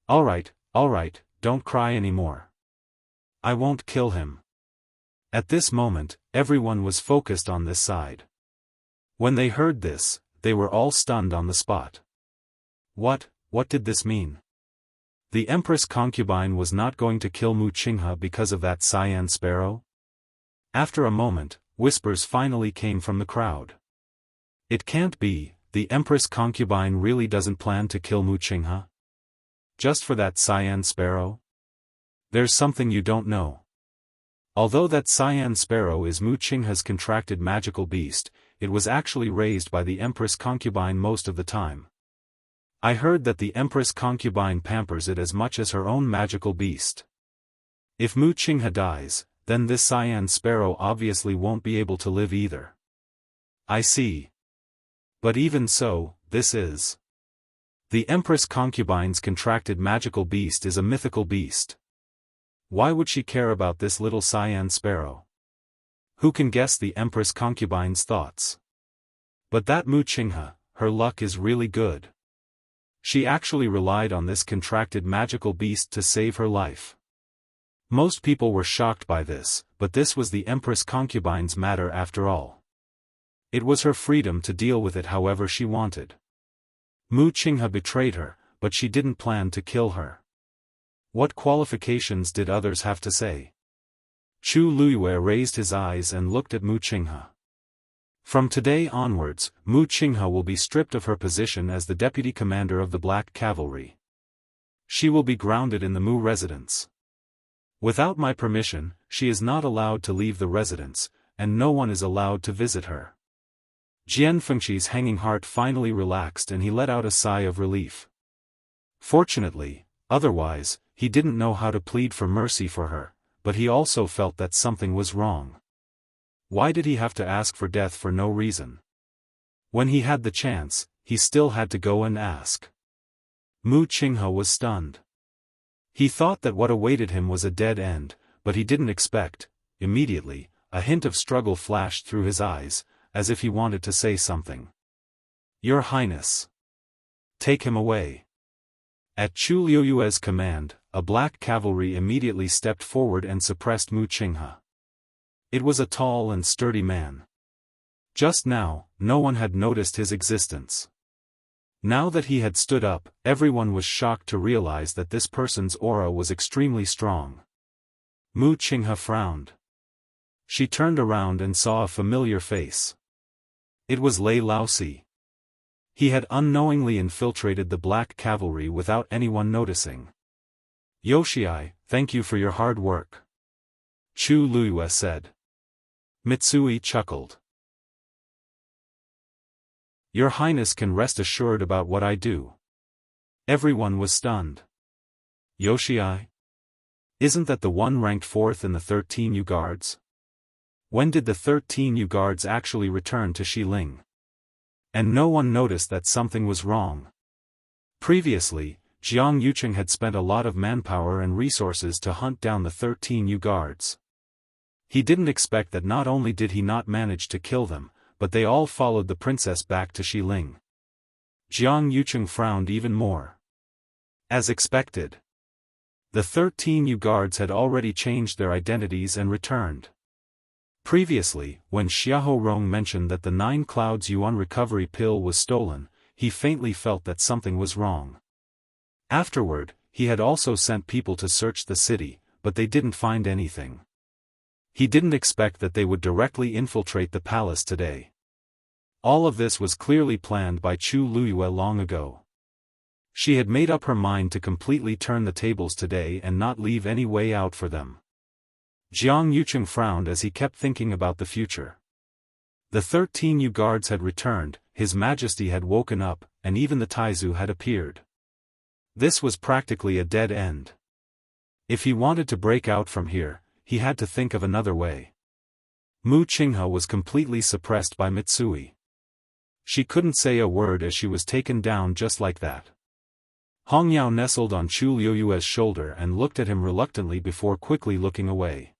All right, don't cry anymore. I won't kill him." At this moment, everyone was focused on this side. When they heard this, they were all stunned on the spot. What did this mean? The Empress concubine was not going to kill Mu Qinghe because of that cyan sparrow? After a moment, whispers finally came from the crowd. It can't be, the Empress concubine really doesn't plan to kill Mu Qinghe? Just for that cyan sparrow? There's something you don't know. Although that cyan sparrow is Mu Qinghe's contracted magical beast, it was actually raised by the Empress concubine most of the time. I heard that the Empress concubine pampers it as much as her own magical beast. If Mu Qinghe dies, then this cyan sparrow obviously won't be able to live either. I see. But even so, this is. The Empress concubine's contracted magical beast is a mythical beast. Why would she care about this little cyan sparrow? Who can guess the Empress concubine's thoughts? But that Mu Qinghe, her luck is really good. She actually relied on this contracted magical beast to save her life. Most people were shocked by this, but this was the Empress concubine's matter after all. It was her freedom to deal with it however she wanted. Mu Qinghe betrayed her, but she didn't plan to kill her. What qualifications did others have to say? Chu Luyue raised his eyes and looked at Mu Qinghe. From today onwards, Mu Qinghe will be stripped of her position as the deputy commander of the Black Cavalry. She will be grounded in the Mu residence. Without my permission, she is not allowed to leave the residence, and no one is allowed to visit her. Jian Fengqi's hanging heart finally relaxed and he let out a sigh of relief. Fortunately, Otherwise, he didn't know how to plead for mercy for her, but he also felt that something was wrong. Why did he have to ask for death for no reason? When he had the chance, he still had to go and ask. Mu Qinghe was stunned. He thought that what awaited him was a dead end, but he didn't expect, immediately, a hint of struggle flashed through his eyes, as if he wanted to say something. Your Highness. Take him away. At Chu Liuyue's command, a black cavalry immediately stepped forward and suppressed Mu Qinghe. It was a tall and sturdy man. Just now, no one had noticed his existence. Now that he had stood up, everyone was shocked to realize that this person's aura was extremely strong. Mu Qinghe frowned. She turned around and saw a familiar face. It was Lei Laosi. He had unknowingly infiltrated the black cavalry without anyone noticing. Yoshii, thank you for your hard work. Chu Luyue said. Mitsui chuckled. Your Highness can rest assured about what I do. Everyone was stunned. Yoshii? Isn't that the one ranked 4th in the 13 U guards? When did the 13 U guards actually return to Xiling? And no one noticed that something was wrong. Previously, Jiang Yuqing had spent a lot of manpower and resources to hunt down the 13 U guards. He didn't expect that not only did he not manage to kill them, but they all followed the princess back to Xiling. Jiang Yuqing frowned even more. As expected. The 13 U guards had already changed their identities and returned. Previously, when Xiahou Rong mentioned that the 9 Clouds Yuan recovery pill was stolen, he faintly felt that something was wrong. Afterward, he had also sent people to search the city, but they didn't find anything. He didn't expect that they would directly infiltrate the palace today. All of this was clearly planned by Chu Luyue long ago. She had made up her mind to completely turn the tables today and not leave any way out for them. Jiang Yuqing frowned as he kept thinking about the future. The 13 U guards had returned, His Majesty had woken up, and even the Taizu had appeared. This was practically a dead end. If he wanted to break out from here, he had to think of another way. Mu Qinghe was completely suppressed by Mitsui. She couldn't say a word as she was taken down just like that. Hong Yao nestled on Chu Liuyue's shoulder and looked at him reluctantly before quickly looking away.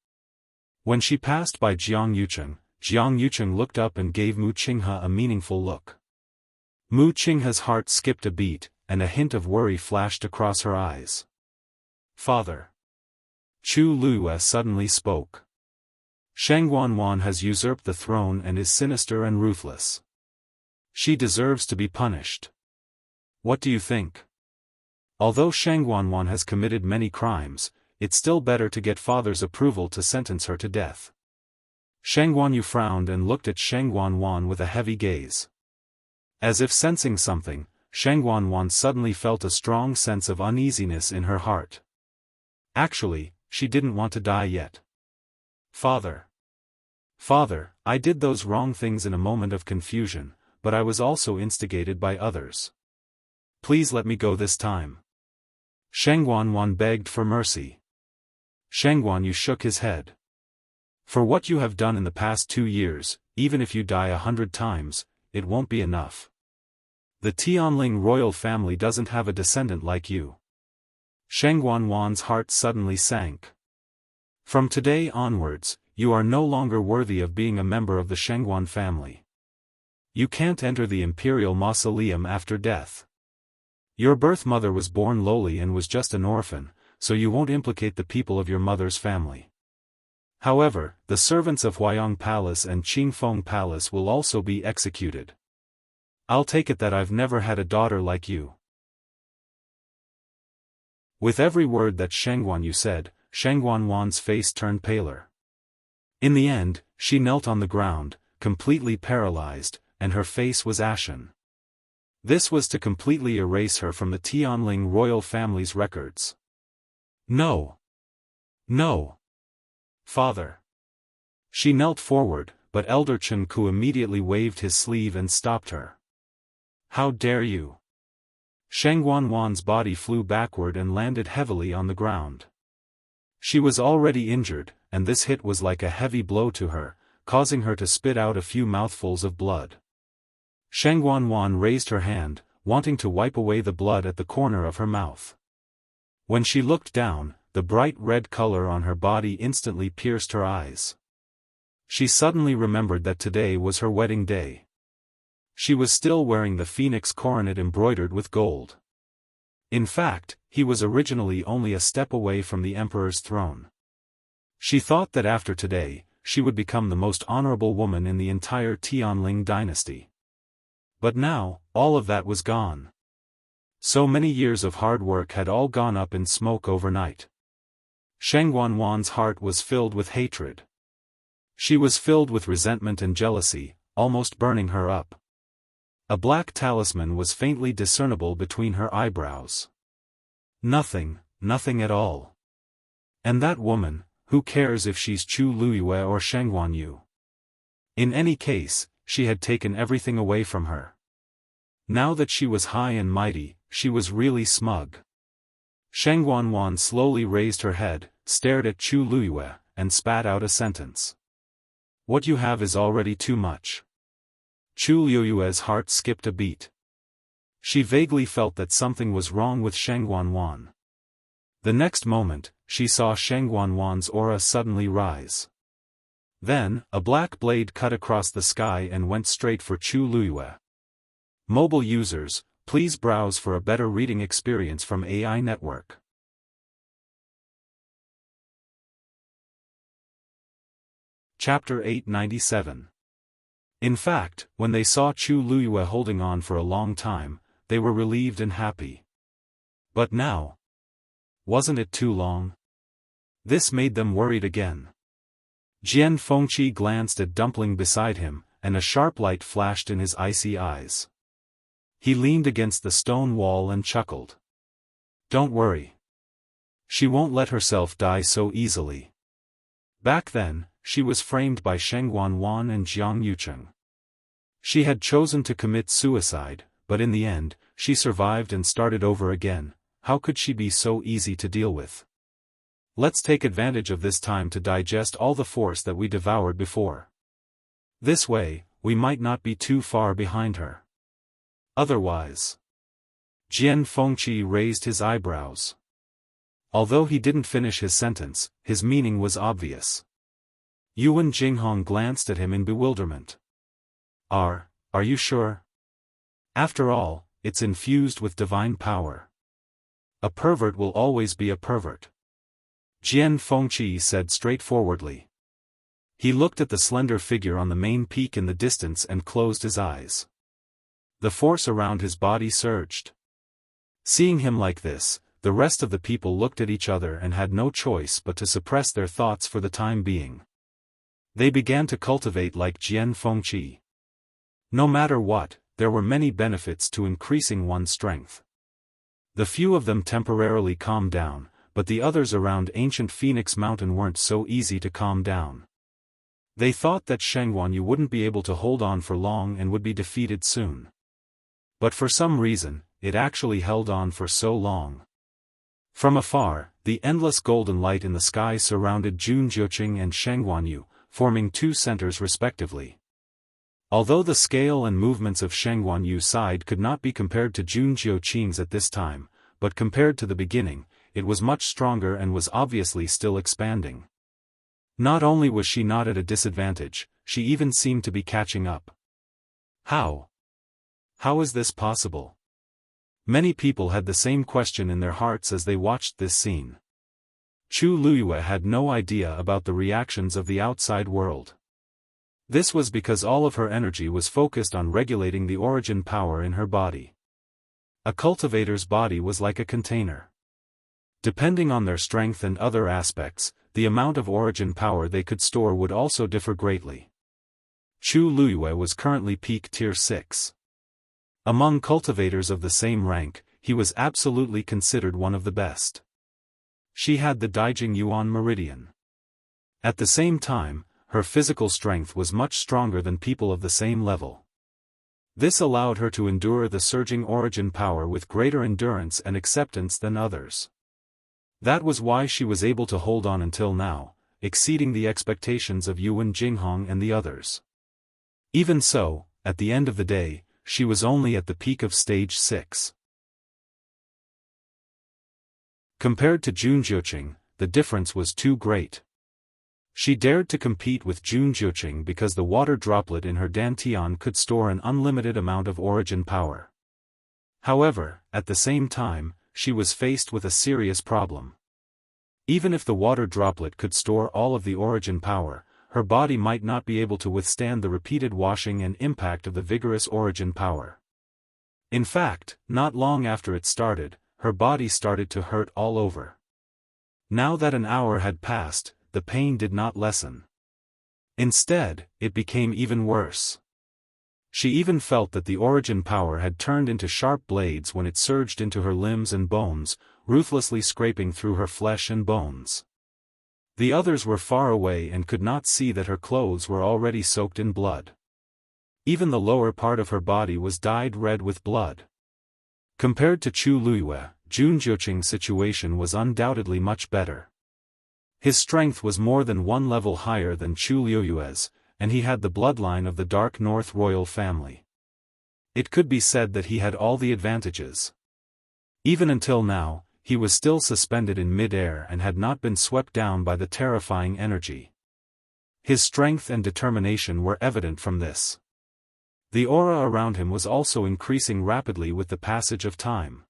When she passed by Jiang Yuqing looked up and gave Mu Qinghe a meaningful look. Mu Qinghe's heart skipped a beat, and a hint of worry flashed across her eyes. Father. Chu Luyue suddenly spoke. Shang Guanwan has usurped the throne and is sinister and ruthless. She deserves to be punished. What do you think? Although Shang Guanwan has committed many crimes, it's still better to get father's approval to sentence her to death. Shang Guanyu frowned and looked at Shang Guanwan with a heavy gaze. As if sensing something, Shang Guanwan suddenly felt a strong sense of uneasiness in her heart. Actually, she didn't want to die yet. Father. Father, I did those wrong things in a moment of confusion, but I was also instigated by others. Please let me go this time. Shang Guanwan begged for mercy. Shang Guanyu shook his head. For what you have done in the past 2 years, even if you die 100 times, it won't be enough. The Tianling royal family doesn't have a descendant like you. Shang Guanwan's heart suddenly sank. From today onwards, you are no longer worthy of being a member of the Shangguan family. You can't enter the imperial mausoleum after death. Your birth mother was born lowly and was just an orphan, so you won't implicate the people of your mother's family. However, the servants of Huayong Palace and Qingfeng Palace will also be executed. I'll take it that I've never had a daughter like you. With every word that Shang Guanyu said, Shang Guanwan's face turned paler. In the end, she knelt on the ground, completely paralyzed, and her face was ashen. This was to completely erase her from the Tianling royal family's records. No. No. Father. She knelt forward, but Elder Chen Ku immediately waved his sleeve and stopped her. How dare you? Sheng Wanwan's body flew backward and landed heavily on the ground. She was already injured, and this hit was like a heavy blow to her, causing her to spit out a few mouthfuls of blood. Sheng Wanwan raised her hand, wanting to wipe away the blood at the corner of her mouth. When she looked down, the bright red color on her body instantly pierced her eyes. She suddenly remembered that today was her wedding day. She was still wearing the phoenix coronet embroidered with gold. In fact, he was originally only a step away from the emperor's throne. She thought that after today, she would become the most honorable woman in the entire Tianling dynasty. But now, all of that was gone. So many years of hard work had all gone up in smoke overnight. Sheng Wanwan's heart was filled with hatred. She was filled with resentment and jealousy, almost burning her up. A black talisman was faintly discernible between her eyebrows. Nothing at all. And that woman, who cares if she's Chu Luyue or Sheng Wanyu? In any case, she had taken everything away from her. Now that she was high and mighty, she was really smug. Sheng Wanwan slowly raised her head, stared at Chu Luyue, and spat out a sentence. What you have is already too much. Chu Luyue's heart skipped a beat. She vaguely felt that something was wrong with Sheng Wanwan. The next moment, she saw Sheng Wanwan's aura suddenly rise. Then, a black blade cut across the sky and went straight for Chu Luyue. Mobile users, please browse for a better reading experience from AI Network. Chapter 897. In fact, when they saw Chu Luyue holding on for a long time, they were relieved and happy. But now, wasn't it too long? This made them worried again. Jian Fengqi glanced at Dumpling beside him, and a sharp light flashed in his icy eyes. He leaned against the stone wall and chuckled. Don't worry. She won't let herself die so easily. Back then, she was framed by Sheng Wanwan and Jiang Yucheng. She had chosen to commit suicide, but in the end, she survived and started over again. How could she be so easy to deal with? Let's take advantage of this time to digest all the force that we devoured before. This way, we might not be too far behind her. Otherwise. Jian Fengqi raised his eyebrows. Although he didn't finish his sentence, his meaning was obvious. Yuan Jinghong glanced at him in bewilderment. Are you sure? After all, it's infused with divine power. A pervert will always be a pervert. Jian Fengqi said straightforwardly. He looked at the slender figure on the main peak in the distance and closed his eyes. The force around his body surged. Seeing him like this, the rest of the people looked at each other and had no choice but to suppress their thoughts for the time being. They began to cultivate like Jian Fengqi. No matter what, there were many benefits to increasing one's strength. The few of them temporarily calmed down, but the others around ancient Phoenix Mountain weren't so easy to calm down. They thought that Sheng Wanyu wouldn't be able to hold on for long and would be defeated soon. But for some reason, it actually held on for so long. From afar, the endless golden light in the sky surrounded Jun Jiuqing and Sheng Wanyu, forming two centers respectively. Although the scale and movements of Sheng Wanyu's side could not be compared to Jun Jiuqing's at this time, but compared to the beginning, it was much stronger and was obviously still expanding. Not only was she not at a disadvantage, she even seemed to be catching up. How? How is this possible? Many people had the same question in their hearts as they watched this scene. Chu Luyue had no idea about the reactions of the outside world. This was because all of her energy was focused on regulating the origin power in her body. A cultivator's body was like a container. Depending on their strength and other aspects, the amount of origin power they could store would also differ greatly. Chu Luyue was currently peak tier 6. Among cultivators of the same rank, he was absolutely considered one of the best. She had the Daijing Yuan Meridian. At the same time, her physical strength was much stronger than people of the same level. This allowed her to endure the surging origin power with greater endurance and acceptance than others. That was why she was able to hold on until now, exceeding the expectations of Yuan Jinghong and the others. Even so, at the end of the day, she was only at the peak of stage 6. Compared to Jun Jiuqing, the difference was too great. She dared to compete with Jun Jiuqing because the water droplet in her dantian could store an unlimited amount of origin power. However, at the same time, she was faced with a serious problem. Even if the water droplet could store all of the origin power, her body might not be able to withstand the repeated washing and impact of the vigorous origin power. In fact, not long after it started, her body started to hurt all over. Now that an hour had passed, the pain did not lessen. Instead, it became even worse. She even felt that the origin power had turned into sharp blades when it surged into her limbs and bones, ruthlessly scraping through her flesh and bones. The others were far away and could not see that her clothes were already soaked in blood. Even the lower part of her body was dyed red with blood. Compared to Chu Luiyue, Jun Jiuqing's situation was undoubtedly much better. His strength was more than one level higher than Chu Luiyue's, and he had the bloodline of the Dark North royal family. It could be said that he had all the advantages. Even until now, he was still suspended in mid-air and had not been swept down by the terrifying energy. His strength and determination were evident from this. The aura around him was also increasing rapidly with the passage of time.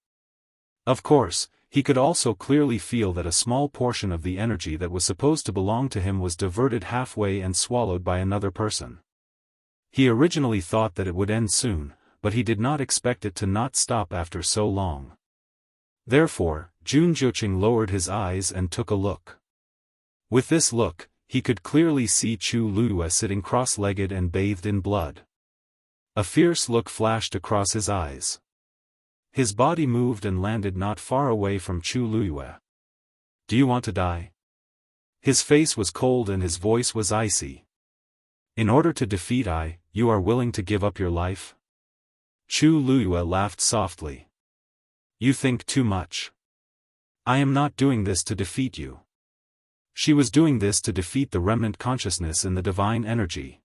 Of course, he could also clearly feel that a small portion of the energy that was supposed to belong to him was diverted halfway and swallowed by another person. He originally thought that it would end soon, but he did not expect it to not stop after so long. Therefore, Jun Jiuqing lowered his eyes and took a look. With this look, he could clearly see Chu Luiyue sitting cross-legged and bathed in blood. A fierce look flashed across his eyes. His body moved and landed not far away from Chu Luiyue. "Do you want to die?" His face was cold and his voice was icy. "In order to defeat I, you are willing to give up your life?" Chu Luiyue laughed softly. "You think too much. I am not doing this to defeat you." She was doing this to defeat the remnant consciousness in the divine energy.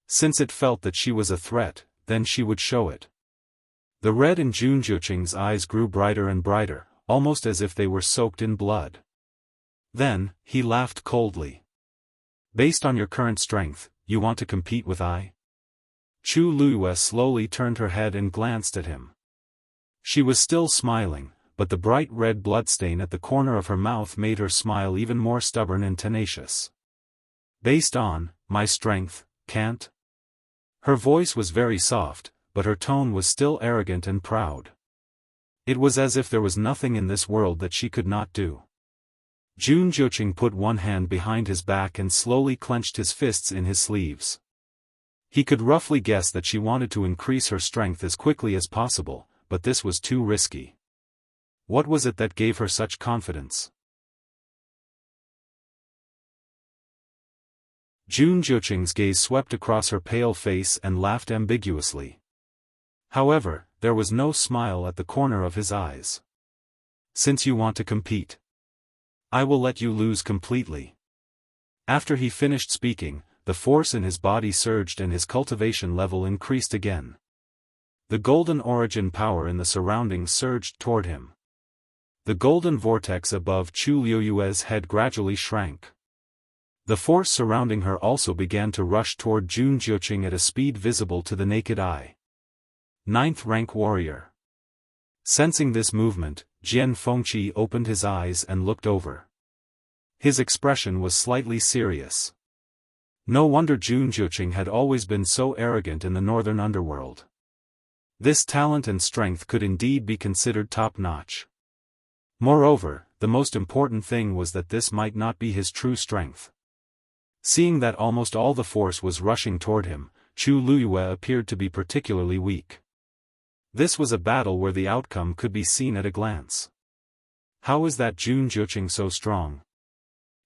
Since it felt that she was a threat, then she would show it. The red in Jun Jiuqing's eyes grew brighter and brighter, almost as if they were soaked in blood. Then, he laughed coldly. "Based on your current strength, you want to compete with I?" Chu Luiyue slowly turned her head and glanced at him. She was still smiling, but the bright red bloodstain at the corner of her mouth made her smile even more stubborn and tenacious. "Based on my strength, can't?" Her voice was very soft, but her tone was still arrogant and proud. It was as if there was nothing in this world that she could not do. Jun Jiuqing put one hand behind his back and slowly clenched his fists in his sleeves. He could roughly guess that she wanted to increase her strength as quickly as possible, but this was too risky. What was it that gave her such confidence? Jun Jiuqing's gaze swept across her pale face and laughed ambiguously. However, there was no smile at the corner of his eyes. "Since you want to compete, I will let you lose completely." After he finished speaking, the force in his body surged and his cultivation level increased again. The golden origin power in the surroundings surged toward him. The golden vortex above Chu Luiyue's head gradually shrank. The force surrounding her also began to rush toward Jun Jiuqing at a speed visible to the naked eye. 9th rank warrior. Sensing this movement, Jian Fengqi opened his eyes and looked over. His expression was slightly serious. No wonder Jun Jiuqing had always been so arrogant in the northern underworld. This talent and strength could indeed be considered top-notch. Moreover, the most important thing was that this might not be his true strength. Seeing that almost all the force was rushing toward him, Chu Luiyue appeared to be particularly weak. This was a battle where the outcome could be seen at a glance. How is that Jun Jiuqing so strong?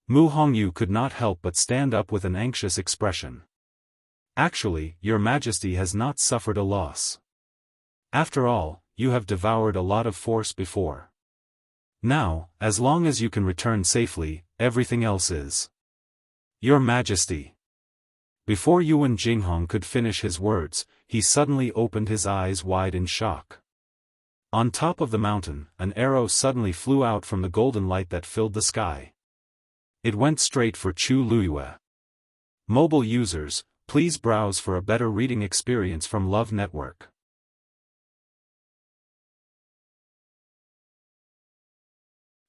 Mu Hongyu could not help but stand up with an anxious expression. Actually, your majesty has not suffered a loss. After all, you have devoured a lot of force before. Now, as long as you can return safely, everything else is. Your majesty. Before Yuan Jinghong could finish his words, he suddenly opened his eyes wide in shock. On top of the mountain, an arrow suddenly flew out from the golden light that filled the sky. It went straight for Chu Luyue. Mobile users, please browse for a better reading experience from Love Network.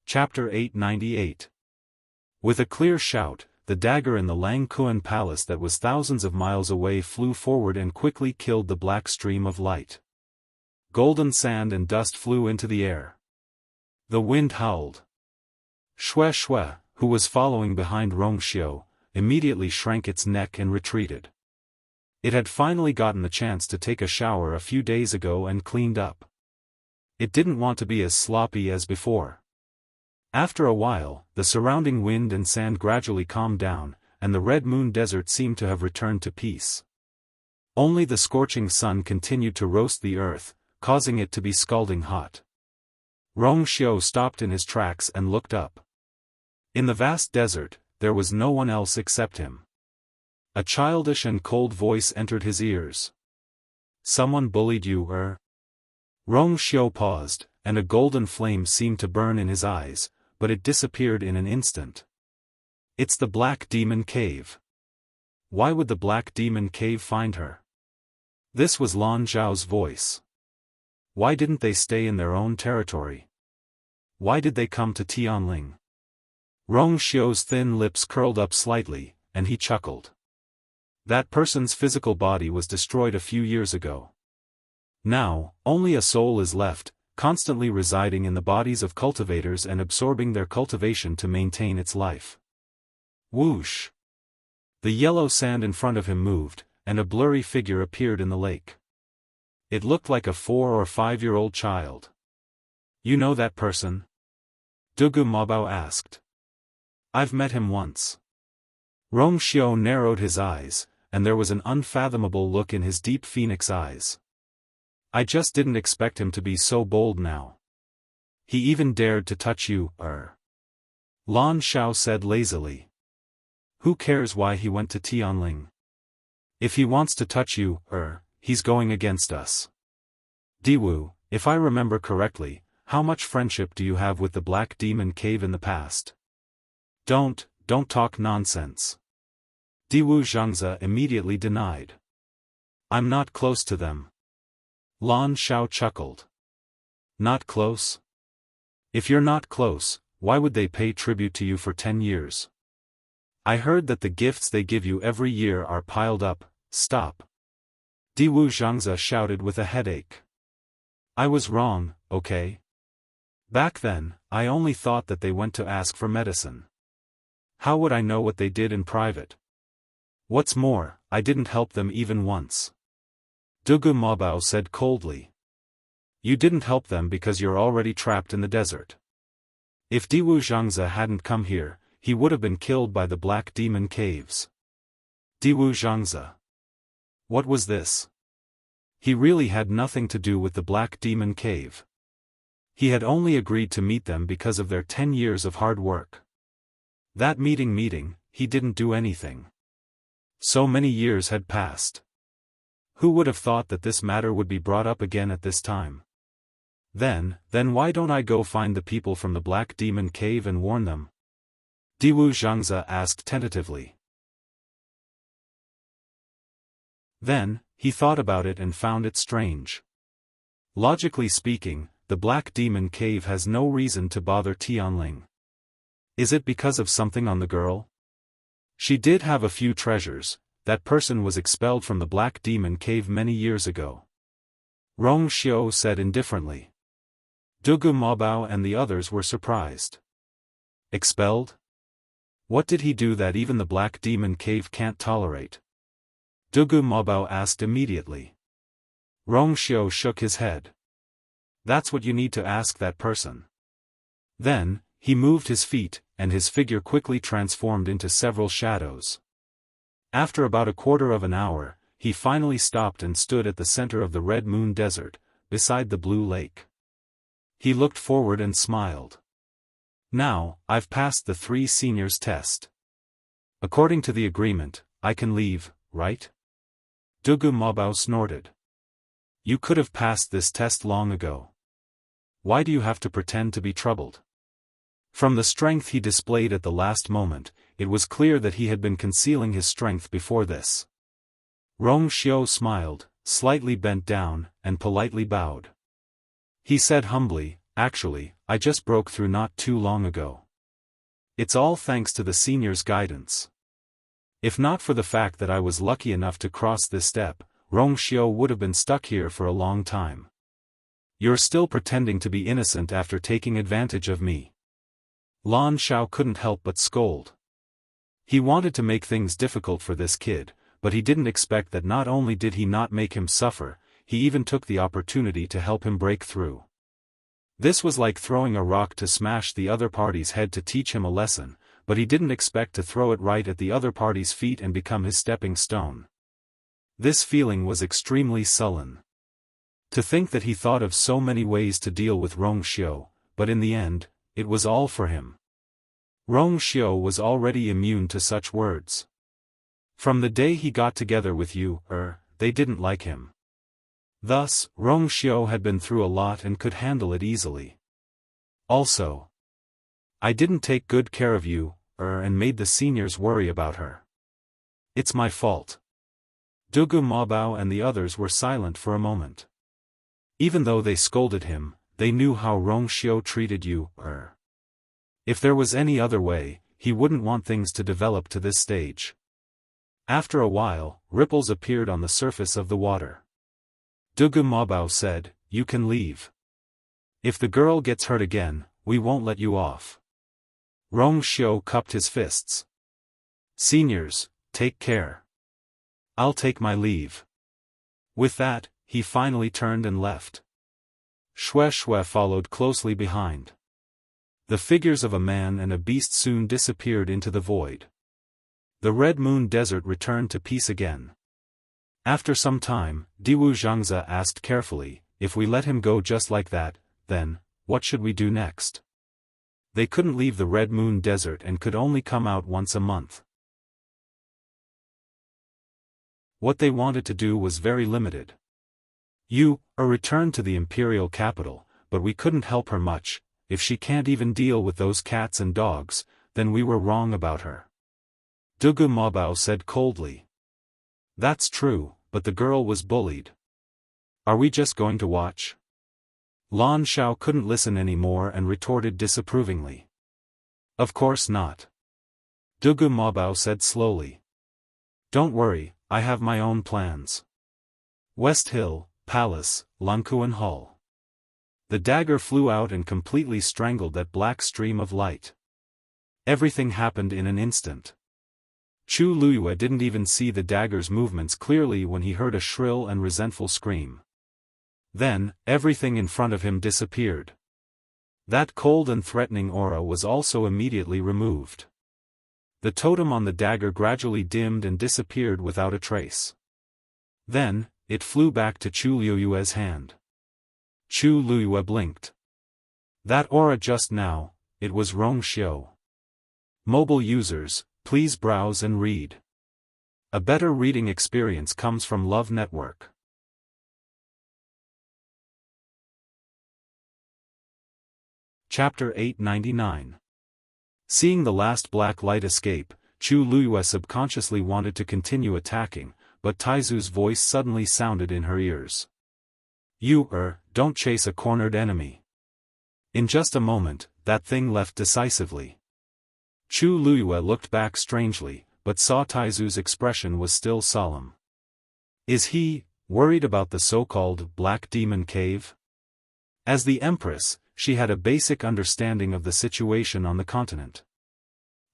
Chapter 898. With a clear shout, the dagger in the Lang Kuan palace that was thousands of miles away flew forward and quickly killed the black stream of light. Golden sand and dust flew into the air. The wind howled. Xue Xue, who was following behind Rongxiu, immediately shrank its neck and retreated. It had finally gotten the chance to take a shower a few days ago and cleaned up. It didn't want to be as sloppy as before. After a while, the surrounding wind and sand gradually calmed down, and the Red Moon Desert seemed to have returned to peace. Only the scorching sun continued to roast the earth, causing it to be scalding hot. Rongxiu stopped in his tracks and looked up. In the vast desert, there was no one else except him. A childish and cold voice entered his ears. Someone bullied you, Rongxiu paused, and a golden flame seemed to burn in his eyes, but it disappeared in an instant. It's the Black Demon Cave. Why would the Black Demon Cave find her? This was Lan Zhao's voice. Why didn't they stay in their own territory? Why did they come to Tianling? Rongxiu's thin lips curled up slightly, and he chuckled. That person's physical body was destroyed a few years ago. Now, only a soul is left, constantly residing in the bodies of cultivators and absorbing their cultivation to maintain its life. Whoosh! The yellow sand in front of him moved, and a blurry figure appeared in the lake. It looked like a 4- or 5-year-old child. You know that person? Dugu Mabao asked. I've met him once. Rongxiu narrowed his eyes, and there was an unfathomable look in his deep phoenix eyes. I just didn't expect him to be so bold now. He even dared to touch you, Lan Xiao said lazily. Who cares why he went to Tianling? If he wants to touch you, he's going against us. Diwu, if I remember correctly, how much friendship do you have with the Black Demon Cave in the past? Don't talk nonsense. Diwu Zhangze immediately denied. I'm not close to them. Lan Xiao chuckled. Not close? If you're not close, why would they pay tribute to you for 10 years? I heard that the gifts they give you every year are piled up. Stop. Diwu Zhangze shouted with a headache. I was wrong, okay? Back then, I only thought that they went to ask for medicine. How would I know what they did in private? What's more, I didn't help them even once. Dugu Mabao said coldly. You didn't help them because you're already trapped in the desert. If Diwu Zhangze hadn't come here, he would have been killed by the Black Demon Caves. Diwu Zhangze. What was this? He really had nothing to do with the Black Demon Cave. He had only agreed to meet them because of their 10 years of hard work. That meeting, he didn't do anything. So many years had passed. Who would have thought that this matter would be brought up again at this time? Then why don't I go find the people from the Black Demon Cave and warn them? Diwu Zhangze asked tentatively. Then, he thought about it and found it strange. Logically speaking, the Black Demon Cave has no reason to bother Tianling. Is it because of something on the girl? She did have a few treasures. That person was expelled from the Black Demon Cave many years ago. Rongxiu said indifferently. Dugu Mabao and the others were surprised. Expelled? What did he do that even the Black Demon Cave can't tolerate? Dugu Mabao asked immediately. Rongxiu shook his head. That's what you need to ask that person. Then, he moved his feet, and his figure quickly transformed into several shadows. After about a quarter of an hour, he finally stopped and stood at the center of the Red Moon Desert, beside the Blue Lake. He looked forward and smiled. Now, I've passed the 3 seniors test. According to the agreement, I can leave, right? Dugu Mabao snorted. You could have passed this test long ago. Why do you have to pretend to be troubled? From the strength he displayed at the last moment, it was clear that he had been concealing his strength before this. Rong Xiao smiled, slightly bent down, and politely bowed. He said humbly, actually, I just broke through not too long ago. It's all thanks to the senior's guidance. If not for the fact that I was lucky enough to cross this step, Rong Xiao would have been stuck here for a long time. You're still pretending to be innocent after taking advantage of me. Lan Xiao couldn't help but scold. He wanted to make things difficult for this kid, but he didn't expect that not only did he not make him suffer, he even took the opportunity to help him break through. This was like throwing a rock to smash the other party's head to teach him a lesson, but he didn't expect to throw it right at the other party's feet and become his stepping stone. This feeling was extremely sullen. To think that he thought of so many ways to deal with Rong Xiao, but in the end, it was all for him. Rong Xiao was already immune to such words. From the day he got together with you, they didn't like him. Thus, Rong Xiao had been through a lot and could handle it easily. Also, I didn't take good care of you, and made the seniors worry about her. It's my fault. Dugu Mabao and the others were silent for a moment. Even though they scolded him, they knew how Rong Xiao treated you, If there was any other way, he wouldn't want things to develop to this stage. After a while, ripples appeared on the surface of the water. Dugu Mabao said, you can leave. If the girl gets hurt again, we won't let you off. Rong Xiao cupped his fists. Seniors, take care. I'll take my leave. With that, he finally turned and left. Shue followed closely behind. The figures of a man and a beast soon disappeared into the void. The Red Moon Desert returned to peace again. After some time, Diwu Zhangzi asked carefully, if we let him go just like that, then, what should we do next? They couldn't leave the Red Moon Desert and could only come out once a month. What they wanted to do was very limited. Return to the imperial capital, but we couldn't help her much. If she can't even deal with those cats and dogs, then we were wrong about her. Dugu Mabao said coldly. That's true, but the girl was bullied. Are we just going to watch? Lan Xiao couldn't listen anymore and retorted disapprovingly. Of course not. Dugu Mabao said slowly. Don't worry, I have my own plans. West Hill, Palace, Lankuan Hall. The dagger flew out and completely strangled that black stream of light. Everything happened in an instant. Chu Luyue didn't even see the dagger's movements clearly when he heard a shrill and resentful scream. Then, everything in front of him disappeared. That cold and threatening aura was also immediately removed. The totem on the dagger gradually dimmed and disappeared without a trace. Then, it flew back to Chu Luyue's hand. Chu Luyue blinked. That aura just now, it was Rong Xiao. Mobile users, please browse and read. A better reading experience comes from Love Network. Chapter 899. Seeing the last black light escape, Chu Luyue subconsciously wanted to continue attacking, but Taizu's voice suddenly sounded in her ears. Don't chase a cornered enemy. In just a moment, that thing left decisively. Chu Luyue looked back strangely, but saw Taizu's expression was still solemn. Is he worried about the so-called Black Demon Cave? As the Empress, she had a basic understanding of the situation on the continent.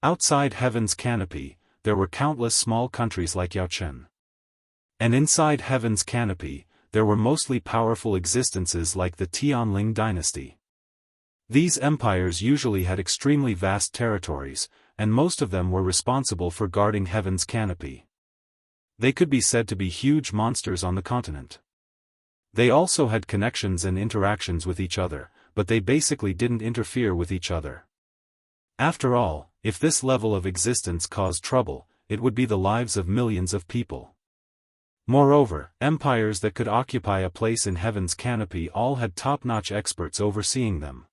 Outside Heaven's canopy, there were countless small countries like Yaochen. And inside Heaven's canopy, there were mostly powerful existences like the Tianling dynasty. These empires usually had extremely vast territories, and most of them were responsible for guarding Heaven's canopy. They could be said to be huge monsters on the continent. They also had connections and interactions with each other, but they basically didn't interfere with each other. After all, if this level of existence caused trouble, it would be the lives of millions of people. Moreover, empires that could occupy a place in heaven's canopy all had top-notch experts overseeing them.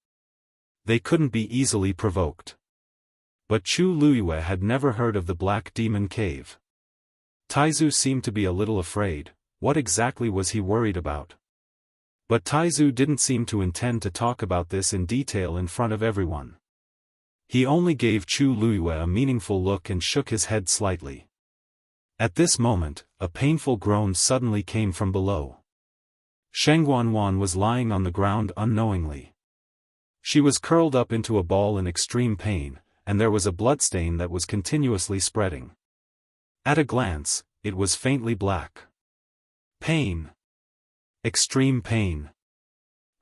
They couldn't be easily provoked. But Chu Luiyue had never heard of the Black Demon Cave. Taizu seemed to be a little afraid. What exactly was he worried about? But Taizu didn't seem to intend to talk about this in detail in front of everyone. He only gave Chu Luiyue a meaningful look and shook his head slightly. At this moment, a painful groan suddenly came from below. Sheng Guanwan was lying on the ground unknowingly. She was curled up into a ball in extreme pain, and there was a bloodstain that was continuously spreading. At a glance, it was faintly black. Pain. Extreme pain.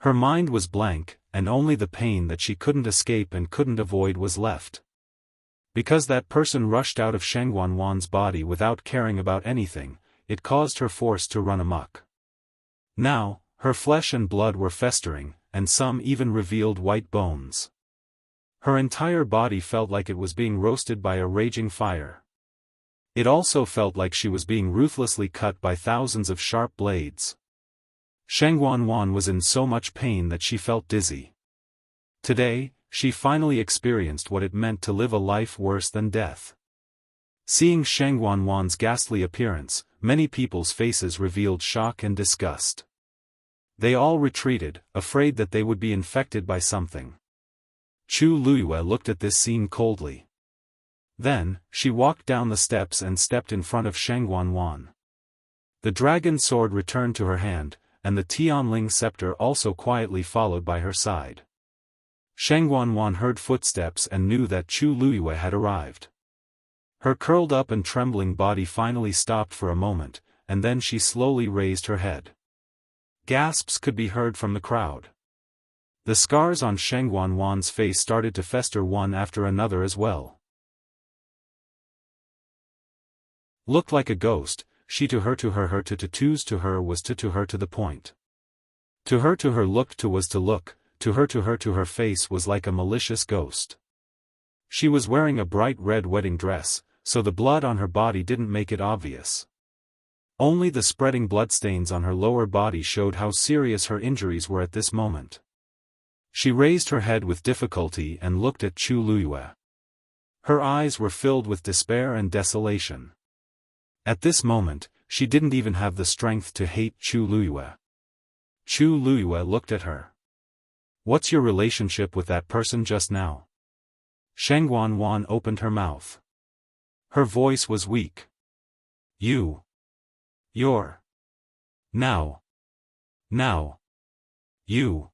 Her mind was blank, and only the pain that she couldn't escape and couldn't avoid was left. Because that person rushed out of Sheng Guanwan's body without caring about anything, it caused her force to run amok. Now, her flesh and blood were festering, and some even revealed white bones. Her entire body felt like it was being roasted by a raging fire. It also felt like she was being ruthlessly cut by thousands of sharp blades. Sheng Guanwan was in so much pain that she felt dizzy. Today, she finally experienced what it meant to live a life worse than death. Seeing Sheng Guanwan's ghastly appearance, many people's faces revealed shock and disgust. They all retreated, afraid that they would be infected by something. Chu Luiyue looked at this scene coldly. Then, she walked down the steps and stepped in front of Sheng Guanwan. The dragon sword returned to her hand, and the Tianling scepter also quietly followed by her side. Sheng Guanwan heard footsteps and knew that Chu Luiyue had arrived. Her curled-up and trembling body finally stopped for a moment, and then she slowly raised her head. Gasps could be heard from the crowd. The scars on Sheng Guanwan's face started to fester one after another as well. Looked like a ghost, she to her her to twos to her was to her to the point. To her looked to was to look, to her face was like a malicious ghost. She was wearing a bright red wedding dress, so the blood on her body didn't make it obvious. Only the spreading bloodstains on her lower body showed how serious her injuries were at this moment. She raised her head with difficulty and looked at Chu Luiyue. Her eyes were filled with despair and desolation. At this moment, she didn't even have the strength to hate Chu Luiyue. Chu Luiyue looked at her. "What's your relationship with that person just now?" Sheng Guanwan opened her mouth. Her voice was weak. You're. Now. You.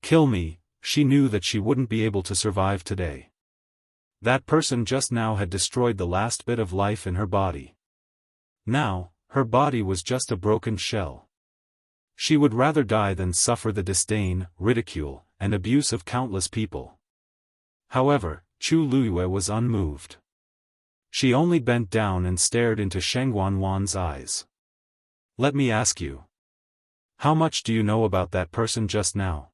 Kill me." She knew that she wouldn't be able to survive today. That person just now had destroyed the last bit of life in her body. Now, her body was just a broken shell. She would rather die than suffer the disdain, ridicule, and abuse of countless people. However, Chu Luiyue was unmoved. She only bent down and stared into Sheng Guanwan's eyes. "Let me ask you. How much do you know about that person just now?"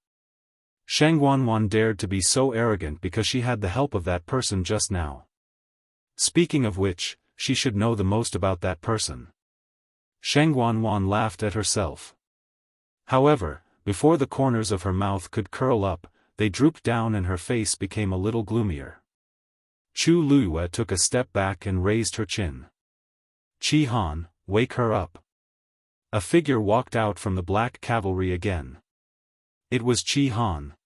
Sheng Guanwan dared to be so arrogant because she had the help of that person just now. Speaking of which, she should know the most about that person. Sheng Guanwan laughed at herself. However, before the corners of her mouth could curl up, they drooped down and her face became a little gloomier. Chu Luiyue took a step back and raised her chin. "Chi Han, wake her up." A figure walked out from the black cavalry again. It was Chi Han.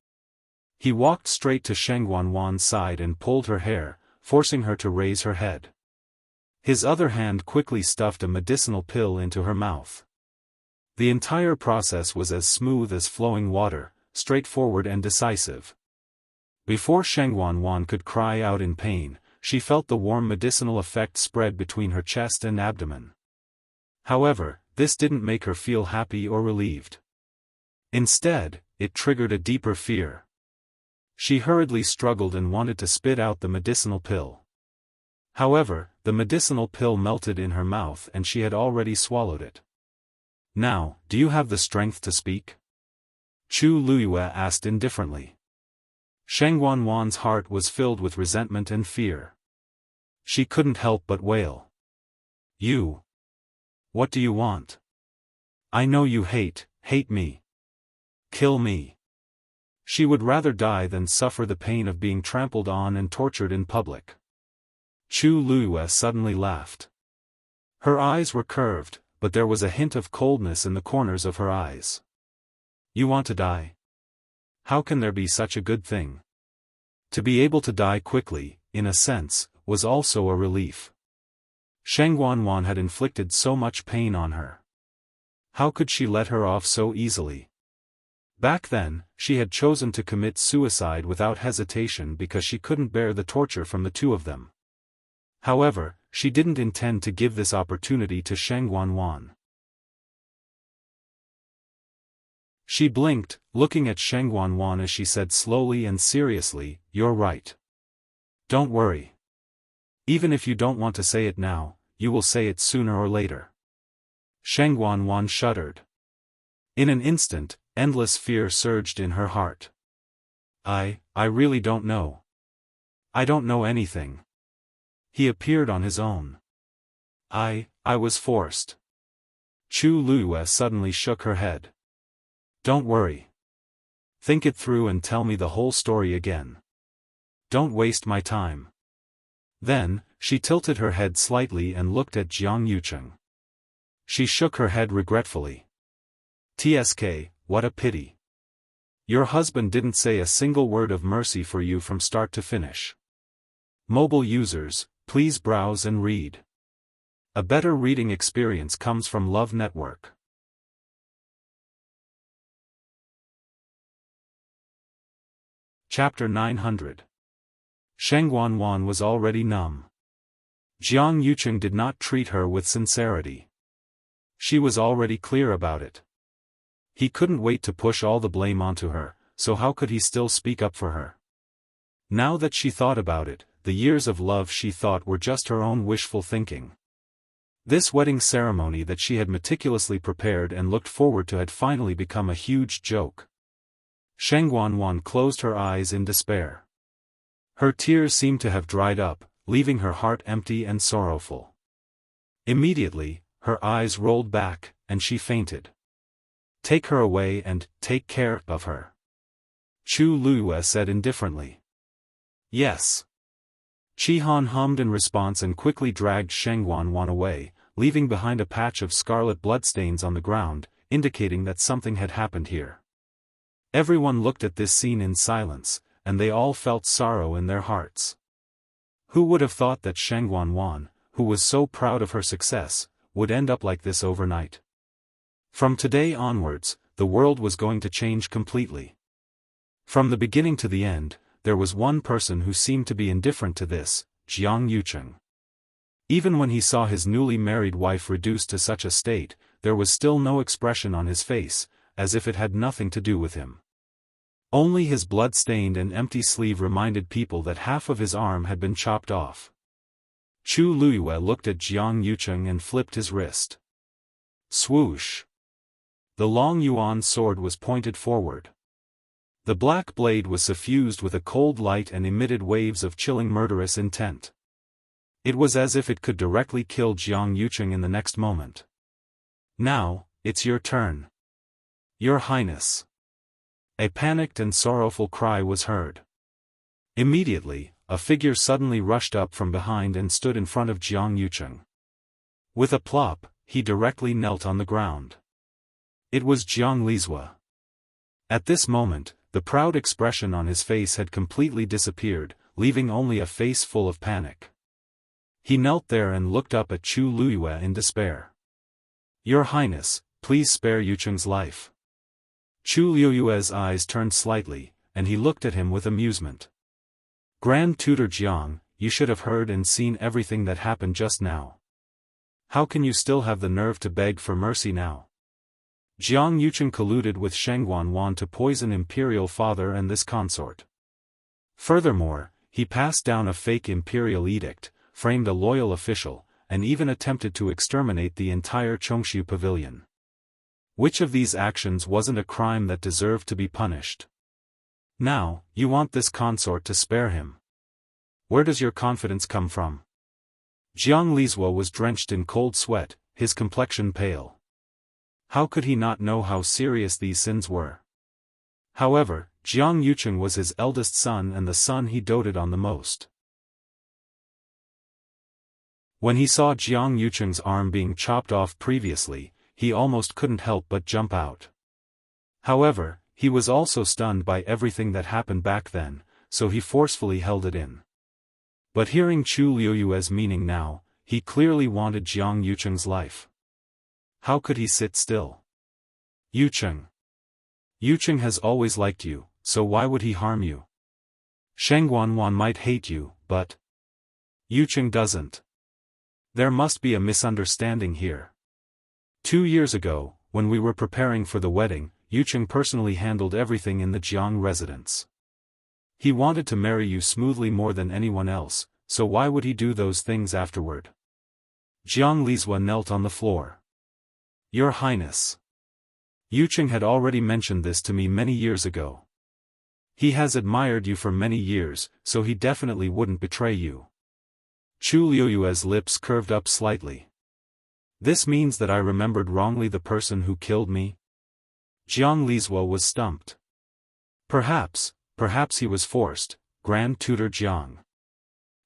He walked straight to Sheng Guanwan's side and pulled her hair, forcing her to raise her head. His other hand quickly stuffed a medicinal pill into her mouth. The entire process was as smooth as flowing water, straightforward and decisive. Before Sheng Guanwan could cry out in pain, she felt the warm medicinal effect spread between her chest and abdomen. However, this didn't make her feel happy or relieved. Instead, it triggered a deeper fear. She hurriedly struggled and wanted to spit out the medicinal pill. However, the medicinal pill melted in her mouth and she had already swallowed it. Now, do you have the strength to speak? Chu Luiyue asked indifferently. Sheng Wanwan's heart was filled with resentment and fear. She couldn't help but wail. You. What do you want? I know you hate me. Kill me. She would rather die than suffer the pain of being trampled on and tortured in public. Chu Luiyue suddenly laughed. Her eyes were curved, but there was a hint of coldness in the corners of her eyes. You want to die? How can there be such a good thing? To be able to die quickly, in a sense, was also a relief. Sheng Wanwan had inflicted so much pain on her. How could she let her off so easily? Back then, she had chosen to commit suicide without hesitation because she couldn't bear the torture from the two of them. However, she didn't intend to give this opportunity to Sheng Wanwan. She blinked, looking at Sheng Wanwan as she said slowly and seriously, "You're right. Don't worry. Even if you don't want to say it now, you will say it sooner or later." Sheng Wanwan shuddered. In an instant, endless fear surged in her heart. I really don't know. I don't know anything. He appeared on his own. I was forced. Chu Luiyue suddenly shook her head. Don't worry. Think it through and tell me the whole story again. Don't waste my time. Then, she tilted her head slightly and looked at Jiang Yucheng. She shook her head regretfully. TSK, what a pity. Your husband didn't say a single word of mercy for you from start to finish. Mobile users, please browse and read. A better reading experience comes from Love Network. Chapter 900. Sheng Wanwan was already numb. Jiang Yucheng did not treat her with sincerity. She was already clear about it. He couldn't wait to push all the blame onto her, so how could he still speak up for her? Now that she thought about it, the years of love she thought were just her own wishful thinking. This wedding ceremony that she had meticulously prepared and looked forward to had finally become a huge joke. Sheng Wanwan closed her eyes in despair. Her tears seemed to have dried up, leaving her heart empty and sorrowful. Immediately, her eyes rolled back, and she fainted. Take her away and take care of her. Chu Luiyue said indifferently. Yes. Chi Han hummed in response and quickly dragged Sheng Wanwan away, leaving behind a patch of scarlet bloodstains on the ground, indicating that something had happened here. Everyone looked at this scene in silence, and they all felt sorrow in their hearts. Who would have thought that Sheng Wanwan, who was so proud of her success, would end up like this overnight? From today onwards, the world was going to change completely. From the beginning to the end, there was one person who seemed to be indifferent to this, Jiang Yucheng. Even when he saw his newly married wife reduced to such a state, there was still no expression on his face, as if it had nothing to do with him. Only his blood-stained and empty sleeve reminded people that half of his arm had been chopped off. Chu Luiyue looked at Jiang Yucheng and flipped his wrist. Swoosh! The long yuan sword was pointed forward. The black blade was suffused with a cold light and emitted waves of chilling murderous intent. It was as if it could directly kill Jiang Yucheng in the next moment. Now, it's your turn. Your Highness. A panicked and sorrowful cry was heard. Immediately, a figure suddenly rushed up from behind and stood in front of Jiang Yucheng. With a plop, he directly knelt on the ground. It was Jiang Lizue. At this moment, the proud expression on his face had completely disappeared, leaving only a face full of panic. He knelt there and looked up at Chu Luiyue in despair. Your Highness, please spare Yucheng's life. Chu Luiyue's eyes turned slightly, and he looked at him with amusement. Grand Tutor Jiang, you should have heard and seen everything that happened just now. How can you still have the nerve to beg for mercy now? Jiang Yucheng colluded with Sheng Wanwan to poison Imperial Father and this consort. Furthermore, he passed down a fake imperial edict, framed a loyal official, and even attempted to exterminate the entire Chongshu pavilion. Which of these actions wasn't a crime that deserved to be punished? Now, you want this consort to spare him. Where does your confidence come from? Jiang Lizhua was drenched in cold sweat, his complexion pale. How could he not know how serious these sins were? However, Jiang Yucheng was his eldest son and the son he doted on the most. When he saw Jiang Yucheng's arm being chopped off previously, he almost couldn't help but jump out. However, he was also stunned by everything that happened back then, so he forcefully held it in. But hearing Chu Liuyue's meaning now, he clearly wanted Jiang Yucheng's life. How could he sit still? Yucheng. Yucheng has always liked you, so why would he harm you? Sheng Guanwan might hate you, but Yucheng doesn't. There must be a misunderstanding here. 2 years ago, when we were preparing for the wedding, Yucheng personally handled everything in the Jiang residence. He wanted to marry you smoothly more than anyone else, so why would he do those things afterward? Jiang Lizhua knelt on the floor. Your Highness. Yucheng had already mentioned this to me many years ago. He has admired you for many years, so he definitely wouldn't betray you. Chu Liuyue's lips curved up slightly. This means that I remembered wrongly the person who killed me? Jiang Lizhua was stumped. Perhaps he was forced, Grand Tutor Jiang.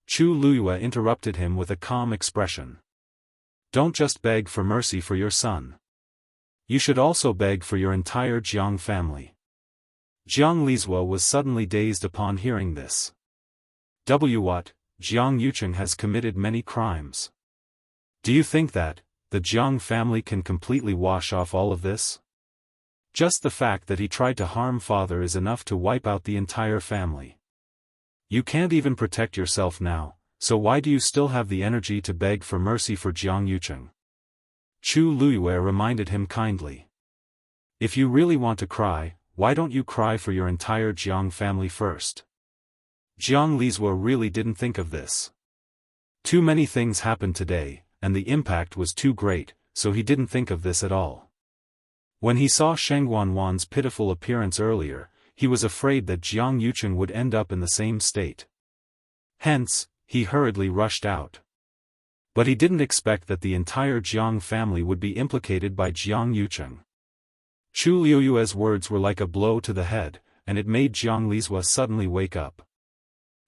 Chu Liuyue interrupted him with a calm expression. Don't just beg for mercy for your son. You should also beg for your entire Jiang family. Jiang Lizhua was suddenly dazed upon hearing this. What? Jiang Yucheng has committed many crimes. Do you think that the Jiang family can completely wash off all of this? Just the fact that he tried to harm father is enough to wipe out the entire family. You can't even protect yourself now, so why do you still have the energy to beg for mercy for Jiang Yucheng? Chu Liuyue reminded him kindly. If you really want to cry, why don't you cry for your entire Jiang family first? Jiang Lizhua really didn't think of this. Too many things happened today, and the impact was too great, so he didn't think of this at all. When he saw Sheng Guanwan's pitiful appearance earlier, he was afraid that Jiang Yucheng would end up in the same state. Hence, he hurriedly rushed out. But he didn't expect that the entire Jiang family would be implicated by Jiang Yucheng. Chu Liuyue's words were like a blow to the head, and it made Jiang Lizhua suddenly wake up.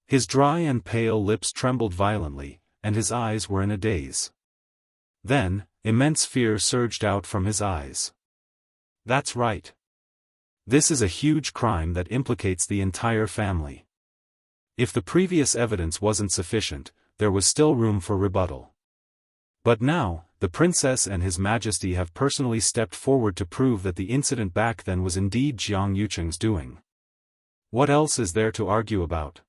His dry and pale lips trembled violently, and his eyes were in a daze. Then, immense fear surged out from his eyes. That's right. This is a huge crime that implicates the entire family. If the previous evidence wasn't sufficient, there was still room for rebuttal. But now, the princess and His Majesty have personally stepped forward to prove that the incident back then was indeed Jiang Yucheng's doing. What else is there to argue about?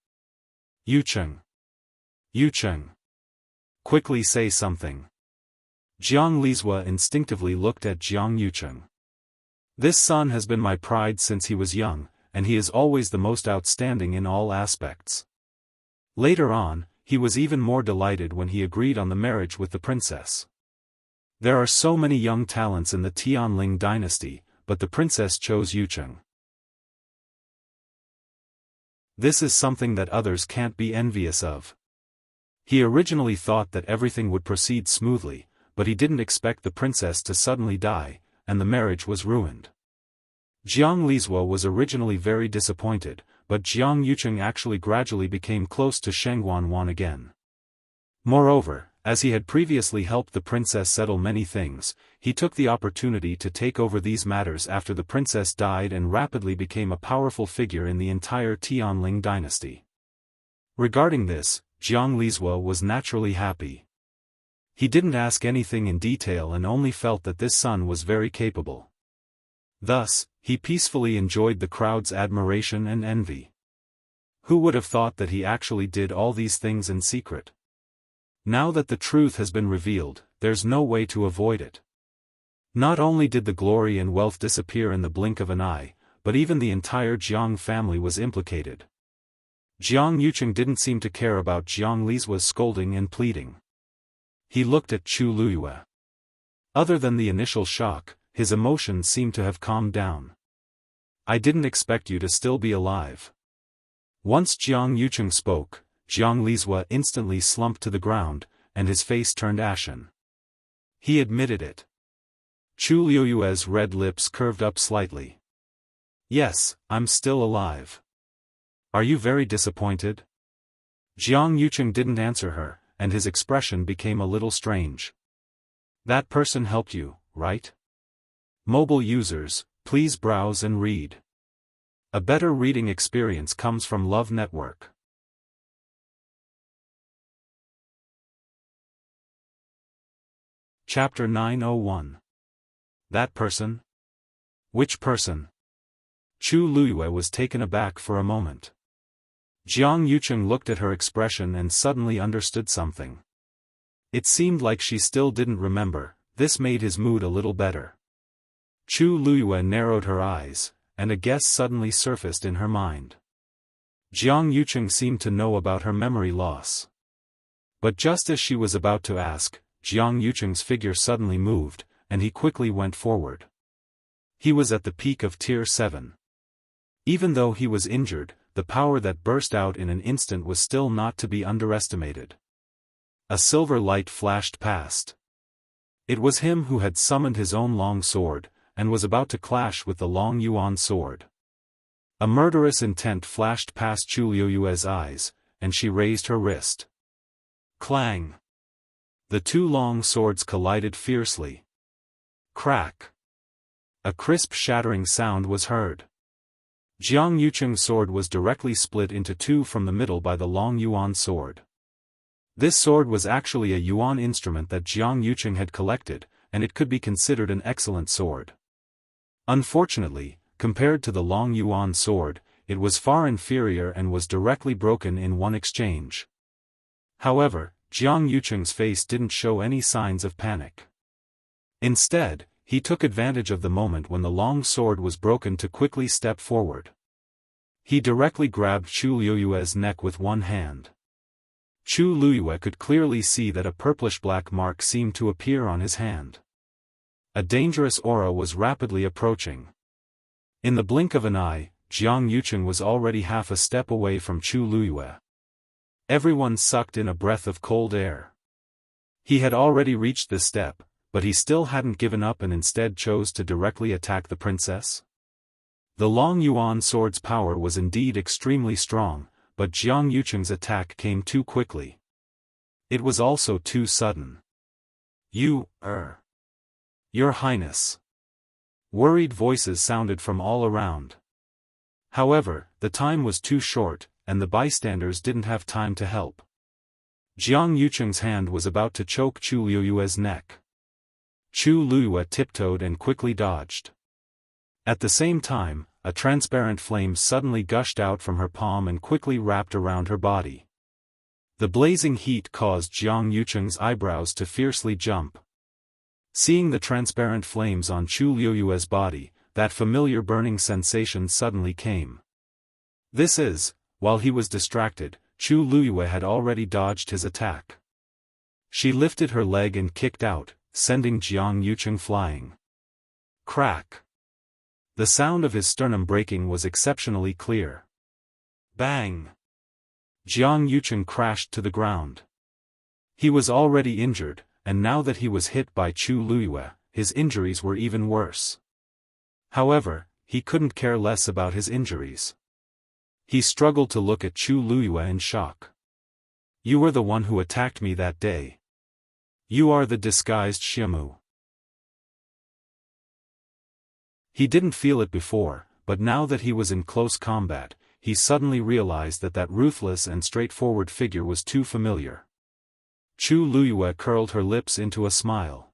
Yucheng. Quickly say something. Jiang Lizhua instinctively looked at Jiang Yucheng. This son has been my pride since he was young, and he is always the most outstanding in all aspects. Later on, he was even more delighted when he agreed on the marriage with the princess. There are so many young talents in the Tianling dynasty, but the princess chose Yucheng. This is something that others can't be envious of. He originally thought that everything would proceed smoothly, but he didn't expect the princess to suddenly die, and the marriage was ruined. Jiang Lizhua was originally very disappointed, but Jiang Yucheng actually gradually became close to Sheng Guanwan again. Moreover, as he had previously helped the princess settle many things, he took the opportunity to take over these matters after the princess died and rapidly became a powerful figure in the entire Tianling dynasty. Regarding this, Jiang Lizhua was naturally happy. He didn't ask anything in detail and only felt that this son was very capable. Thus, he peacefully enjoyed the crowd's admiration and envy. Who would have thought that he actually did all these things in secret? Now that the truth has been revealed, there's no way to avoid it. Not only did the glory and wealth disappear in the blink of an eye, but even the entire Jiang family was implicated. Jiang Yucheng didn't seem to care about Jiang Lizua's scolding and pleading. He looked at Chu Luyue. Other than the initial shock, his emotions seemed to have calmed down. I didn't expect you to still be alive. Once Jiang Yucheng spoke, Jiang Lizua instantly slumped to the ground, and his face turned ashen. He admitted it. Chu Luyue's red lips curved up slightly. Yes, I'm still alive. Are you very disappointed? Jiang Yucheng didn't answer her, and his expression became a little strange. That person helped you, right? Mobile users, please browse and read. A better reading experience comes from Love Network. Chapter 901. That person? Which person? Chu Luyue was taken aback for a moment. Jiang Yucheng looked at her expression and suddenly understood something. It seemed like she still didn't remember. This made his mood a little better. Chu Luyue narrowed her eyes, and a guess suddenly surfaced in her mind. Jiang Yucheng seemed to know about her memory loss. But just as she was about to ask, Jiang Yucheng's figure suddenly moved, and he quickly went forward. He was at the peak of Tier 7. Even though he was injured, the power that burst out in an instant was still not to be underestimated. A silver light flashed past. It was him who had summoned his own long sword, and was about to clash with the long yuan sword. A murderous intent flashed past Chu Luyue's eyes, and she raised her wrist. Clang! The two long swords collided fiercely. Crack! A crisp shattering sound was heard. Jiang Yucheng's sword was directly split into two from the middle by the long yuan sword. This sword was actually a yuan instrument that Jiang Yucheng had collected, and it could be considered an excellent sword. Unfortunately, compared to the long yuan sword, it was far inferior and was directly broken in one exchange. However, Jiang Yucheng's face didn't show any signs of panic. Instead, he took advantage of the moment when the long sword was broken to quickly step forward. He directly grabbed Chu Luyue's neck with one hand. Chu Luyue could clearly see that a purplish-black mark seemed to appear on his hand. A dangerous aura was rapidly approaching. In the blink of an eye, Jiang Yucheng was already half a step away from Chu Luyue. Everyone sucked in a breath of cold air. He had already reached this step, but he still hadn't given up and instead chose to directly attack the princess. The long yuan sword's power was indeed extremely strong, but Jiang Yucheng's attack came too quickly. It was also too sudden. Your Highness. Worried voices sounded from all around. However, the time was too short, and the bystanders didn't have time to help. Jiang Yucheng's hand was about to choke Chu Luyue's neck. Chu Luyue tiptoed and quickly dodged. At the same time, a transparent flame suddenly gushed out from her palm and quickly wrapped around her body. The blazing heat caused Jiang Yucheng's eyebrows to fiercely jump. Seeing the transparent flames on Chu Luyue's body, that familiar burning sensation suddenly came. While he was distracted, Chu Luyue had already dodged his attack. She lifted her leg and kicked out, sending Jiang Yucheng flying. Crack! The sound of his sternum breaking was exceptionally clear. Bang! Jiang Yucheng crashed to the ground. He was already injured, and now that he was hit by Chu Luyue, his injuries were even worse. However, he couldn't care less about his injuries. He struggled to look at Chu Luyue in shock. You were the one who attacked me that day. You are the disguised Xiamu. He didn't feel it before, but now that he was in close combat, he suddenly realized that ruthless and straightforward figure was too familiar. Chu Luyue curled her lips into a smile.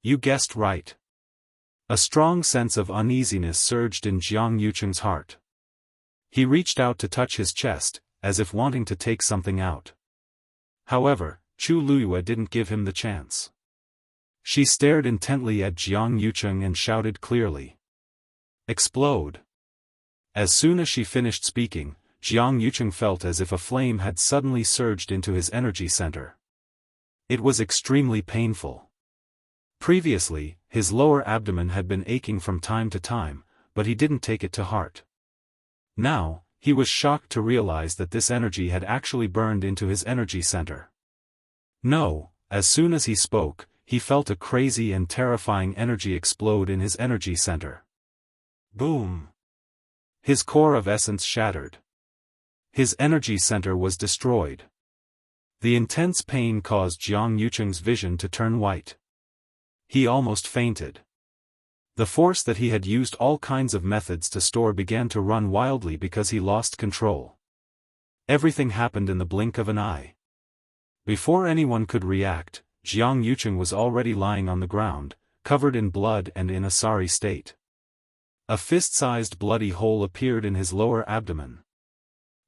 You guessed right. A strong sense of uneasiness surged in Jiang Yucheng's heart. He reached out to touch his chest, as if wanting to take something out. However, Chu Luyue didn't give him the chance. She stared intently at Jiang Yucheng and shouted clearly. Explode! As soon as she finished speaking, Jiang Yucheng felt as if a flame had suddenly surged into his energy center. It was extremely painful. Previously, his lower abdomen had been aching from time to time, but he didn't take it to heart. Now, he was shocked to realize that this energy had actually burned into his energy center. No, as soon as he spoke, he felt a crazy and terrifying energy explode in his energy center. Boom! His core of essence shattered. His energy center was destroyed. The intense pain caused Jiang Yucheng's vision to turn white. He almost fainted. The force that he had used all kinds of methods to store began to run wildly because he lost control. Everything happened in the blink of an eye. Before anyone could react, Jiang Yucheng was already lying on the ground, covered in blood and in a sorry state. A fist-sized bloody hole appeared in his lower abdomen.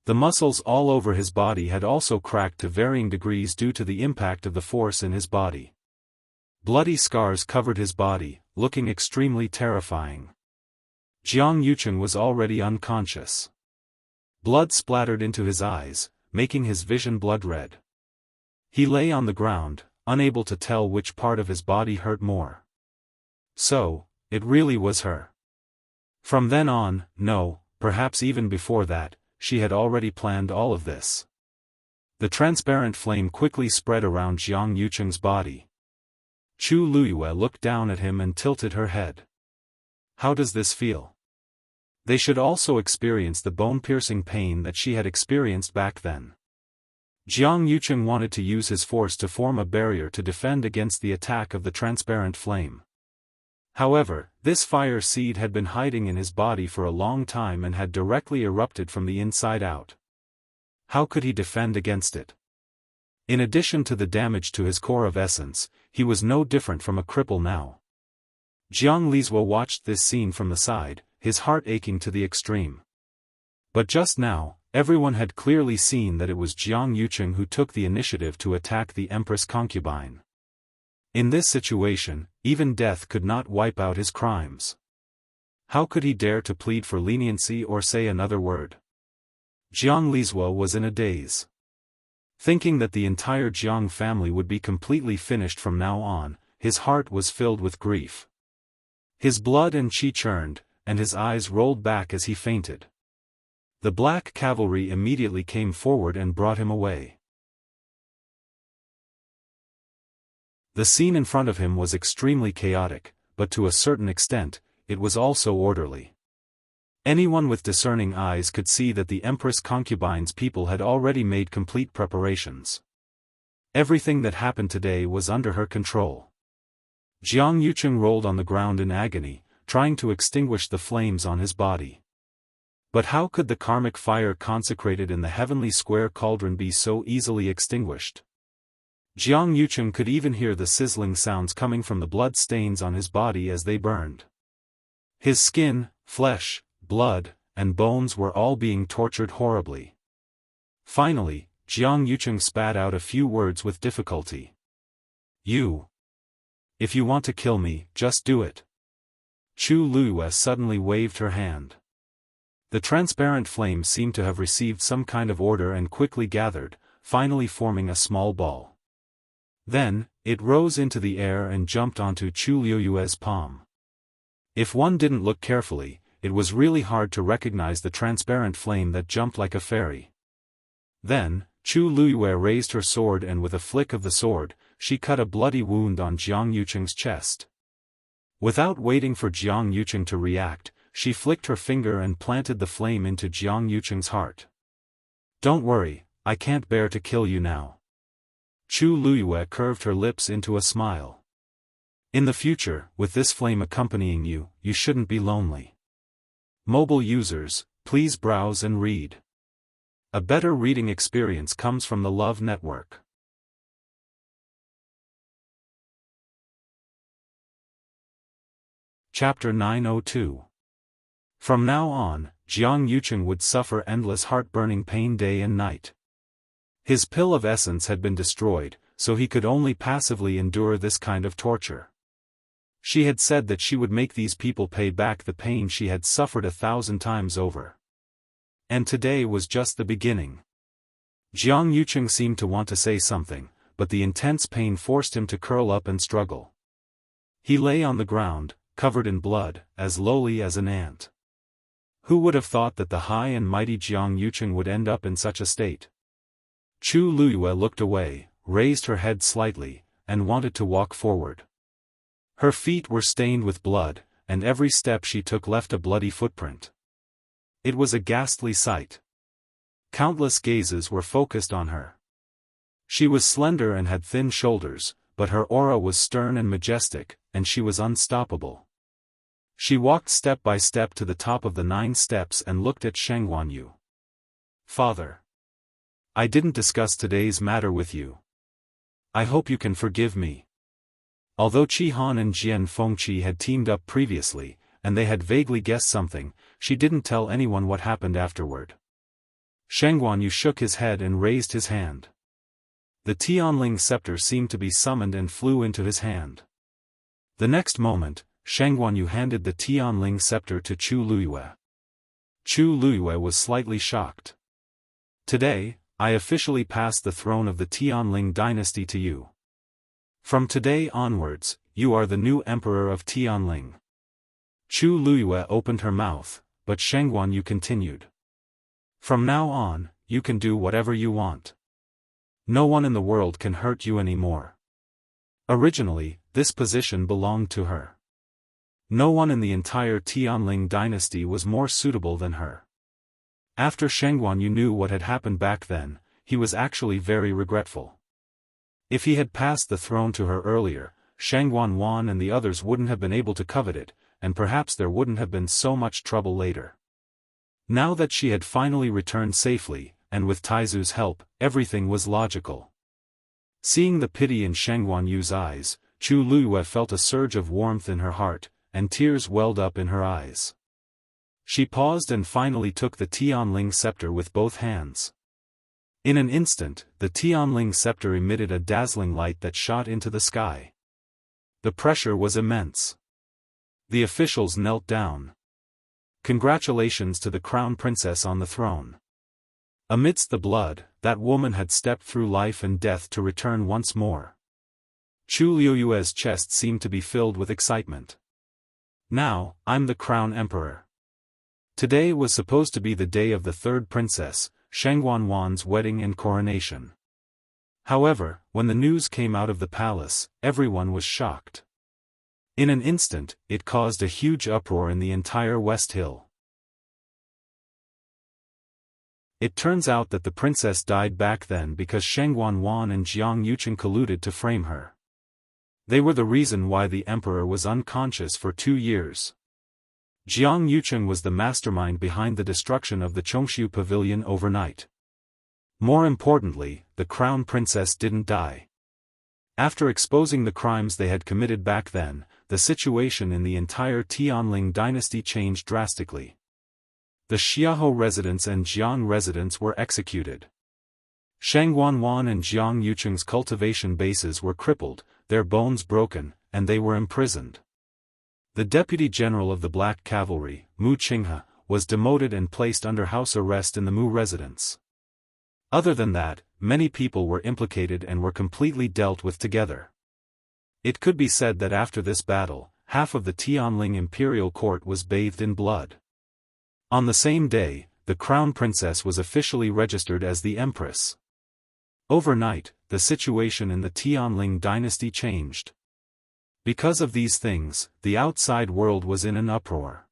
The muscles all over his body had also cracked to varying degrees due to the impact of the force in his body. Bloody scars covered his body, looking extremely terrifying. Jiang Yucheng was already unconscious. Blood splattered into his eyes, making his vision blood-red. He lay on the ground, unable to tell which part of his body hurt more. So, it really was her. From then on, no, perhaps even before that, she had already planned all of this. The transparent flame quickly spread around Jiang Yucheng's body. Chu Luyue looked down at him and tilted her head. How does this feel? They should also experience the bone-piercing pain that she had experienced back then. Jiang Yucheng wanted to use his force to form a barrier to defend against the attack of the transparent flame. However, this fire seed had been hiding in his body for a long time and had directly erupted from the inside out. How could he defend against it? In addition to the damage to his core of essence, he was no different from a cripple now. Jiang Lizhou watched this scene from the side, his heart aching to the extreme. But just now, everyone had clearly seen that it was Jiang Yucheng who took the initiative to attack the Empress concubine. In this situation, even death could not wipe out his crimes. How could he dare to plead for leniency or say another word? Jiang Lizhou was in a daze. Thinking that the entire Jiang family would be completely finished from now on, his heart was filled with grief. His blood and qi churned, and his eyes rolled back as he fainted. The black cavalry immediately came forward and brought him away. The scene in front of him was extremely chaotic, but to a certain extent, it was also orderly. Anyone with discerning eyes could see that the Empress concubine's people had already made complete preparations. Everything that happened today was under her control. Jiang Yucheng rolled on the ground in agony, trying to extinguish the flames on his body. But how could the karmic fire consecrated in the heavenly square cauldron be so easily extinguished? Jiang Yucheng could even hear the sizzling sounds coming from the blood stains on his body as they burned. His skin, flesh, blood, and bones were all being tortured horribly. Finally, Jiang Yucheng spat out a few words with difficulty. If you want to kill me, just do it. Chu Luyue suddenly waved her hand. The transparent flame seemed to have received some kind of order and quickly gathered, finally forming a small ball. Then, it rose into the air and jumped onto Chu Luyue's palm. If one didn't look carefully, it was really hard to recognize the transparent flame that jumped like a fairy. Then, Chu Luyue raised her sword and with a flick of the sword, she cut a bloody wound on Jiang Yucheng's chest. Without waiting for Jiang Yucheng to react, she flicked her finger and planted the flame into Jiang Yucheng's heart. Don't worry, I can't bear to kill you now. Chu Luyue curved her lips into a smile. In the future, with this flame accompanying you, you shouldn't be lonely. Mobile users, please browse and read. A better reading experience comes from the Love Network. Chapter 902. From now on, Jiang Yucheng would suffer endless heart-burning pain day and night. His pill of essence had been destroyed, so he could only passively endure this kind of torture. She had said that she would make these people pay back the pain she had suffered 1,000 times over. And today was just the beginning. Jiang Yucheng seemed to want to say something, but the intense pain forced him to curl up and struggle. He lay on the ground, covered in blood, as lowly as an ant. Who would have thought that the high and mighty Jiang Yucheng would end up in such a state? Chu Luyue looked away, raised her head slightly, and wanted to walk forward. Her feet were stained with blood, and every step she took left a bloody footprint. It was a ghastly sight. Countless gazes were focused on her. She was slender and had thin shoulders, but her aura was stern and majestic, and she was unstoppable. She walked step by step to the top of the 9 steps and looked at Sheng Guanyu. "Father, I didn't discuss today's matter with you. I hope you can forgive me." Although Qi Han and Jian Fengqi had teamed up previously, and they had vaguely guessed something, she didn't tell anyone what happened afterward. Sheng Guanyu shook his head and raised his hand. The Tianling scepter seemed to be summoned and flew into his hand. The next moment, Sheng Guanyu handed the Tianling scepter to Chu Luyue. Chu Luyue was slightly shocked. "Today, I officially pass the throne of the Tianling dynasty to you. From today onwards, you are the new emperor of Tianling." Chu Luyue opened her mouth, but Sheng Guanyu continued. "From now on, you can do whatever you want. No one in the world can hurt you anymore." Originally, this position belonged to her. No one in the entire Tianling dynasty was more suitable than her. After Sheng Guanyu knew what had happened back then, he was actually very regretful. If he had passed the throne to her earlier, Sheng Guanwan and the others wouldn't have been able to covet it, and perhaps there wouldn't have been so much trouble later. Now that she had finally returned safely, and with Taizu's help, everything was logical. Seeing the pity in Sheng Guanyu's eyes, Chu Luyue felt a surge of warmth in her heart, and tears welled up in her eyes. She paused and finally took the Tianling scepter with both hands. In an instant, the Tianling scepter emitted a dazzling light that shot into the sky. The pressure was immense. The officials knelt down. Congratulations to the crown princess on the throne. Amidst the blood, that woman had stepped through life and death to return once more. Chu Luyue's chest seemed to be filled with excitement. "Now, I'm the crown emperor." Today was supposed to be the day of the third princess, Sheng Guanwan's wedding and coronation. However, when the news came out of the palace, everyone was shocked. In an instant, it caused a huge uproar in the entire West Hill. It turns out that the princess died back then because Sheng Guanwan and Jiang Yucheng colluded to frame her. They were the reason why the emperor was unconscious for 2 years. Jiang Yucheng was the mastermind behind the destruction of the Chongshu pavilion overnight. More importantly, the crown princess didn't die. After exposing the crimes they had committed back then, the situation in the entire Tianling dynasty changed drastically. The Xiaohou residents and Jiang residents were executed. Sheng Guanwan and Jiang Yucheng's cultivation bases were crippled, their bones broken, and they were imprisoned. The deputy general of the Black Cavalry, Mu Qinghe, was demoted and placed under house arrest in the Mu residence. Other than that, many people were implicated and were completely dealt with together. It could be said that after this battle, half of the Tianling imperial court was bathed in blood. On the same day, the crown princess was officially registered as the empress. Overnight, the situation in the Tianling dynasty changed. Because of these things, the outside world was in an uproar.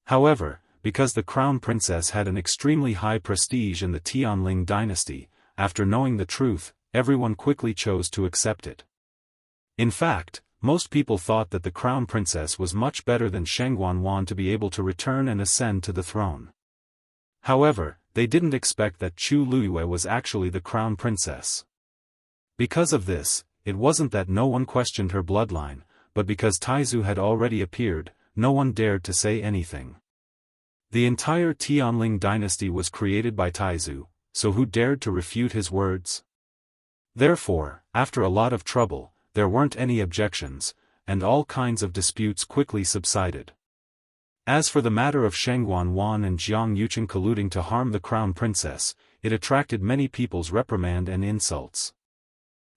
However, because the crown princess had an extremely high prestige in the Tianling dynasty, after knowing the truth, everyone quickly chose to accept it. In fact, most people thought that the crown princess was much better than Sheng Guanwan to be able to return and ascend to the throne. However, they didn't expect that Chu Luyue was actually the crown princess. Because of this, it wasn't that no one questioned her bloodline, but because Taizu had already appeared, no one dared to say anything. The entire Tianling dynasty was created by Taizu, so who dared to refute his words? Therefore, after a lot of trouble, there weren't any objections, and all kinds of disputes quickly subsided. As for the matter of Shengguan Wan and Jiang Yucheng colluding to harm the crown princess, it attracted many people's reprimand and insults.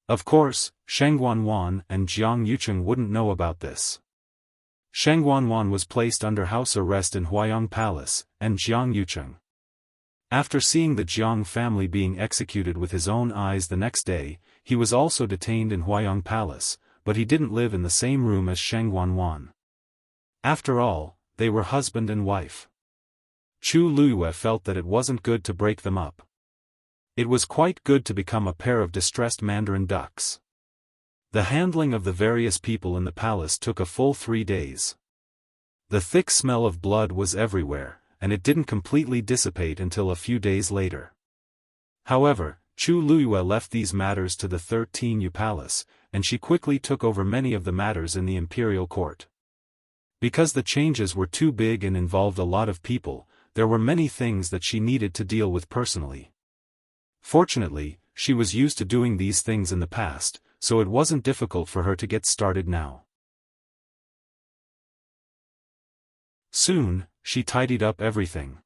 Of course, Shengguan Wan and Jiang Yucheng wouldn't know about this. Shengguan Wan was placed under house arrest in Huayang Palace, and Jiang Yucheng. After seeing the Jiang family being executed with his own eyes the next day, he was also detained in Huayang Palace, but he didn't live in the same room as Shengguan Wan. After all, they were husband and wife. Chu Luiyue felt that it wasn't good to break them up. It was quite good to become a pair of distressed mandarin ducks. The handling of the various people in the palace took a full 3 days. The thick smell of blood was everywhere, and it didn't completely dissipate until a few days later. However, Chu Luiyue left these matters to the 13th Palace, and she quickly took over many of the matters in the imperial court. Because the changes were too big and involved a lot of people, there were many things that she needed to deal with personally. Fortunately, she was used to doing these things in the past, so it wasn't difficult for her to get started now. Soon, she tidied up everything.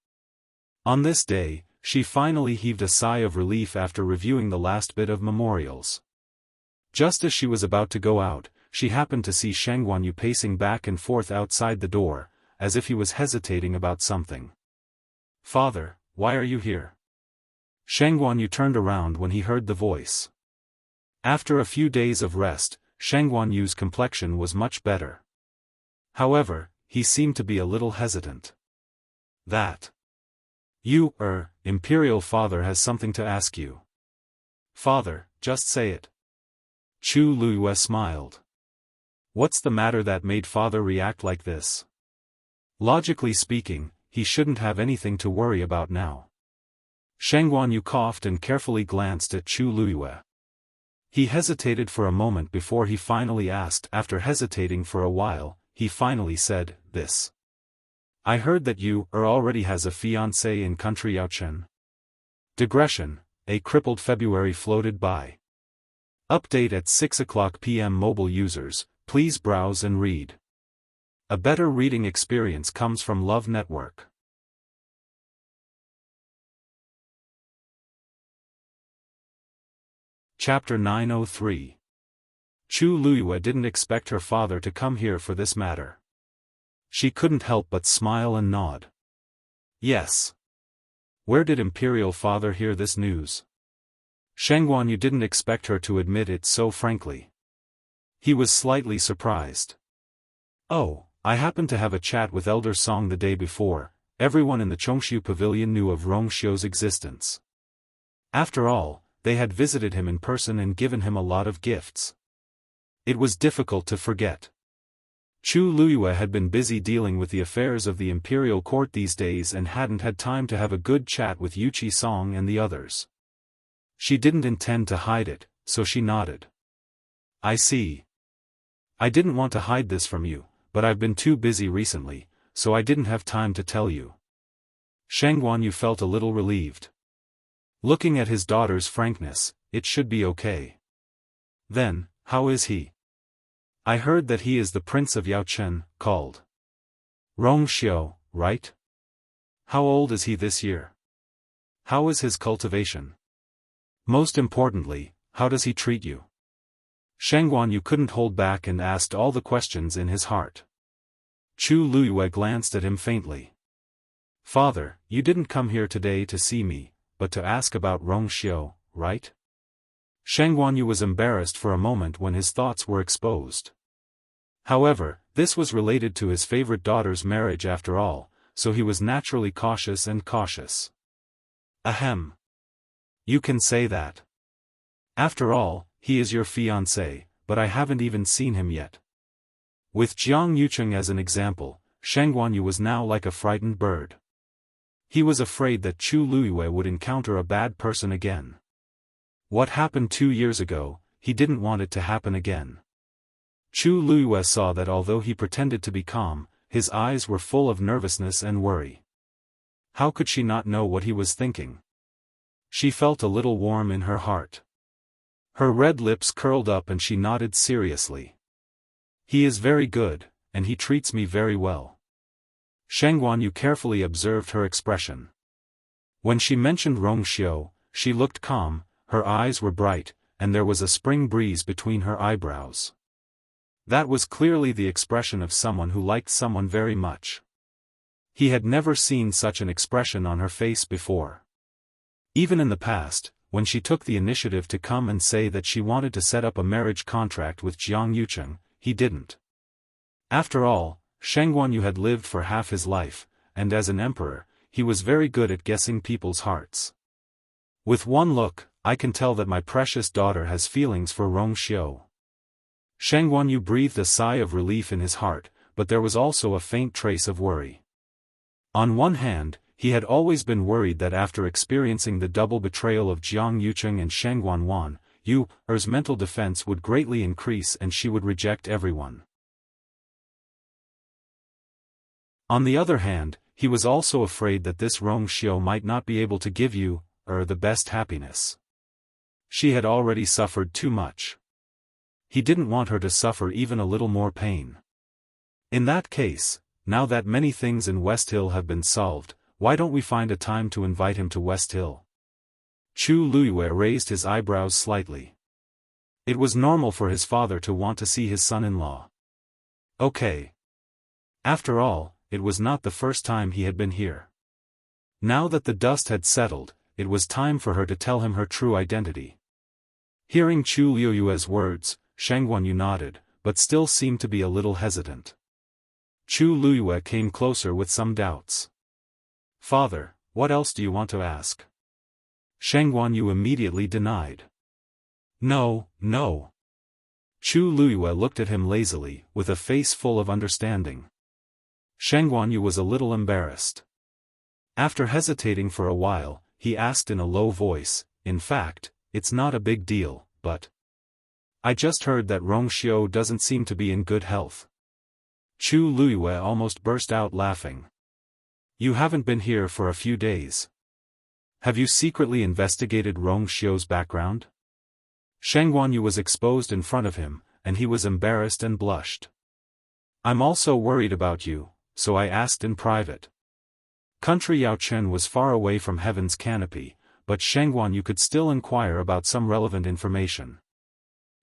On this day, she finally heaved a sigh of relief after reviewing the last bit of memorials. Just as she was about to go out, she happened to see Shengguan Yu pacing back and forth outside the door, as if he was hesitating about something. "Father, why are you here?" Shengguan Yu turned around when he heard the voice. After a few days of rest, Shengguan Yu's complexion was much better. However, he seemed to be a little hesitant. "That Imperial Father has something to ask you." "Father, just say it." Chu Luiyue smiled. What's the matter that made Father react like this? Logically speaking, he shouldn't have anything to worry about now. Shengguan Yu coughed and carefully glanced at Chu Luiyue. He hesitated for a moment before he finally asked. After hesitating for a while, he finally said, "This. I heard that you already has a fiancé in country Yaochen." Digression, a crippled February floated by. Update at 6:00 p.m. Mobile users, please browse and read. A better reading experience comes from Love Network. Chapter 903. Chu Luiyue didn't expect her father to come here for this matter. She couldn't help but smile and nod. Yes. Where did Imperial Father hear this news? Shengguan Yu didn't expect her to admit it so frankly. He was slightly surprised. "Oh, I happened to have a chat with Elder Song the day before. Everyone in the Chongshu Pavilion knew of Rongxiu's existence. After all, they had visited him in person and given him a lot of gifts. It was difficult to forget." Chu Luiyue had been busy dealing with the affairs of the imperial court these days and hadn't had time to have a good chat with Yuqi Song and the others. She didn't intend to hide it, so she nodded. "I see. I didn't want to hide this from you, but I've been too busy recently, so I didn't have time to tell you." Shengguan Yu felt a little relieved. Looking at his daughter's frankness, it should be okay. "Then, how is he?" "I heard that he is the Prince of Yaochen, called Rongxiu, right? How old is he this year? How is his cultivation? Most importantly, how does he treat you?" Shengguan Yu couldn't hold back and asked all the questions in his heart. Chu Luiyue glanced at him faintly. "Father, you didn't come here today to see me, but to ask about Rongxiu, right?" Shengguan Yu was embarrassed for a moment when his thoughts were exposed. However, this was related to his favorite daughter's marriage after all, so he was naturally cautious and cautious. "Ahem. You can say that. After all, he is your fiancé, but I haven't even seen him yet." With Jiang Yucheng as an example, Shengguan Yu was now like a frightened bird. He was afraid that Chu Luiyue would encounter a bad person again. What happened 2 years ago, he didn't want it to happen again. Chu Luiyue saw that although he pretended to be calm, his eyes were full of nervousness and worry. How could she not know what he was thinking? She felt a little warm in her heart. Her red lips curled up and she nodded seriously. "He is very good, and he treats me very well." Sheng Guanyu carefully observed her expression. When she mentioned Rong Xiu, she looked calm, her eyes were bright, and there was a spring breeze between her eyebrows. That was clearly the expression of someone who liked someone very much. He had never seen such an expression on her face before. Even in the past, when she took the initiative to come and say that she wanted to set up a marriage contract with Jiang Yucheng, he didn't. After all, Sheng Guanyu had lived for half his life, and as an emperor, he was very good at guessing people's hearts. With one look, I can tell that my precious daughter has feelings for Rong Xiu. Sheng Guanyu breathed a sigh of relief in his heart, but there was also a faint trace of worry. On one hand, he had always been worried that after experiencing the double betrayal of Jiang Yucheng and Sheng Guanwan, Yu's mental defense would greatly increase and she would reject everyone. On the other hand, he was also afraid that this Rong Xiu might not be able to give the best happiness. She had already suffered too much. He didn't want her to suffer even a little more pain. In that case, now that many things in West Hill have been solved, why don't we find a time to invite him to West Hill? Chu Luyue raised his eyebrows slightly. It was normal for his father to want to see his son-in-law. Okay. After all, it was not the first time he had been here. Now that the dust had settled, it was time for her to tell him her true identity. Hearing Chu Luyue's words, Sheng Guanyu nodded, but still seemed to be a little hesitant. Chu Luyue came closer with some doubts. Father, what else do you want to ask? Sheng Guanyu immediately denied. No. Chu Luyue looked at him lazily, with a face full of understanding. Sheng Guanyu was a little embarrassed. After hesitating for a while, he asked in a low voice, in fact, it's not a big deal, but I just heard that Rong Xiu doesn't seem to be in good health. Chu Luyue almost burst out laughing. You haven't been here for a few days. Have you secretly investigated Rong Xiu's background? Sheng Guanyu was exposed in front of him, and he was embarrassed and blushed. I'm also worried about you, so I asked in private. Country Yaochen was far away from heaven's canopy, but Sheng Guanyu could still inquire about some relevant information.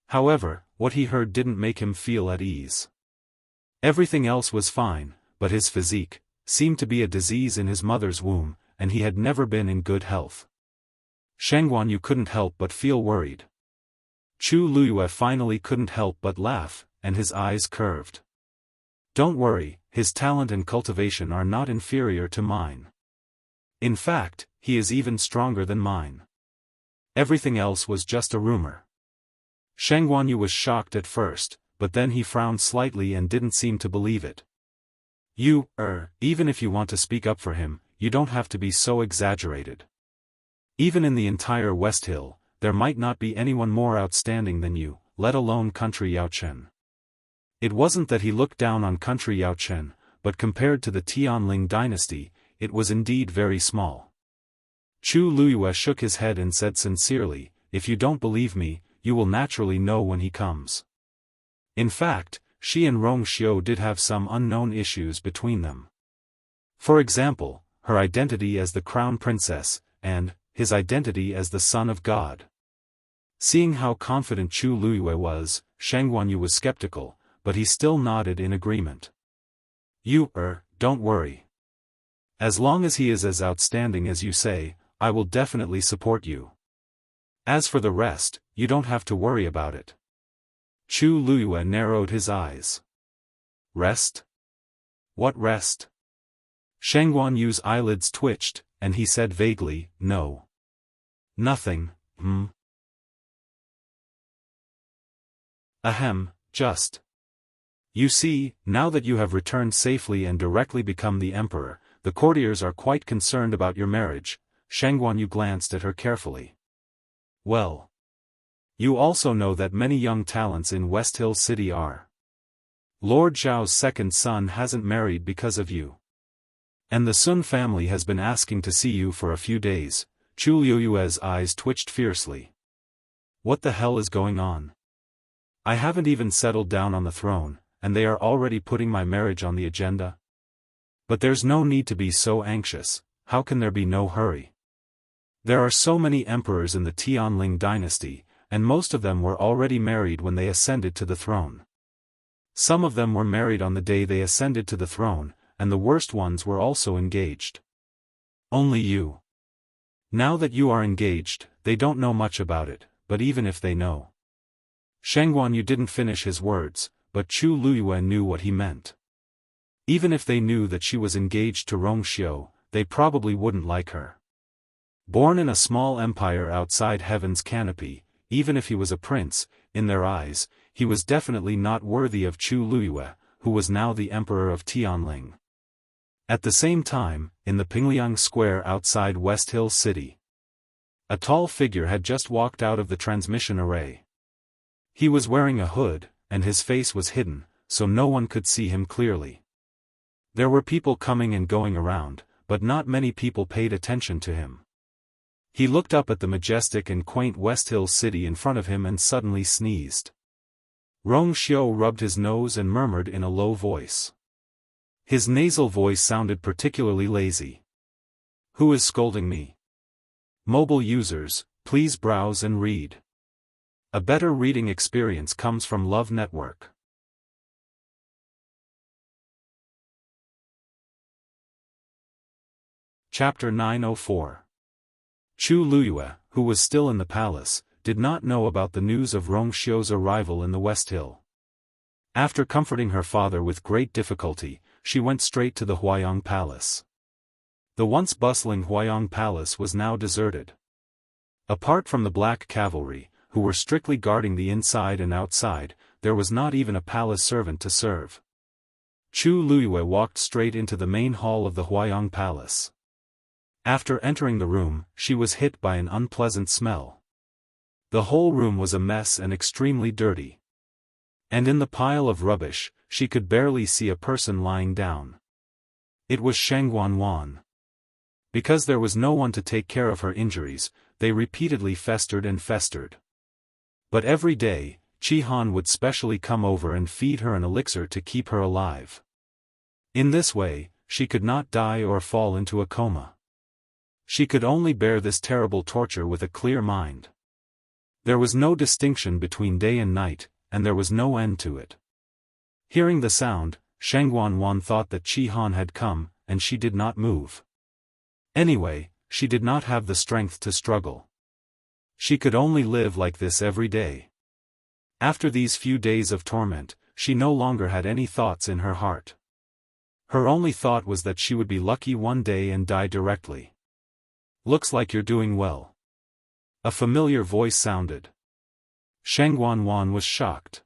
However, what he heard didn't make him feel at ease. Everything else was fine, but his physique seemed to be a disease in his mother's womb, and he had never been in good health. Sheng Guanyu couldn't help but feel worried. Chu Luyue finally couldn't help but laugh, and his eyes curved. Don't worry, his talent and cultivation are not inferior to mine. In fact, he is even stronger than mine. Everything else was just a rumor. Sheng Guanyu was shocked at first, but then he frowned slightly and didn't seem to believe it. Even if you want to speak up for him, you don't have to be so exaggerated. Even in the entire West Hill, there might not be anyone more outstanding than you, let alone Country Yaochen. It wasn't that he looked down on Country Yaochen, but compared to the Tianling dynasty, it was indeed very small. Chu Luyue shook his head and said sincerely, if you don't believe me, you will naturally know when he comes. In fact, she and Rong Xiu did have some unknown issues between them. For example, her identity as the crown princess, and his identity as the son of God. Seeing how confident Chu Luyue was, Sheng Guanyu was skeptical, but he still nodded in agreement. Don't worry. As long as he is as outstanding as you say, I will definitely support you. As for the rest, you don't have to worry about it. Chu Luyue narrowed his eyes. Rest? What rest? Sheng Guanyu's eyelids twitched, and he said vaguely, no. Nothing, Ahem, just. You see, now that you have returned safely and directly become the emperor, the courtiers are quite concerned about your marriage. Sheng Guanyu glanced at her carefully. Well. You also know that many young talents in West Hill City are. Lord Zhao's second son hasn't married because of you. And the Sun family has been asking to see you for a few days. Chu Luyue's eyes twitched fiercely. What the hell is going on? I haven't even settled down on the throne, and they are already putting my marriage on the agenda? But there's no need to be so anxious. How can there be no hurry? There are so many emperors in the Tianling dynasty, and most of them were already married when they ascended to the throne. Some of them were married on the day they ascended to the throne, and the worst ones were also engaged. Only you. Now that you are engaged, they don't know much about it, but even if they know. Shang Guanyu didn't finish his words, but Chu Luyue knew what he meant. Even if they knew that she was engaged to Rong Xiu, they probably wouldn't like her. Born in a small empire outside heaven's canopy, even if he was a prince, in their eyes, he was definitely not worthy of Chu Luyue, who was now the emperor of Tianling. At the same time, in the Pingliang Square outside West Hill City, a tall figure had just walked out of the transmission array. He was wearing a hood, and his face was hidden, so no one could see him clearly. There were people coming and going around, but not many people paid attention to him. He looked up at the majestic and quaint West Hill City in front of him and suddenly sneezed. Rong Xiu rubbed his nose and murmured in a low voice. His nasal voice sounded particularly lazy. Who is scolding me? Mobile users, please browse and read. A better reading experience comes from Love Network. Chapter 904. Chu Luyue, who was still in the palace, did not know about the news of Rong Xiu's arrival in the West Hill. After comforting her father with great difficulty, she went straight to the Huayang Palace. The once bustling Huayang Palace was now deserted. Apart from the Black Cavalry, who were strictly guarding the inside and outside, there was not even a palace servant to serve. Chu Luyue walked straight into the main hall of the Huayang Palace. After entering the room, she was hit by an unpleasant smell. The whole room was a mess and extremely dirty. And in the pile of rubbish, she could barely see a person lying down. It was Shang Guanwan. Because there was no one to take care of her injuries, they repeatedly festered and festered. But every day, Qi Han would specially come over and feed her an elixir to keep her alive. In this way, she could not die or fall into a coma. She could only bear this terrible torture with a clear mind. There was no distinction between day and night, and there was no end to it. Hearing the sound, Shang Guanwan thought that Qi Han had come, and she did not move. Anyway, she did not have the strength to struggle. She could only live like this every day. After these few days of torment, she no longer had any thoughts in her heart. Her only thought was that she would be lucky one day and die directly. Looks like you're doing well. A familiar voice sounded. Shang Guanwan was shocked.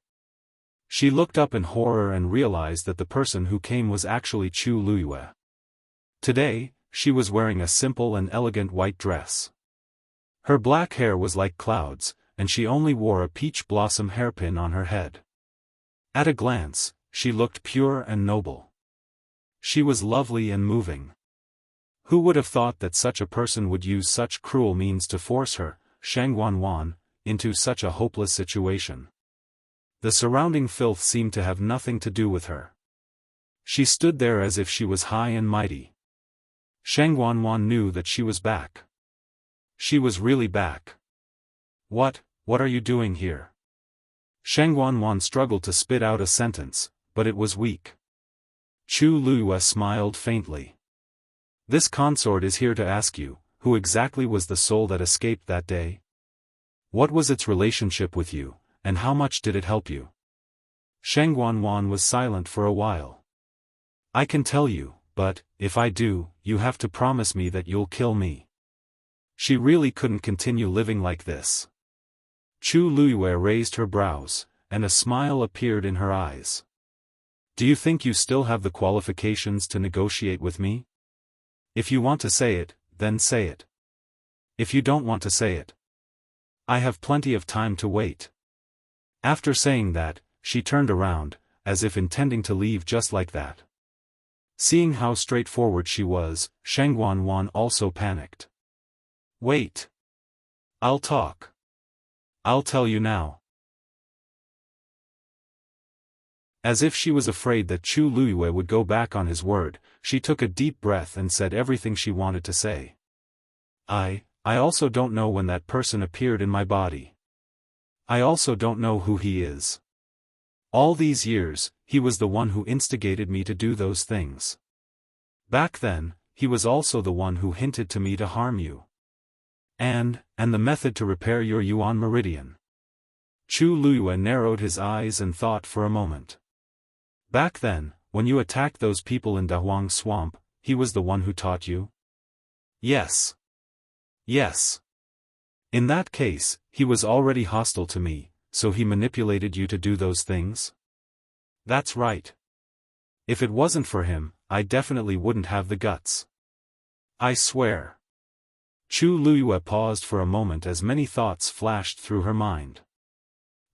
She looked up in horror and realized that the person who came was actually Chu Luyue. Today, she was wearing a simple and elegant white dress. Her black hair was like clouds, and she only wore a peach blossom hairpin on her head. At a glance, she looked pure and noble. She was lovely and moving. Who would have thought that such a person would use such cruel means to force her, Shang Guanwan, into such a hopeless situation? The surrounding filth seemed to have nothing to do with her. She stood there as if she was high and mighty. Shang Guanwan knew that she was back. She was really back. What are you doing here? Shang Guanwan struggled to spit out a sentence, but it was weak. Chu Luyue smiled faintly. This consort is here to ask you, who exactly was the soul that escaped that day? What was its relationship with you, and how much did it help you? Shang Guanwan was silent for a while. I can tell you, but, if I do, you have to promise me that you'll kill me. She really couldn't continue living like this. Chu Luyue raised her brows, and a smile appeared in her eyes. Do you think you still have the qualifications to negotiate with me? If you want to say it, then say it. If you don't want to say it, I have plenty of time to wait. After saying that, she turned around, as if intending to leave just like that. Seeing how straightforward she was, Shang Guanwan also panicked. Wait. I'll talk. I'll tell you now. As if she was afraid that Chu Luyue would go back on his word, she took a deep breath and said everything she wanted to say. I also don't know when that person appeared in my body. I also don't know who he is. All these years, he was the one who instigated me to do those things. Back then, he was also the one who hinted to me to harm you. And the method to repair your Yuan meridian. Chu Luyue narrowed his eyes and thought for a moment. Back then, when you attacked those people in Dahuang Swamp, he was the one who taught you? Yes. Yes. In that case, he was already hostile to me, so he manipulated you to do those things? That's right. If it wasn't for him, I definitely wouldn't have the guts. I swear. Chu Luyue paused for a moment as many thoughts flashed through her mind.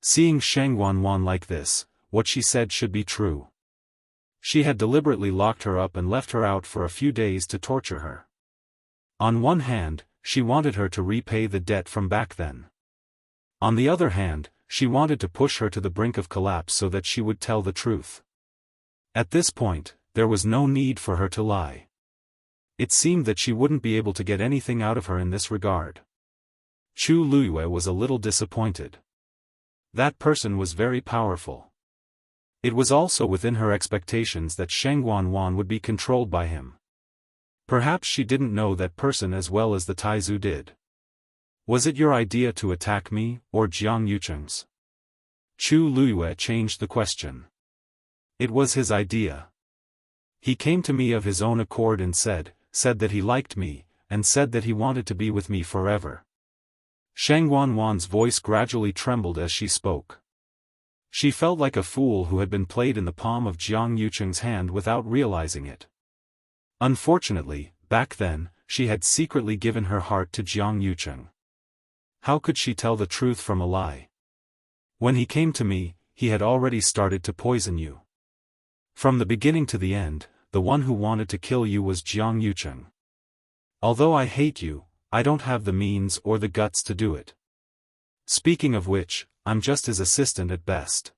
Seeing Sheng Wanwan like this, what she said should be true. She had deliberately locked her up and left her out for a few days to torture her. On one hand, she wanted her to repay the debt from back then. On the other hand, she wanted to push her to the brink of collapse so that she would tell the truth. At this point, there was no need for her to lie. It seemed that she wouldn't be able to get anything out of her in this regard. Chu Luyue was a little disappointed. That person was very powerful. It was also within her expectations that Sheng Wanwan would be controlled by him. Perhaps she didn't know that person as well as the Taizu did. Was it your idea to attack me, or Jiang Yucheng's? Chu Luyue changed the question. It was his idea. He came to me of his own accord and said that he liked me, and said that he wanted to be with me forever. Sheng Wanwan's voice gradually trembled as she spoke. She felt like a fool who had been played in the palm of Jiang Yucheng's hand without realizing it. Unfortunately, back then, she had secretly given her heart to Jiang Yucheng. How could she tell the truth from a lie? When he came to me, he had already started to poison you. From the beginning to the end, the one who wanted to kill you was Jiang Yucheng. Although I hate you, I don't have the means or the guts to do it. Speaking of which, I'm just his assistant at best.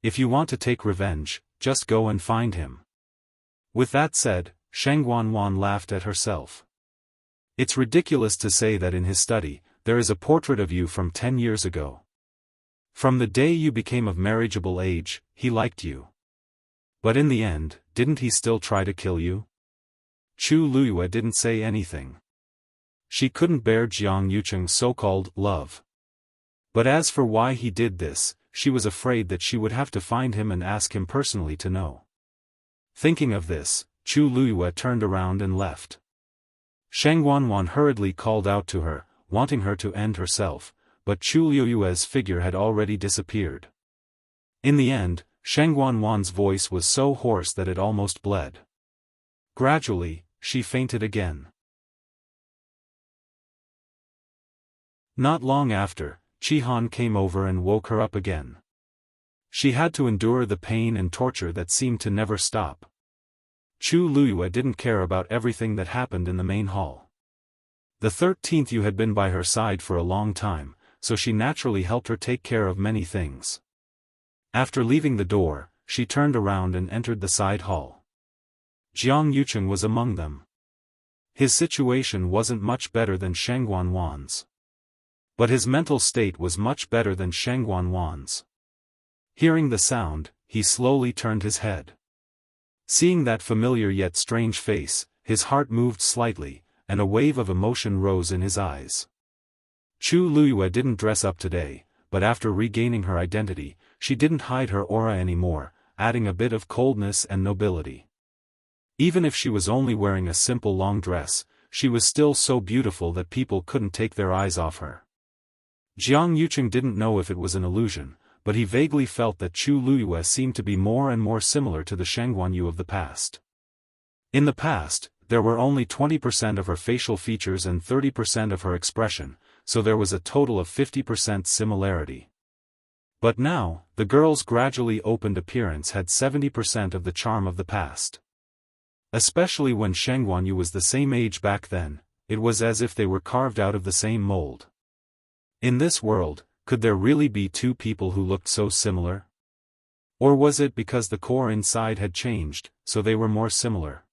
If you want to take revenge, just go and find him. With that said, Sheng Wanwan laughed at herself. It's ridiculous to say that in his study, there is a portrait of you from 10 years ago. From the day you became of marriageable age, he liked you. But in the end, didn't he still try to kill you? Chu Luyue didn't say anything. She couldn't bear Jiang Yucheng's so-called love. But as for why he did this, she was afraid that she would have to find him and ask him personally to know. Thinking of this, Chu Luyue turned around and left. Sheng Wanwan hurriedly called out to her, wanting her to end herself, but Chu Luyue's figure had already disappeared. In the end, Sheng Wanwan's voice was so hoarse that it almost bled. Gradually, she fainted again. Not long after, Chihan came over and woke her up again. She had to endure the pain and torture that seemed to never stop. Chu Luyue didn't care about everything that happened in the main hall. The 13th Yu had been by her side for a long time, so she naturally helped her take care of many things. After leaving the door, she turned around and entered the side hall. Jiang Yucheng was among them. His situation wasn't much better than Sheng Wanwan's. But his mental state was much better than Sheng Wanwan's. Hearing the sound, he slowly turned his head. Seeing that familiar yet strange face, his heart moved slightly, and a wave of emotion rose in his eyes. Chu Luyue didn't dress up today, but after regaining her identity, she didn't hide her aura anymore, adding a bit of coldness and nobility. Even if she was only wearing a simple long dress, she was still so beautiful that people couldn't take their eyes off her. Jiang Yucheng didn't know if it was an illusion, but he vaguely felt that Chu Luyue seemed to be more and more similar to the Shengguan Yu of the past. In the past, there were only 20% of her facial features and 30% of her expression, so there was a total of 50% similarity. But now, the girl's gradually opened appearance had 70% of the charm of the past. Especially when Shengguan Yu was the same age back then, it was as if they were carved out of the same mold. In this world, could there really be two people who looked so similar? Or was it because the core inside had changed, so they were more similar?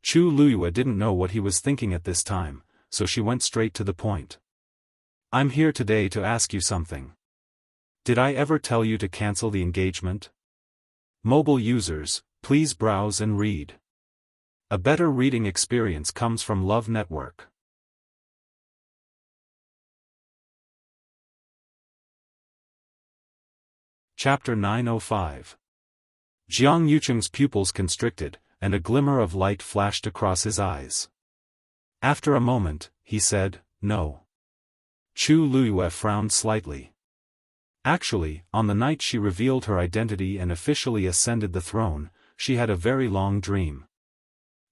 Chu Luyue didn't know what he was thinking at this time, so she went straight to the point. I'm here today to ask you something. Did I ever tell you to cancel the engagement? Mobile users, please browse and read. A better reading experience comes from Love Network. Chapter 905. Jiang Yucheng's pupils constricted, and a glimmer of light flashed across his eyes. After a moment, he said, "No." Chu Luyue frowned slightly. Actually, on the night she revealed her identity and officially ascended the throne, she had a very long dream.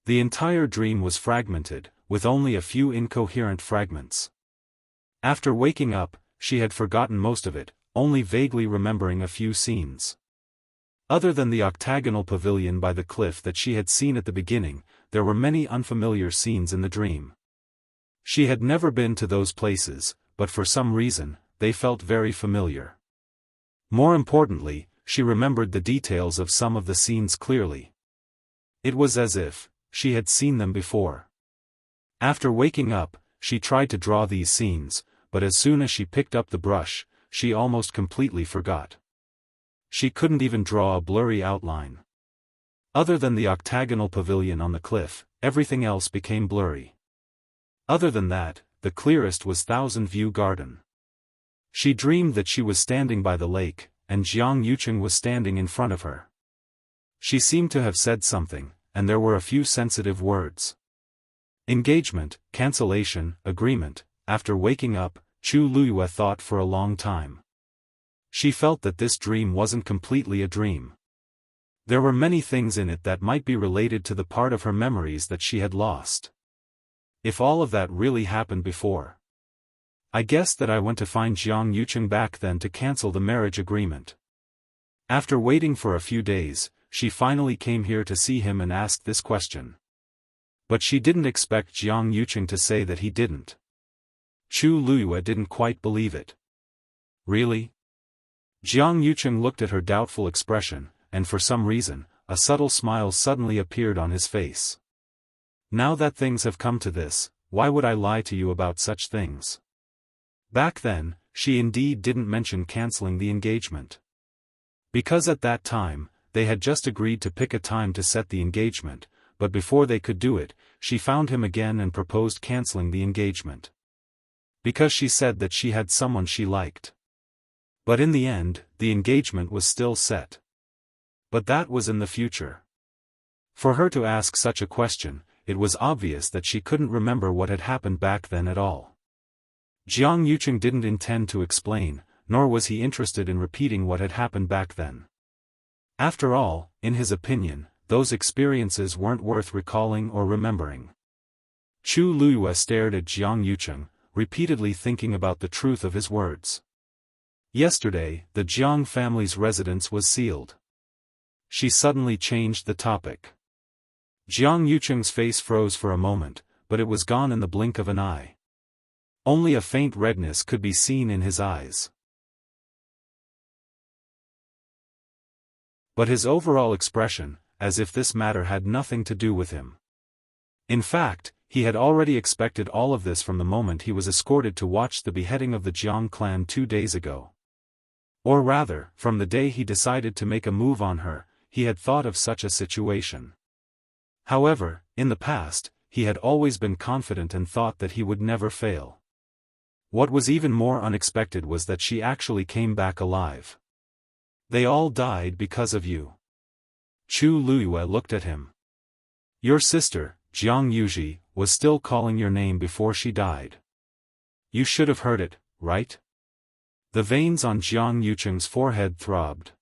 The entire dream was fragmented, with only a few incoherent fragments. After waking up, she had forgotten most of it, only vaguely remembering a few scenes. Other than the octagonal pavilion by the cliff that she had seen at the beginning, there were many unfamiliar scenes in the dream. She had never been to those places, but for some reason, they felt very familiar. More importantly, she remembered the details of some of the scenes clearly. It was as if she had seen them before. After waking up, she tried to draw these scenes, but as soon as she picked up the brush, she almost completely forgot. She couldn't even draw a blurry outline. Other than the octagonal pavilion on the cliff, everything else became blurry. Other than that, the clearest was Thousand View Garden. She dreamed that she was standing by the lake, and Jiang Yucheng was standing in front of her. She seemed to have said something, and there were a few sensitive words. Engagement, cancellation, agreement. After waking up, Chu Luyue thought for a long time. She felt that this dream wasn't completely a dream. There were many things in it that might be related to the part of her memories that she had lost. If all of that really happened before. I guess that I went to find Jiang Yucheng back then to cancel the marriage agreement. After waiting for a few days, she finally came here to see him and asked this question. But she didn't expect Jiang Yucheng to say that he didn't. Chu Luyue didn't quite believe it. Really? Jiang Yucheng looked at her doubtful expression, and for some reason, a subtle smile suddenly appeared on his face. Now that things have come to this, why would I lie to you about such things? Back then, she indeed didn't mention canceling the engagement. Because at that time, they had just agreed to pick a time to set the engagement, but before they could do it, she found him again and proposed canceling the engagement. Because she said that she had someone she liked. But in the end, the engagement was still set. But that was in the future. For her to ask such a question, it was obvious that she couldn't remember what had happened back then at all. Jiang Yucheng didn't intend to explain, nor was he interested in repeating what had happened back then. After all, in his opinion, those experiences weren't worth recalling or remembering. Chu Luyue stared at Jiang Yucheng, repeatedly thinking about the truth of his words. Yesterday, the Jiang family's residence was sealed. She suddenly changed the topic. Jiang Yucheng's face froze for a moment, but it was gone in the blink of an eye. Only a faint redness could be seen in his eyes. But his overall expression, as if this matter had nothing to do with him. In fact, he had already expected all of this from the moment he was escorted to watch the beheading of the Jiang clan 2 days ago. Or rather, from the day he decided to make a move on her, he had thought of such a situation. However, in the past, he had always been confident and thought that he would never fail. What was even more unexpected was that she actually came back alive. They all died because of you. Chu Luyue looked at him. Your sister, Jiang Yuji, was still calling your name before she died. You should have heard it, right? The veins on Jiang Yucheng's forehead throbbed.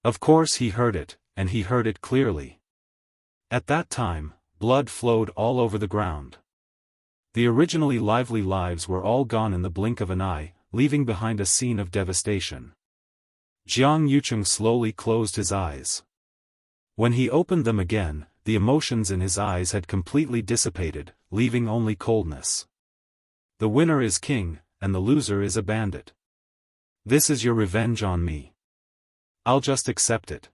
Of course he heard it, and he heard it clearly. At that time, blood flowed all over the ground. The originally lively lives were all gone in the blink of an eye, leaving behind a scene of devastation. Jiang Yucheng slowly closed his eyes. When he opened them again, the emotions in his eyes had completely dissipated, leaving only coldness. The winner is king, and the loser is a bandit. This is your revenge on me. I'll just accept it.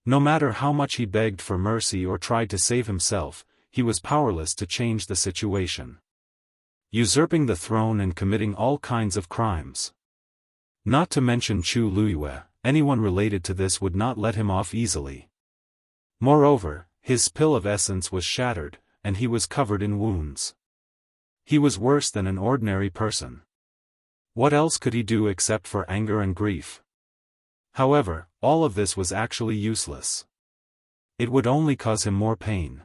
No matter how much he begged for mercy or tried to save himself, he was powerless to change the situation. Usurping the throne and committing all kinds of crimes. Not to mention Chu Luiyue, anyone related to this would not let him off easily. Moreover, his pill of essence was shattered, and he was covered in wounds. He was worse than an ordinary person. What else could he do except for anger and grief? However, all of this was actually useless. It would only cause him more pain.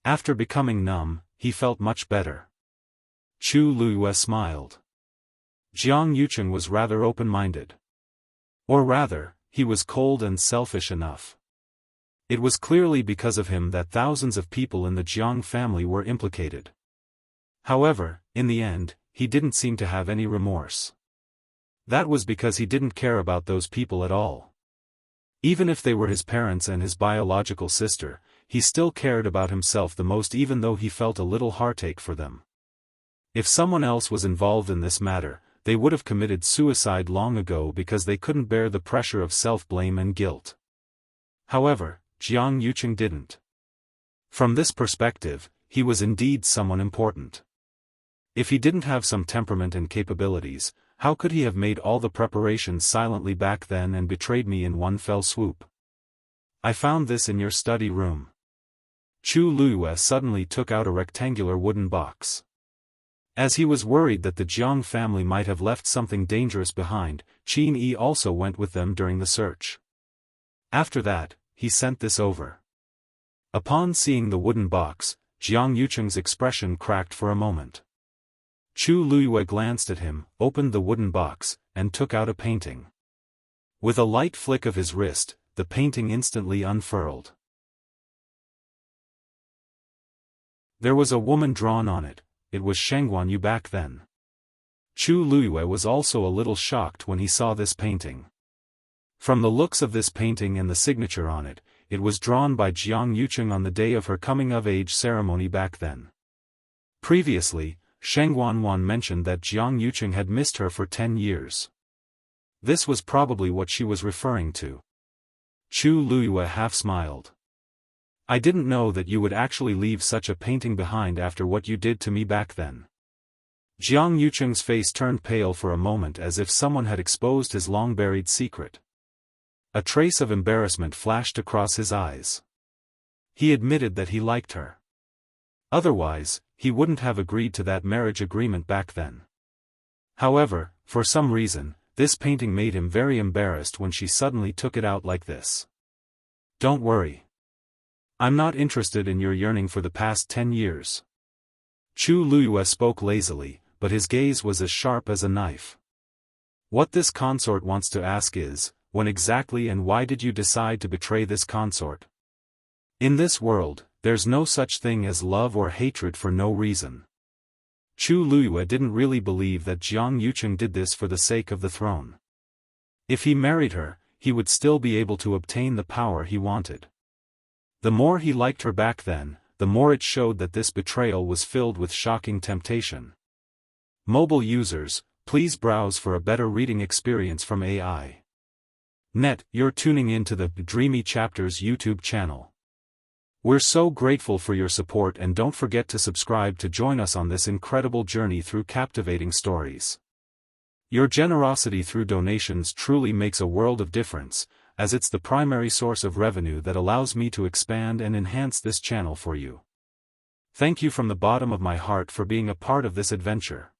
After becoming numb, he felt much better. Chu Luiyue smiled. Jiang Yucheng was rather open-minded. Or rather, he was cold and selfish enough. It was clearly because of him that thousands of people in the Jiang family were implicated. However, in the end, he didn't seem to have any remorse. That was because he didn't care about those people at all. Even if they were his parents and his biological sister, he still cared about himself the most, even though he felt a little heartache for them. If someone else was involved in this matter, they would have committed suicide long ago because they couldn't bear the pressure of self-blame and guilt. However, Jiang Yucheng didn't. From this perspective, he was indeed someone important. If he didn't have some temperament and capabilities, how could he have made all the preparations silently back then and betrayed me in one fell swoop? I found this in your study room. Chu Luiyue suddenly took out a rectangular wooden box. As he was worried that the Jiang family might have left something dangerous behind, Qin Yi also went with them during the search. After that, he sent this over. Upon seeing the wooden box, Jiang Yucheng's expression cracked for a moment. Chu Luiyue glanced at him, opened the wooden box, and took out a painting. With a light flick of his wrist, the painting instantly unfurled. There was a woman drawn on it. It was Shengguan Yu back then. Chu Luiyue was also a little shocked when he saw this painting. From the looks of this painting and the signature on it, it was drawn by Jiang Yucheng on the day of her coming-of-age ceremony back then. Previously, Shengguan Wan mentioned that Jiang Yucheng had missed her for 10 years. This was probably what she was referring to. Chu Luiyue half smiled. I didn't know that you would actually leave such a painting behind after what you did to me back then. Jiang Yucheng's face turned pale for a moment as if someone had exposed his long-buried secret. A trace of embarrassment flashed across his eyes. He admitted that he liked her. Otherwise, he wouldn't have agreed to that marriage agreement back then. However, for some reason, this painting made him very embarrassed when she suddenly took it out like this. Don't worry. I'm not interested in your yearning for the past 10 years. Chu Luiyue spoke lazily, but his gaze was as sharp as a knife. What this consort wants to ask is, when exactly and why did you decide to betray this consort? In this world, there's no such thing as love or hatred for no reason. Chu Luiyue didn't really believe that Jiang Yucheng did this for the sake of the throne. If he married her, he would still be able to obtain the power he wanted. The more he liked her back then, the more it showed that this betrayal was filled with shocking temptation. Mobile users, please browse for a better reading experience from AI. You're tuning in to the Dreamy Chapters YouTube channel. We're so grateful for your support, and don't forget to subscribe to join us on this incredible journey through captivating stories. Your generosity through donations truly makes a world of difference, as it's the primary source of revenue that allows me to expand and enhance this channel for you. Thank you from the bottom of my heart for being a part of this adventure.